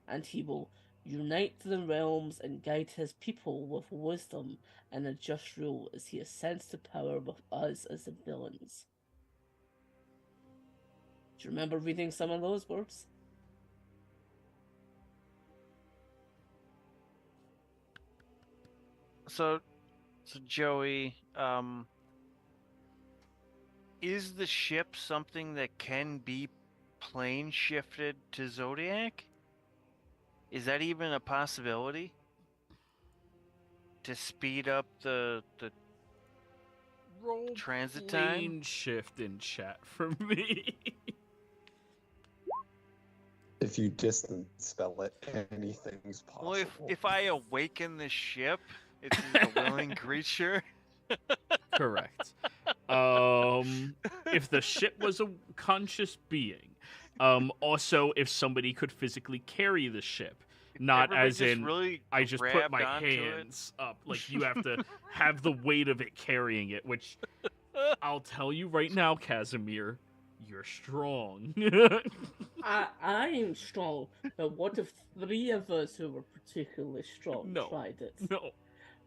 And he will unite the realms and guide his people with wisdom and a just rule as he ascends to power with us as the villains. Do you remember reading some of those words?
So Joey, is the ship something that can be plane shifted to Zodiac? Is that even a possibility? To speed up the
Roll
transit
plane
time?
shift in chat for me.
If you distance spell it, anything's possible.
Well, if I awaken the ship, it's a willing creature.
Correct. If the ship was a conscious being, also if somebody could physically carry the ship, not
Everybody
as
just
in
really
I just put my
grabbed onto
hands up. Like you have to have the weight of it carrying it, which I'll tell you right now, Casimir, you're strong.
I am strong, but what if 3 of us who were particularly strong
No.
tried it?
No,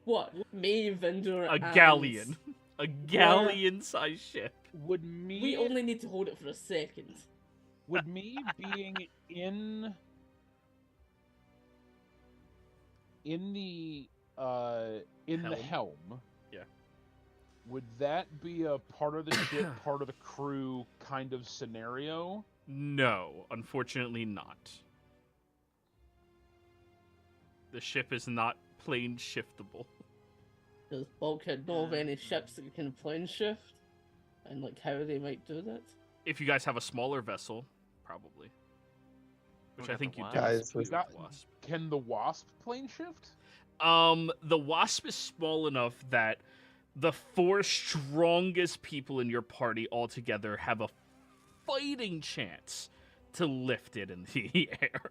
What? Me, Vendor,
a galleon, a galleon-sized ship.
Would me
We only need to hold it for a second.
would me being in the helm,
Yeah.
would that be a part of the ship, part of the crew kind of scenario?
No, unfortunately not. The ship is not plane shiftable.
Does Bulkhead know of any ships that can plane shift? And like how they might do that?
If you guys have a smaller vessel, probably. Which
We
I
got
think
the
you
Wasp.
do.
Guys,
with
was
that-
Wasp.
Can the Wasp plane shift?
The Wasp is small enough that the 4 strongest people in your party altogether have a fighting chance to lift it in the air.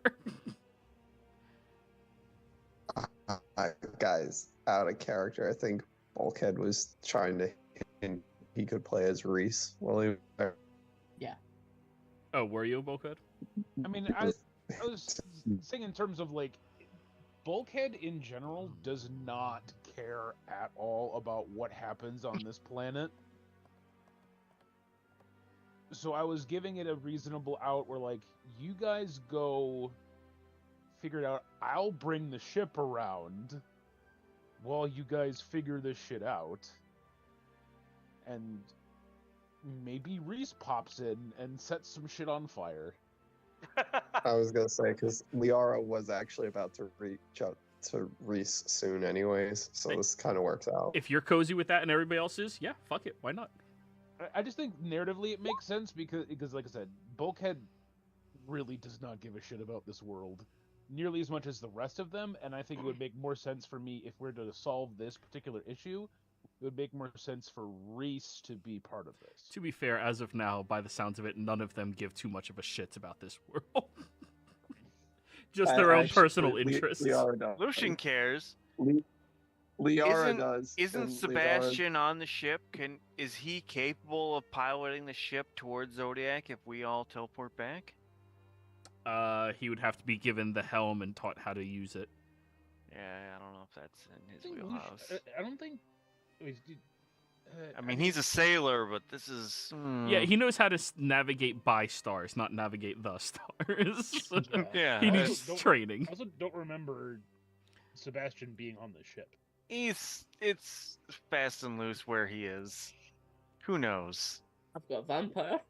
Guys, out of character, I think Bulkhead was trying to hint he could play as Reese. Well,
Oh, were you, Bulkhead?
I mean, I was saying in terms of like, Bulkhead in general does not care at all about what happens on this planet. So I was giving it a reasonable out where like, you guys go figure it out. I'll bring the ship around while you guys figure this shit out. And maybe Reese pops in and sets some shit on fire.
I was gonna say because Liara was actually about to reach out to Reese soon, anyways. So
Hey.
this kind of works out.
If you're cozy with that and everybody else is, yeah, fuck it. Why not?
I just think narratively it makes sense because like I said, Bulkhead really does not give a shit about this world nearly as much as the rest of them, and I think it would make more sense for me if we're to solve this particular issue. It would make more sense for Reese to be part of this.
To be fair, as of now, by the sounds of it, none of them give too much of a shit about this world. Just their own personal interests.
Liara does.
Lucian cares.
Liara does.
Isn't
and Liara-
Sebastian on the ship? Is he capable of piloting the ship towards Zodiac if we all teleport back?
He would have to be given the helm and taught how to use it.
Yeah, I don't know if that's in his
think
wheelhouse.
I don't think.
I mean, he's a sailor, but this is.
Yeah, he knows how to navigate by stars, not navigate the stars.
Yeah,
He
I
needs
also don't-
training.
I also don't remember Sebastian being on the ship.
It's fast and loose where he is. Who knows?
I've got a vampire.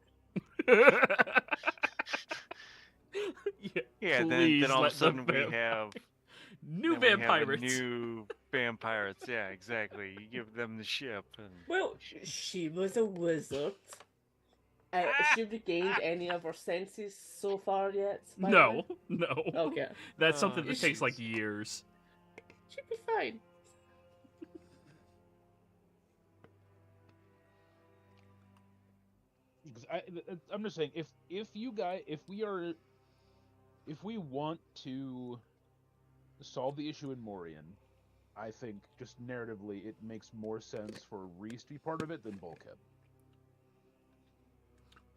Yeah,
Yeah,
please
then all of
let
a
the
sudden we
vampire
have
New
Then we have a
vampires.
new vampires. Yeah, exactly. You give them the ship, and
Well, she was a wizard. Has she regained any of her senses so far yet? By the way?
No.
Okay.
That's something that
Is
takes
she-
like years.
She'd be fine.
Because I'm just saying, if we want to solve the issue in Morian, I think just narratively it makes more sense for Reese to be part of it than Bulkhead.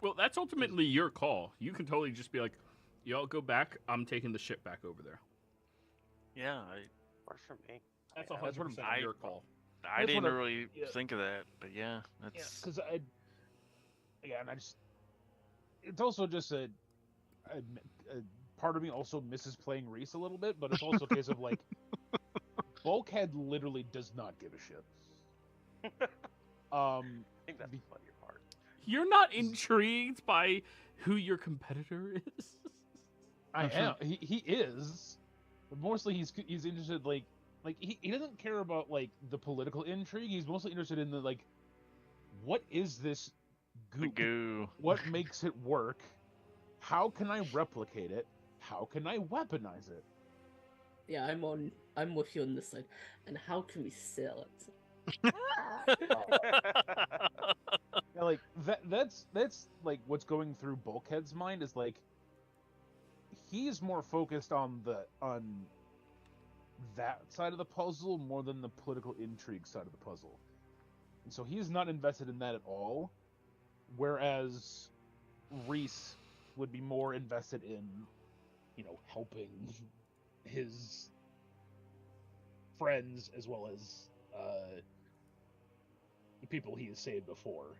Well, that's ultimately your call. You can totally just be like, y'all go back. I'm taking the ship back over there.
yeah,
Works for me.
That's
Yeah, that's what
100%
I-
your call.
I
That's
didn't
what I-
really
yeah.
think of that, but yeah, that's
Because and I just, it's also just a part of me also misses playing Reese a little bit, but it's also a case of like, Bulkhead literally does not give a shit.
I think that's the funnier part.
You're not intrigued by who your competitor is?
I
I'm sure-
am. He is, but mostly he's interested like he doesn't care about like the political intrigue. He's mostly interested in the like, what is this
the
goop?
goo.
What makes it work? How can I replicate it? How can I weaponize it?
Yeah, I'm with you on this side. And how can we sell it?
Yeah, like that's like what's going through Bulkhead's mind is like he's more focused on that side of the puzzle more than the political intrigue side of the puzzle. And so he's not invested in that at all. Whereas Reese would be more invested in, helping his friends as well as the people he has saved before.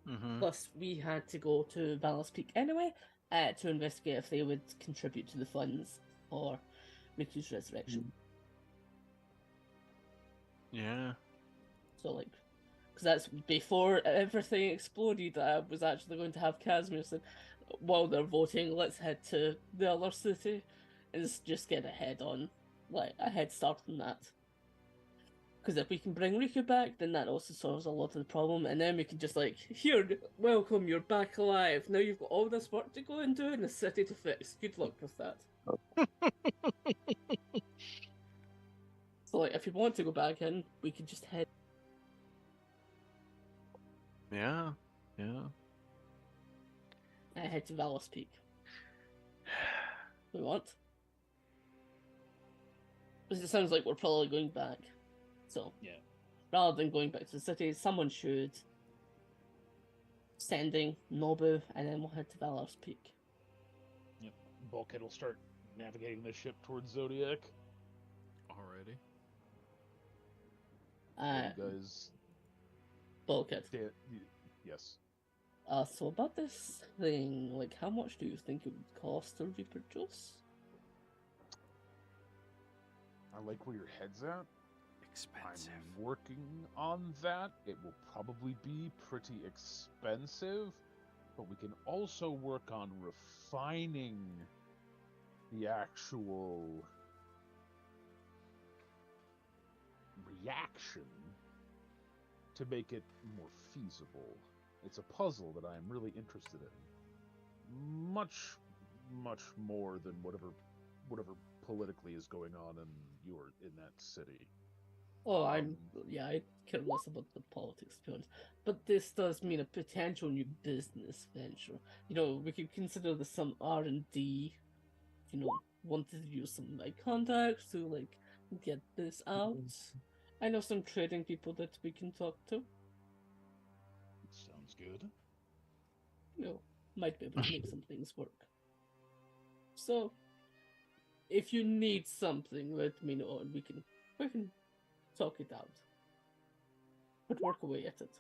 Mm-hmm.
Plus, we had to go to Valor's Peak anyway to investigate if they would contribute to the funds for Miku's resurrection.
Yeah.
So, like, because that's before everything exploded, I was actually going to have Casimir said, while they're voting, let's head to the other city and just get a head start on that. Because if we can bring Riku back, then that also solves a lot of the problem, and then we can just here, welcome, you're back alive. Now you've got all this work to go and do in the city to fix. Good luck with that. So, if you want to go back in, we could just head.
Yeah.
Head to Valor's Peak. We want. Because it sounds like we're probably going back. So,
Yeah.
rather than going back to the city, someone should sending Nobu, and then we'll head to Valor's Peak.
Yep. Bulkhead will start navigating the ship towards Zodiac.
Alrighty.
You guys,
Bulkhead.
yes.
So about this thing, how much do you think it would cost to reproduce?
I like where your head's at.
Expensive.
I'm working on that. It will probably be pretty expensive, but we can also work on refining the actual reaction to make it more feasible. It's a puzzle that I am really interested in. Much more than whatever politically is going on in that city.
Oh, I care less about the politics, to be honest. But this does mean a potential new business venture. We could consider this some R&D. Wanted to use some of my contacts to get this out. I know some trading people that we can talk to.
Sounds good.
Might be able to make some things work. So, if you need something, let me know and we can talk it out. But work away at it.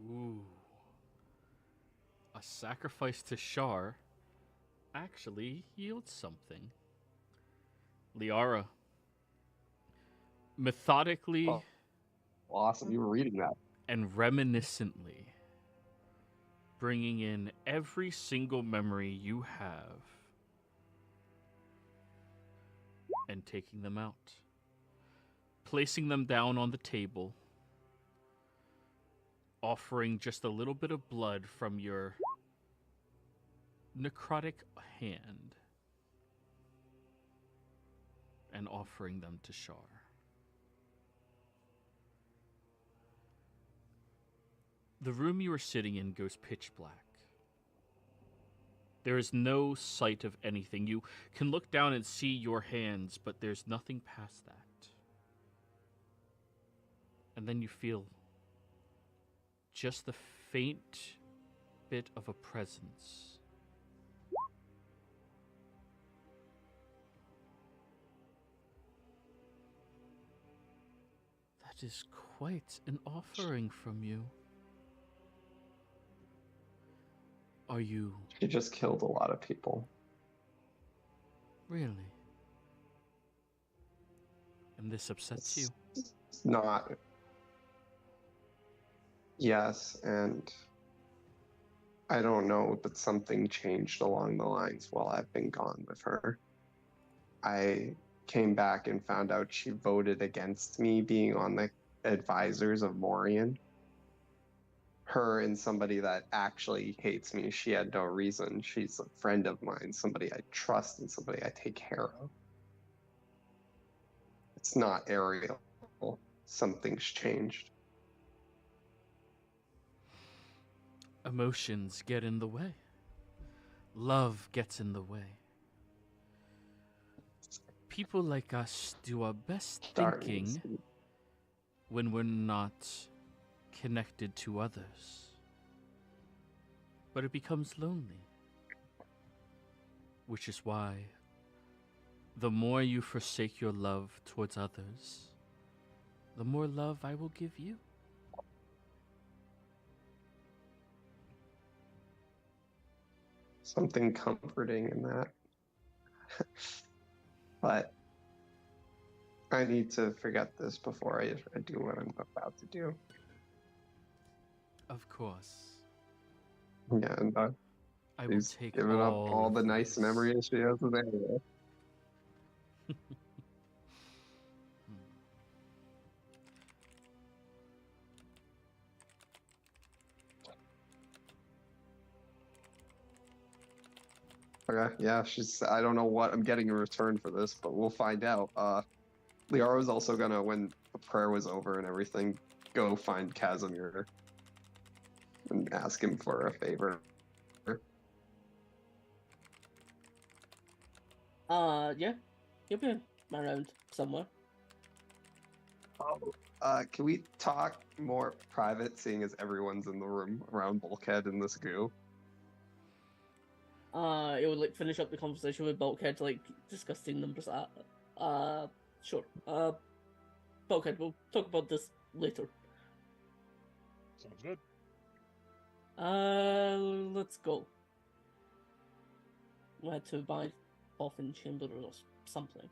Ooh. A sacrifice to Shar actually yields something. Liara, methodically
Oh. Awesome, you were reading that.
and reminiscently bringing in every single memory you have and taking them out, placing them down on the table, offering just a little bit of blood from your necrotic hand, and offering them to Shar. The room you are sitting in goes pitch black. There is no sight of anything. You can look down and see your hands, but there's nothing past that. And then you feel just the faint bit of a presence. That is quite an offering from you. Are you
She just killed a lot of people.
really? And this upsets you?
It's not. Yes, and I don't know, but something changed along the lines while I've been gone with her. I came back and found out she voted against me being on the advisors of Morian. Her and somebody that actually hates me. She had no reason. She's a friend of mine, somebody I trust and somebody I take care of. It's not Ariel. Something's changed.
Emotions get in the way. Love gets in the way. People like us do our best thinking when we're not connected to others. But it becomes lonely. Which is why the more you forsake your love towards others, the more love I will give you.
Something comforting in that. But I need to forget this before I do what I'm about to do.
Of course.
Yeah, and
I will
she's
take
giving up all
of
the nice
this.
memories she has with Ariel. Okay, yeah, I don't know what I'm getting in return for this, but we'll find out. Liara was also gonna, when the prayer was over and everything, go find Casimir and ask him for a favor.
Yeah, he'll be around somewhere.
Can we talk more private, seeing as everyone's in the room around Bulkhead and this goo?
It would like finish up the conversation with Bulkhead, like discussing numbers. Sure. Bulkhead, we'll talk about this later.
Sounds good.
Let's go. We had to buy Boffin Chamber or something.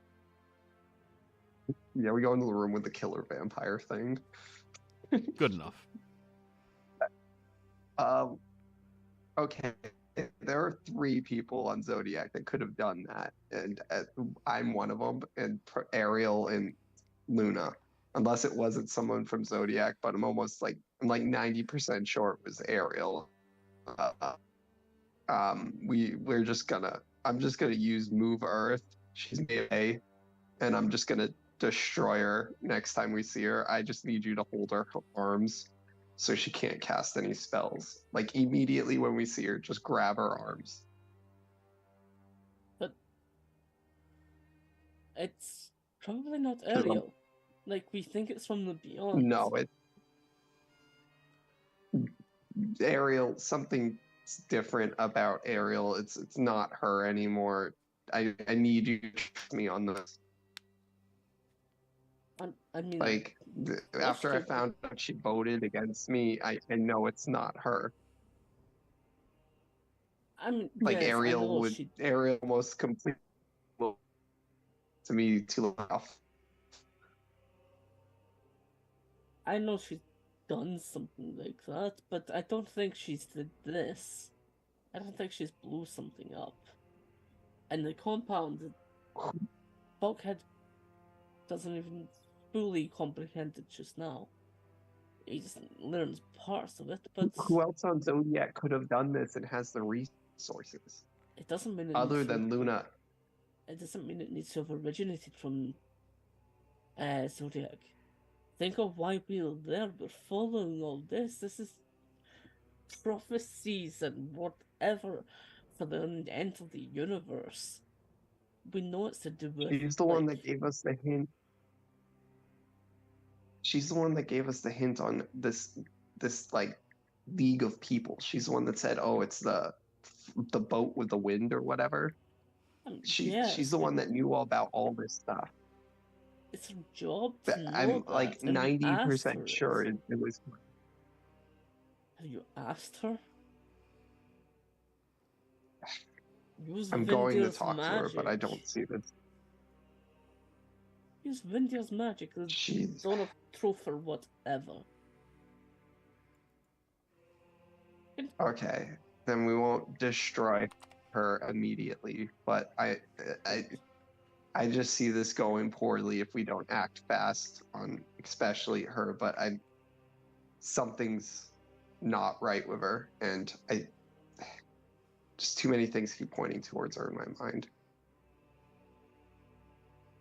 Yeah, we go into the room with the killer vampire thing.
Good enough.
Okay. There are 3 people on Zodiac that could have done that, and I'm one of them, and Ariel and Luna, unless it wasn't someone from Zodiac, but I'm like 90% sure it was Ariel. I'm just gonna use Move Earth. She's melee, and I'm just gonna destroy her next time we see her. I just need you to hold her arms so she can't cast any spells. Like, immediately when we see her, just grab her arms.
But it's probably not Ariel. Like, we think it's from the Beyond.
No, Ariel, something's different about Ariel. It's not her anymore. I need you to trust me on this.
I mean,
Like, after I found out she voted against me, I know it's not her.
I mean,
Like,
yes,
Ariel
Ariel
most completely to me to laugh.
I know she's done something like that, but I don't think she's did this. I don't think she's blew something up. And the compound, Bulkhead doesn't even fully comprehend it just now. He just learns parts of it, but
Who else on Zodiac could have done this and has the resources
it doesn't mean it
other
needs
than
to,
Luna?
it doesn't mean it needs to have originated from Zodiac. Think of why we're there. We're following all this. This is prophecies and whatever for the end of the universe. We know it's to do with.
She's the one that gave us the hint. She's the one that gave us the hint on this like league of people. She's the one that said, "Oh, it's the boat with the wind or whatever." She's the one that knew all about all this stuff.
It's her job to know
I'm
that,
like
and we asked her
90% sure it was.
Have you asked her? Use
I'm going to
Vindir's
talk to her, but I
magic.
don't see this.
Use Vindir's magic. The
She's
zone of truth or whatever.
okay. Then we won't destroy her immediately, but I just see this going poorly if we don't act fast on especially her, but something's not right with her, and just too many things keep pointing towards her in my mind.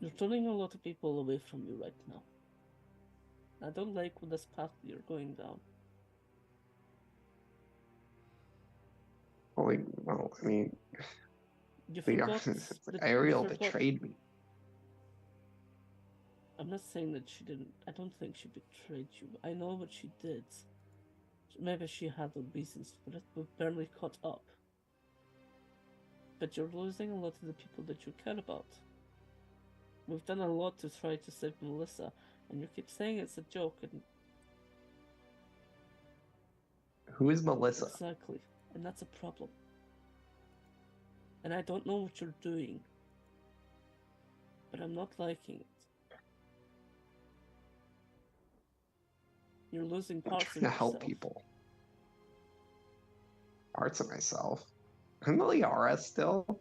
You're turning a lot of people away from you right now. I don't like this path you're going down.
Well, I mean,
You forgot
Ariel
you forgot-
betrayed me.
I'm not saying that she didn't. I don't think she betrayed you. I know what she did. Maybe she had the reasons for it. We've barely caught up. But you're losing a lot of the people that you care about. We've done a lot to try to save Melissa, and you keep saying it's a joke, and
Who is Melissa?
exactly, and that's a problem. And I don't know what you're doing, but I'm not liking it. You're losing
I'm
parts
trying
of
to
yourself.
help people. Parts of myself. I'm Liara still.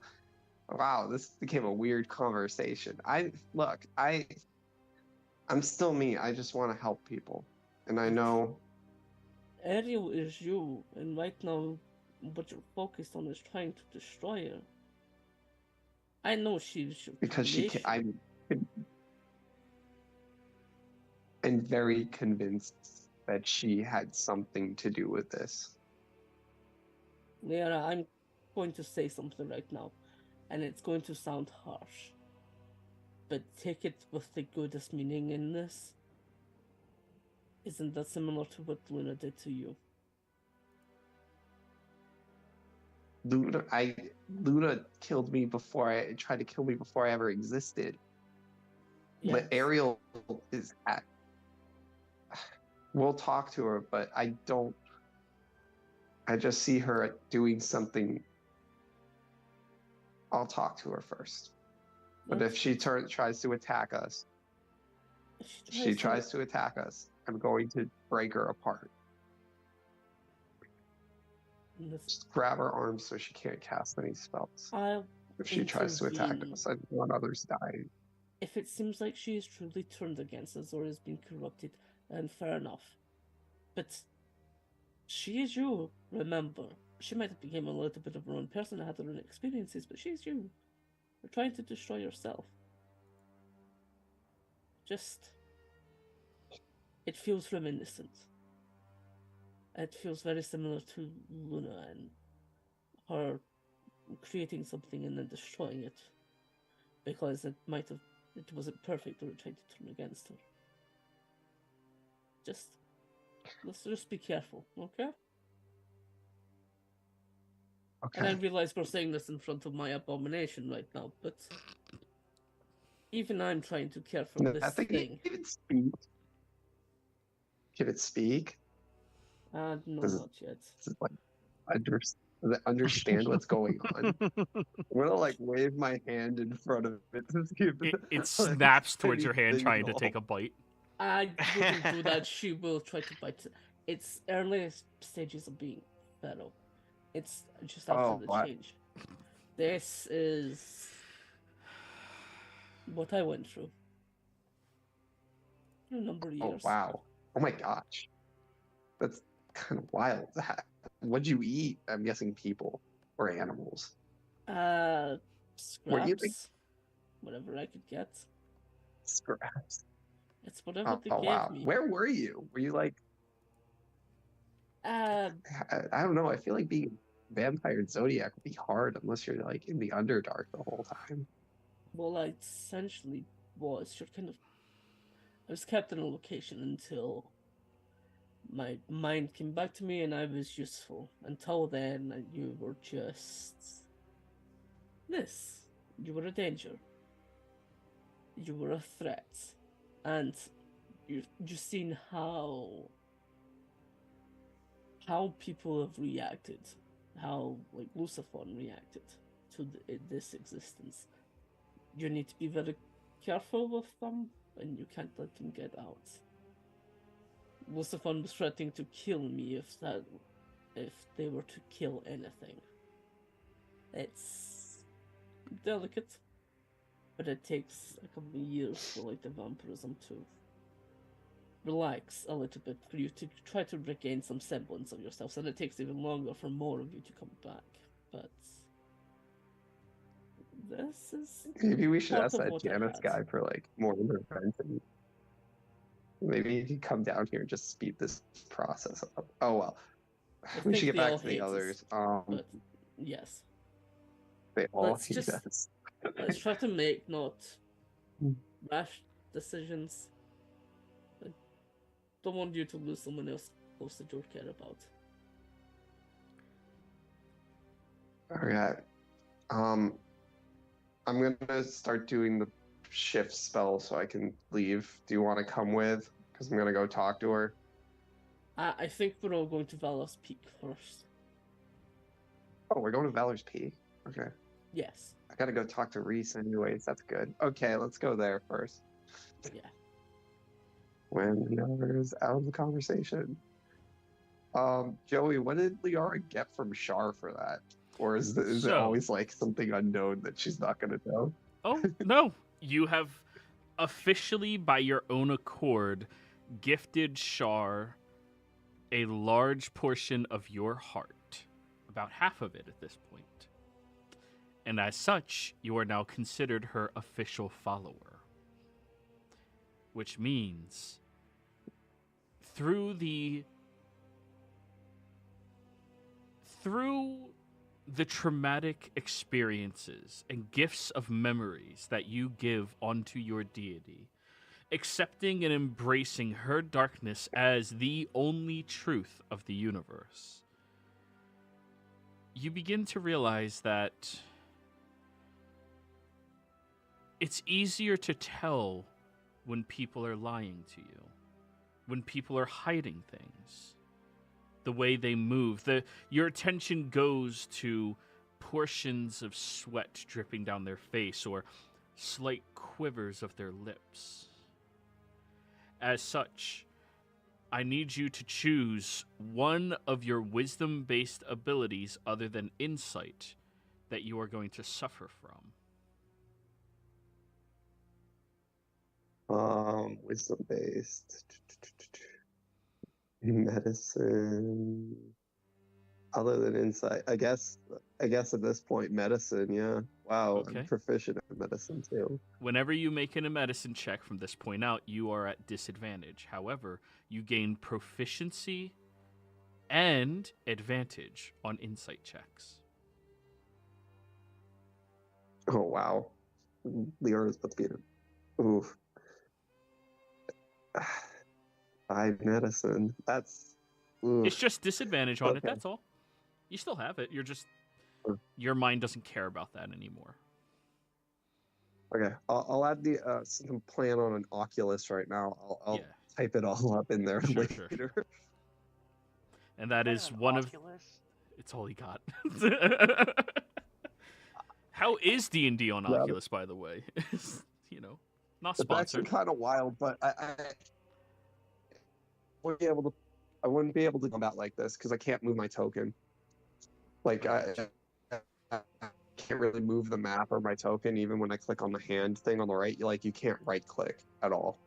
Wow, this became a weird conversation. I'm still me. I just want to help people, and I know
Ariel is you, and right now, what you're focused on is trying to destroy her. I know she's your
because
creation.
I'm very convinced that she had something to do with this.
Liara, I'm going to say something right now, and it's going to sound harsh. But take it with the goodest meaning in this. Isn't that similar to what Luna did to you?
Luna killed me before I tried to kill me before I ever existed.
Yes.
But Ariel is at. We'll talk to her, but I just see her doing something. I'll talk to her first. But if she tries to attack us, she tries to attack us, I'm going to break her apart. Just grab her arms so she can't cast any spells. If she tries to attack us, I don't want others dying.
If it seems like she is truly turned against us or has been corrupted, then fair enough. But she is you, remember. She might have become a little bit of her own person and had her own experiences, but she's you. You're trying to destroy yourself. Just... It feels reminiscent. It feels very similar to Luna and her creating something and then destroying it. Because it wasn't perfect or it tried to turn against her. Let's just be careful, okay?
Okay.
And I realize we're saying this in front of my abomination right now, but even I'm trying to care for this thing.
Can it speak? Can it speak?
No, not yet.
Does it like understand? that understand what's going on. I'm gonna like wave my hand in front of it to see if
It
like,
snaps towards your hand,
anything
trying
at
to
all.
take a bite.
I wouldn't do that. She will try to bite. It's earliest stages of being feral. It's just after
Oh,
the
what?
change. This is what I went through for a number of
Oh
years.
wow! Oh my gosh, that's kind of wild. What'd you eat? I'm guessing people or animals. Were you like
Scraps, whatever I could get.
scraps?
It's whatever they
Oh
gave
wow!
me.
Where were you? Were you like
Uh,
I don't know. I feel like being a vampire in Zodiac would be hard unless you're like in the Underdark the whole time.
well, I essentially was. You're kind of. I was kept in a location until my mind came back to me and I was useful. Until then, you were just this. You were a danger. You were a threat. And you've just seen how people have reacted. How, like, Lucifer reacted to this existence. You need to be very careful with them, and you can't let them get out. Lucifer was threatening to kill me if they were to kill anything. It's delicate, but it takes a couple of years for like the vampirism to relax a little bit for you to try to regain some semblance of yourself, and it takes even longer for more of you to come back. But this is
Maybe we should
part
ask
of
that
what I
Janus
had.
guy for like more intervention. Maybe he could come down here and just speed this process up. Oh well.
I
We
think
should get
they
back
all
to the
hate us,
others.
but yes.
They all
Let's
hate
just-
us.
Let's try to make not rash decisions. I don't want you to lose someone else close that you care about.
Okay. I'm gonna start doing the shift spell so I can leave. Do you want to come with? Because I'm gonna go talk to her.
I think we're all going to Valor's Peak first.
Oh, we're going to Valor's Peak. Okay.
Yes.
I gotta go talk to Reese anyways. That's good. Okay, let's go there first.
Yeah.
When Liara's out of the conversation. Joey, what did Liara get from Shar for that? Or is it
So-
always like something unknown that she's not gonna know?
Oh, no. You have officially, by your own accord, gifted Shar a large portion of your heart. About half of it at this point. And as such, you are now considered her official follower. Which means, through the traumatic experiences and gifts of memories that you give onto your deity, accepting and embracing her darkness as the only truth of the universe, you begin to realize that it's easier to tell when people are lying to you, when people are hiding things, the way they move. Your attention goes to portions of sweat dripping down their face or slight quivers of their lips. As such, I need you to choose one of your wisdom-based abilities other than insight that you are going to suffer from.
Wisdom based. Medicine. Other than insight. I guess at this point, medicine, yeah. Wow,
Okay.
I'm proficient at medicine too.
Whenever you make a medicine check from this point out, you are at disadvantage. However, you gain proficiency and advantage on insight checks.
Oh wow. Liara's about to be oof. 5 medicine. That's oof.
It's just disadvantage on it,
Okay.
that's all. You still have it. You're just
Sure.
your mind doesn't care about that anymore.
Okay, I'll add the since I'm playing on an Oculus right now. I'll
Yeah.
type it all up in there
Sure,
later.
sure. And that is
An
one of
Oculus?
It's all he got. How is D&D on
Yeah.
Oculus, by the way? You know, not
It's actually
sponsored.
kind of wild, but I wouldn't be able to. I wouldn't be able to combat like this because I can't move my token. Like I can't really move the map or my token even when I click on the hand thing on the right. Like you can't right click at all.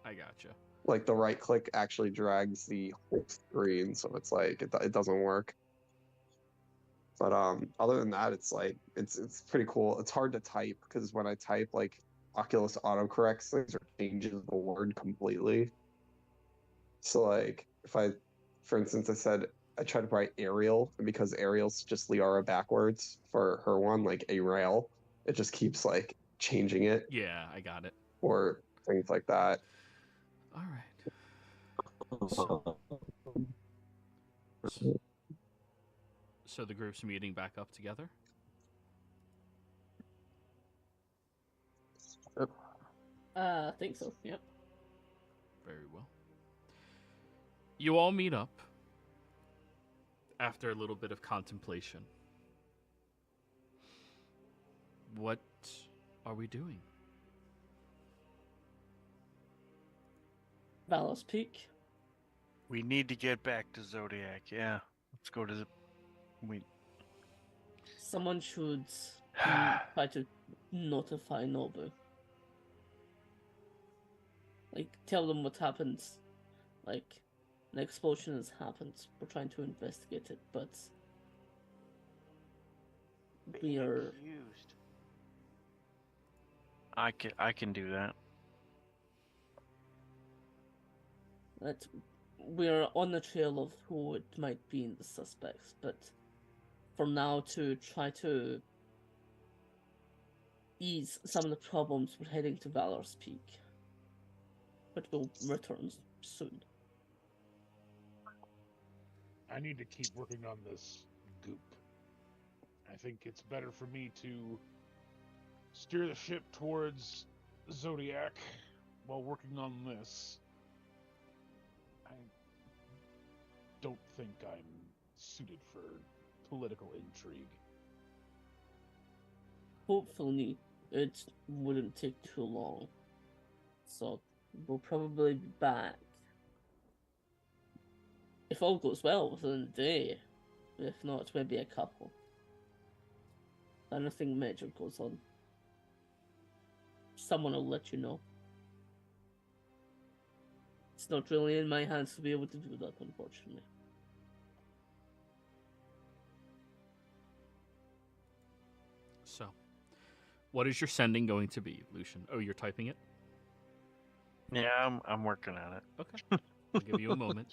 I gotcha.
Like the right click actually drags the whole screen, so it's like it doesn't work. But other than that, it's like it's pretty cool. It's hard to type because when I type, like Oculus autocorrects things or changes the word completely. So like if I, for instance, I tried to write Ariel, and because Ariel's just Liara backwards for her one, like a rail, it just keeps like changing it
Yeah, I got it.
or things like that.
All right. So the group's meeting back up together?
I think so, yep.
Very well. You all meet up after a little bit of contemplation. What are we doing?
Valor's Peak.
We need to get back to Zodiac. Yeah, let's go to the.
Someone should try to notify Nobu. Like, tell them what happened. Like, an explosion has happened. We're trying to investigate it, but we are.
Used.
I can do that.
That we are on the trail of who it might be in the suspects, but for now to try to ease some of the problems, we're heading to Valor's Peak. But we'll return soon.
I need to keep working on this goop. I think it's better for me to steer the ship towards Zodiac while working on this. I don't think I'm suited for political intrigue.
Hopefully, it wouldn't take too long. So, we'll probably be back. If all goes well, within a day. If not, maybe a couple. Anything major goes on, someone will let you know. It's not really in my hands to be able to do that, unfortunately.
So, what is your sending going to be, Lucian? Oh, you're typing it?
Yeah, I'm working on it.
Okay. I'll give you a moment.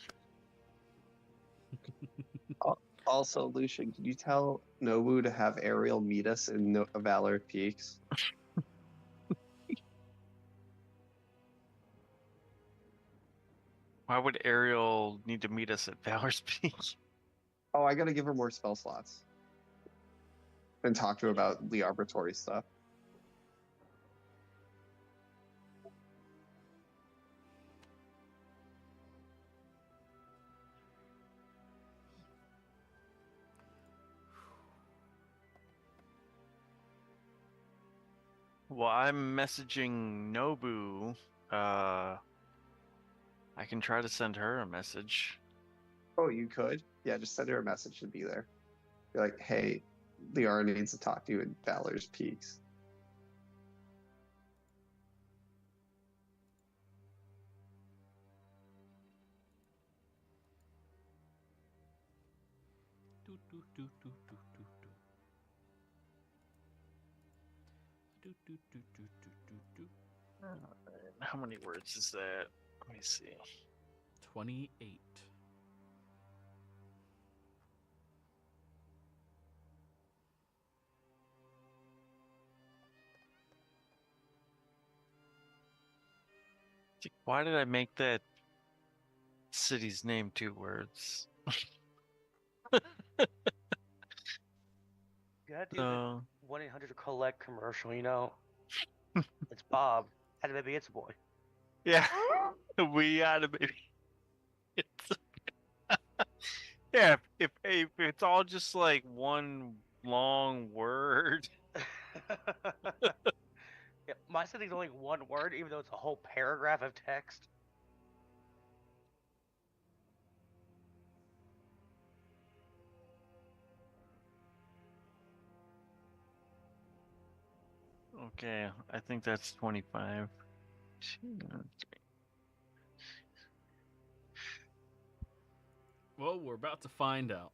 Also, Lucian, can you tell Nobu to have Ariel meet us in Valor Peaks?
Why would Ariel need to meet us at Valor's Peak?
Oh, I gotta give her more spell slots. And talk to her about the arbitrary stuff.
Well, I'm messaging Nobu. I can try to send her a message.
Oh, you could? Yeah, just send her a message to be there. Be like, hey, Liara needs to talk to you in Valor's Peaks.
How many words is that? Let me see.
28.
Why did I make that city's name 2 words?
You gotta do the 1-800-COLLECT commercial, you know? It's Bob. And maybe it's a boy.
Yeah, we got it, baby. It's Yeah, if it's all just like one long word.
Yeah, my setting's only one word, even though it's a whole paragraph of text.
Okay, I think that's 25.
Well, we're about to find out.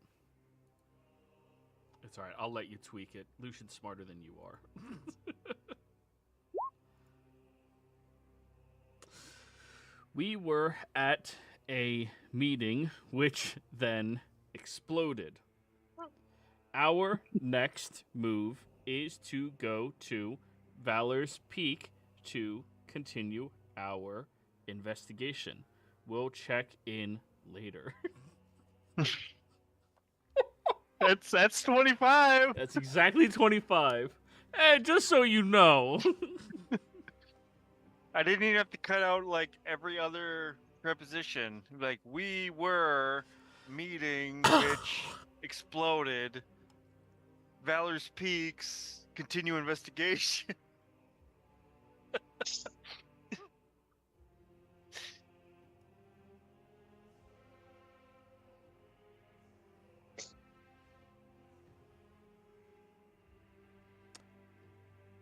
It's alright, I'll let you tweak it. Lucian's smarter than you are. We were at a meeting which then exploded. Our next move is to go to Valor's Peak to continue our investigation. We'll check in later.
That's 25.
That's exactly 25. And just so you know.
I didn't even have to cut out like every other preposition. Like we were meeting which exploded. Valor's Peaks continue investigation.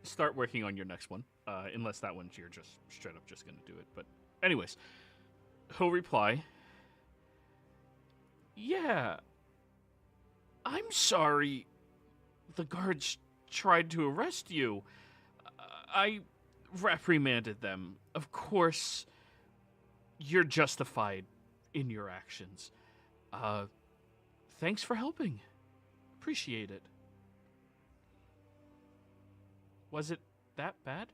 Start working on your next one, unless that one's you're just straight up just gonna do it. But anyways, he'll reply, yeah, I'm sorry the guards tried to arrest you. I reprimanded them. Of course, you're justified in your actions. Thanks for helping. Appreciate it. Was it that bad?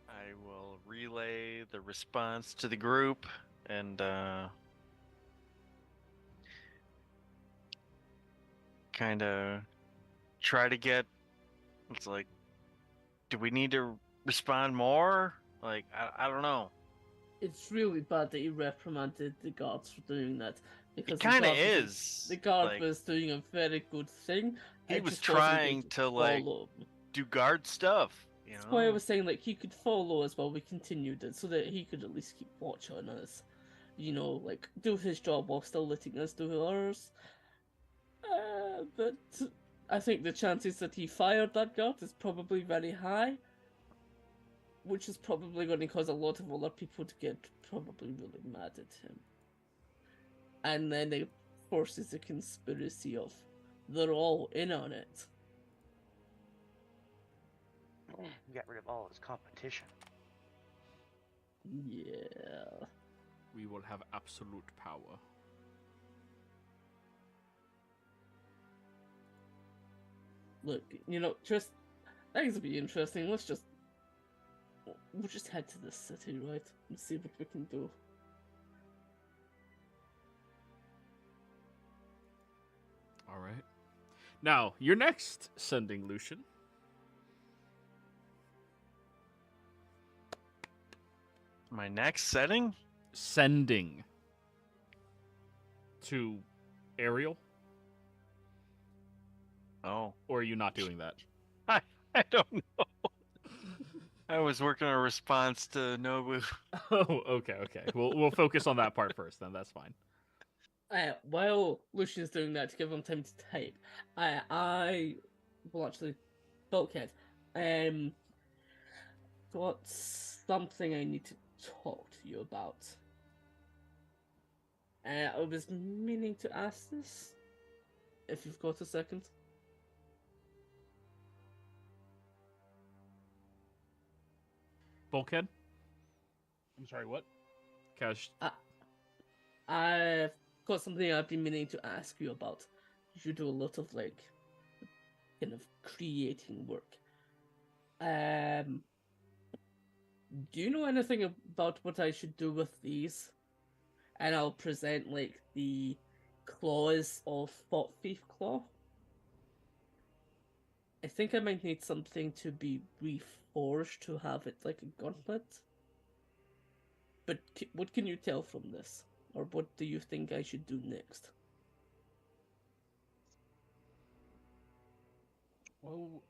I will relay the response to the group and kind of try to get. It's like, do we need to respond more? Like, I don't know.
It's really bad that you reprimanded the guards for doing that. Because
It kind of
the guard
is.
The guard
like,
was doing a very good thing.
he
it
was
just wasn't
trying
going
to like
follow.
do guard stuff. You
That's
know?
why I was saying like he could follow us while we continued it, so that he could at least keep watch on us. You know, like do his job while still letting us do ours. But I think the chances that he fired that guard is probably very high, which is probably going to cause a lot of other people to get probably really mad at him. And then it forces a conspiracy of they're all in on it.
Get rid of all his competition.
Yeah.
We will have absolute power.
Look, you know, just things will be interesting. We'll just head to the city, right? And see what we can do.
All right. Now, your next sending, Lucian.
My next setting?
Sending to Ariel?
Oh.
Or are you not doing that?
I don't know. I was working on a response to Nobu.
Oh, okay. We'll focus on that part first, then. That's fine.
While Lucian's doing that to give him time to type, I will actually bulkhead. Got something I need to talk to you about. I was meaning to ask this, if you've got a second.
Bulkhead?
I'm sorry, what?
Cash.
I've got something I've been meaning to ask you about. You do a lot of like kind of creating work. Do you know anything about what I should do with these? And I'll present like the claws of Thought Thief Claw. I think I might need something to be reforged to have it like a gauntlet. But what can you tell from this? Or what do you think I should do next?
Well,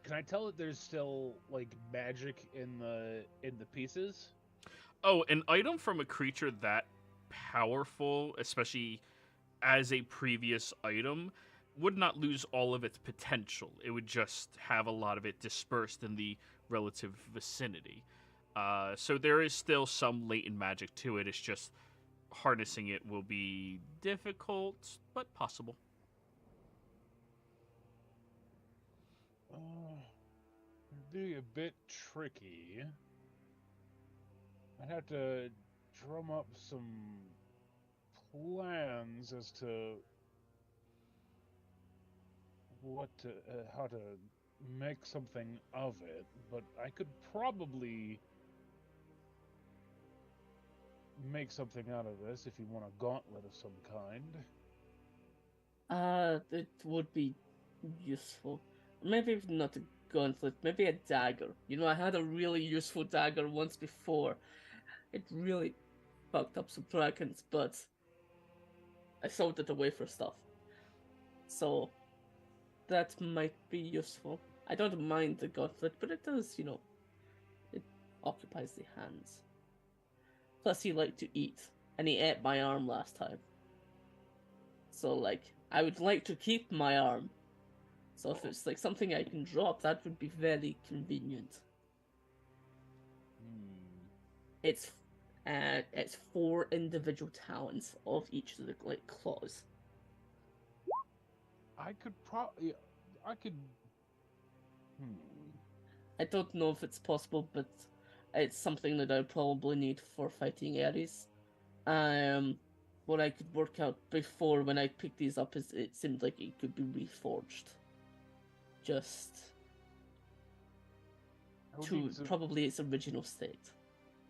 can I tell that there's still like magic in the pieces?
Oh, an item from a creature that powerful, especially as a previous item, would not lose all of its potential. It would just have a lot of it dispersed in the relative vicinity. So there is still some latent magic to it. It's just harnessing it will be difficult, but possible.
It'd be a bit tricky. I'd have to drum up some plans as to how to make something of it, but I could probably make something out of this if you want a gauntlet of some kind.
It would be useful. Maybe not a gauntlet, maybe a dagger. You know, I had a really useful dagger once before. It really fucked up some dragons, but I sold it away for stuff. So, that might be useful. I don't mind the gauntlet, but it does, you know, it occupies the hands. Plus, he liked to eat, and he ate my arm last time. So, like, I would like to keep my arm. So if it's like something I can drop, that would be very convenient. It's 4 individual talents of each of the like claws.
I could.
I don't know if it's possible, but it's something that I probably need for fighting Ares. What I could work out before when I picked these up is it seemed like it could be reforged. Just to probably its original state.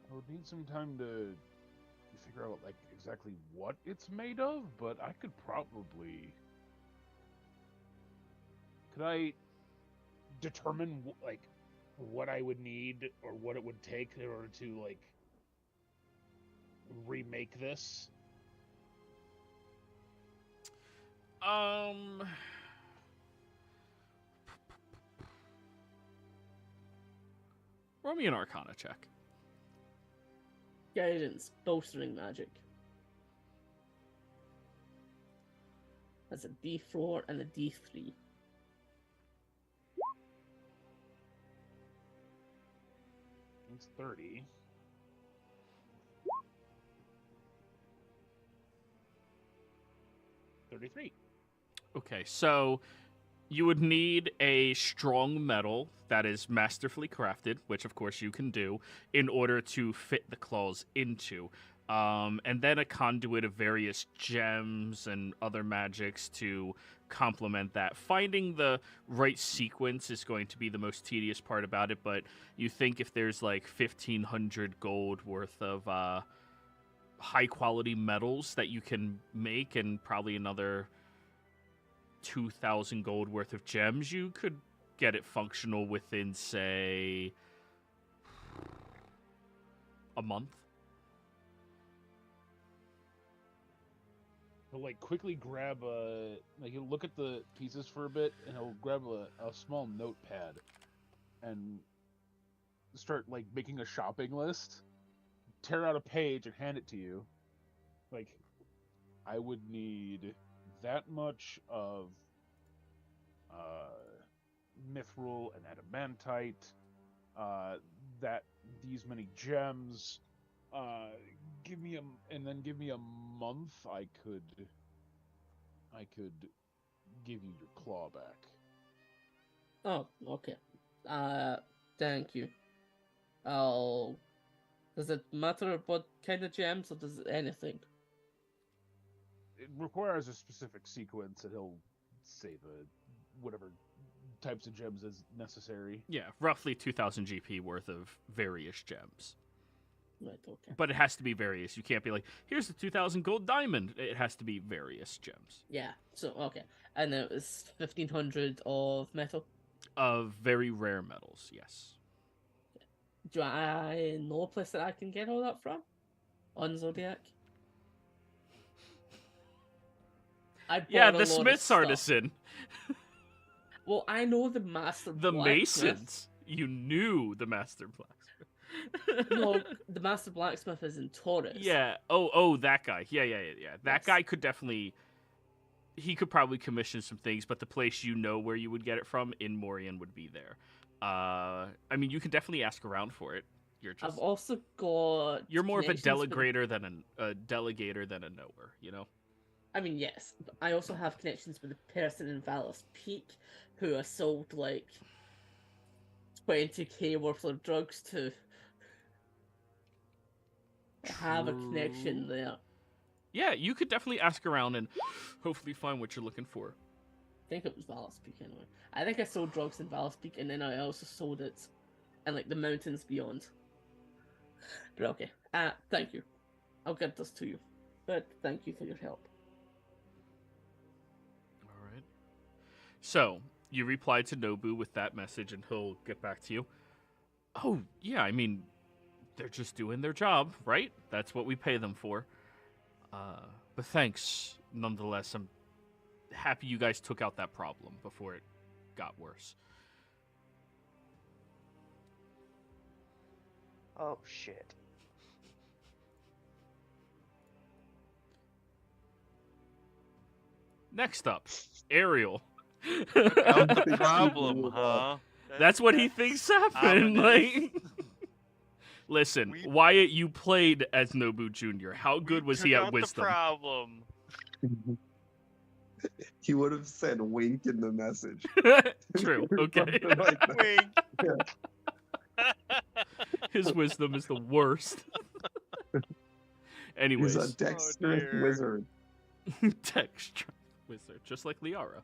I would need some time to figure out like exactly what it's made of, but I could probably. Could I determine like what I would need or what it would take in order to like remake this?
Roll me an Arcana check.
Guidance, bolstering magic. That's a D4 and a D3.
It's 30. $33.
Okay, so you would need a strong metal that is masterfully crafted, which of course you can do, in order to fit the claws into. And then a conduit of various gems and other magics to complement that. Finding the right sequence is going to be the most tedious part about it, but you think if there's like 1,500 gold worth of high quality metals that you can make and probably another 2,000 gold worth of gems, you could get it functional within, say, a month.
He'll like quickly grab he'll look at the pieces for a bit and he'll grab a small notepad and start like making a shopping list, tear out a page and hand it to you. Like, I would need that much of mithril and adamantite, that these many gems, give me a month. I could give you your claw back.
Oh, okay. Thank you. Does it matter what kind of gems, or does it anything?
It requires a specific sequence, and he'll say whatever types of gems is necessary.
Yeah, roughly 2,000 GP worth of various gems.
Right, okay.
But it has to be various. You can't be like, here's the 2,000 gold diamond. It has to be various gems.
Yeah, so, okay. And it was 1,500 of metal.
Of very rare metals, yes.
Do I know a place that I can get all that from? On Zodiac? I
Yeah,
bought a
the
lot of
Smith's
stuff.
artisan.
Well, I know the master
The
blacksmith.
Masons. You knew the master blacksmith.
No, the master blacksmith is in Taurus.
Yeah. Oh, that guy. Yeah. That
Yes.
guy could definitely. He could probably commission some things, but the place you know where you would get it from in Morian would be there. I mean, you can definitely ask around for it. You're just.
I've also got.
You're more of a
connections with-
delegator than a delegator than a knower. You know.
I mean, yes. But I also have connections with the person in Valus Peak who I sold like 20k worth of drugs to. I have a connection
True.
there.
Yeah, you could definitely ask around and hopefully find what you're looking for.
I think it was Valus Peak anyway. I think I sold drugs in Valus Peak and then I also sold it in like the mountains beyond. But okay. Thank you. I'll get this to you. But thank you for your help.
All right. So, you reply to Nobu with that message and he'll get back to you. Oh, yeah, I mean, they're just doing their job, right? That's what we pay them for. But thanks, nonetheless. I'm happy you guys took out that problem before it got worse.
Oh, shit.
Next up, Ariel.
Out the problem, huh?
That's what he thinks happened.
ominous.
Like, listen,
We-
Wyatt, you played as Nobu Jr. How good was he
took
at
out
wisdom?
The problem.
He would have said wink in the message.
True. Okay.
Something like that.
Wink.
His wisdom is the worst. Anyways,
He's a dexterous
dear.
wizard.
Texture wizard, just like Liara.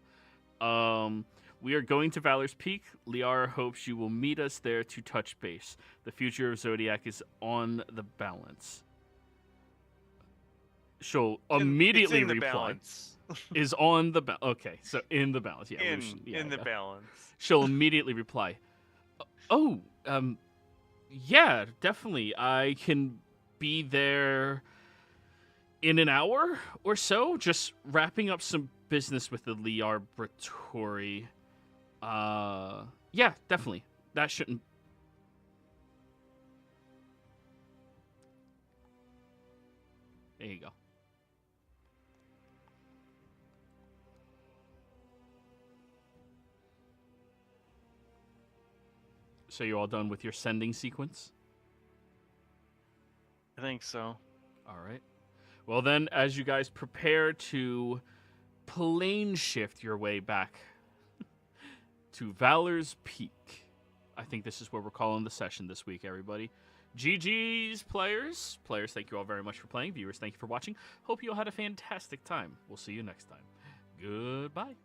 We are going to Valor's Peak. Liara hopes you will meet us there to touch base. The future of Zodiac is on the balance. She'll immediately
It's in the
reply.
balance.
Is on the balance. Okay, so in the balance. Yeah,
in
Lucian- yeah,
in the
yeah.
balance.
She'll immediately reply. Oh, yeah, definitely. I can be there in an hour or so, just wrapping up some business with the Liarbratory. Yeah, definitely. That shouldn't. There you go. So you're all done with your sending sequence?
I think so.
All right. Well, then, as you guys prepare to plane shift your way back to Valor's Peak, I think this is where we're calling the session this week, everybody. GG's, players. Players, thank you all very much for playing. Viewers, thank you for watching. Hope you all had a fantastic time. We'll see you next time. Goodbye.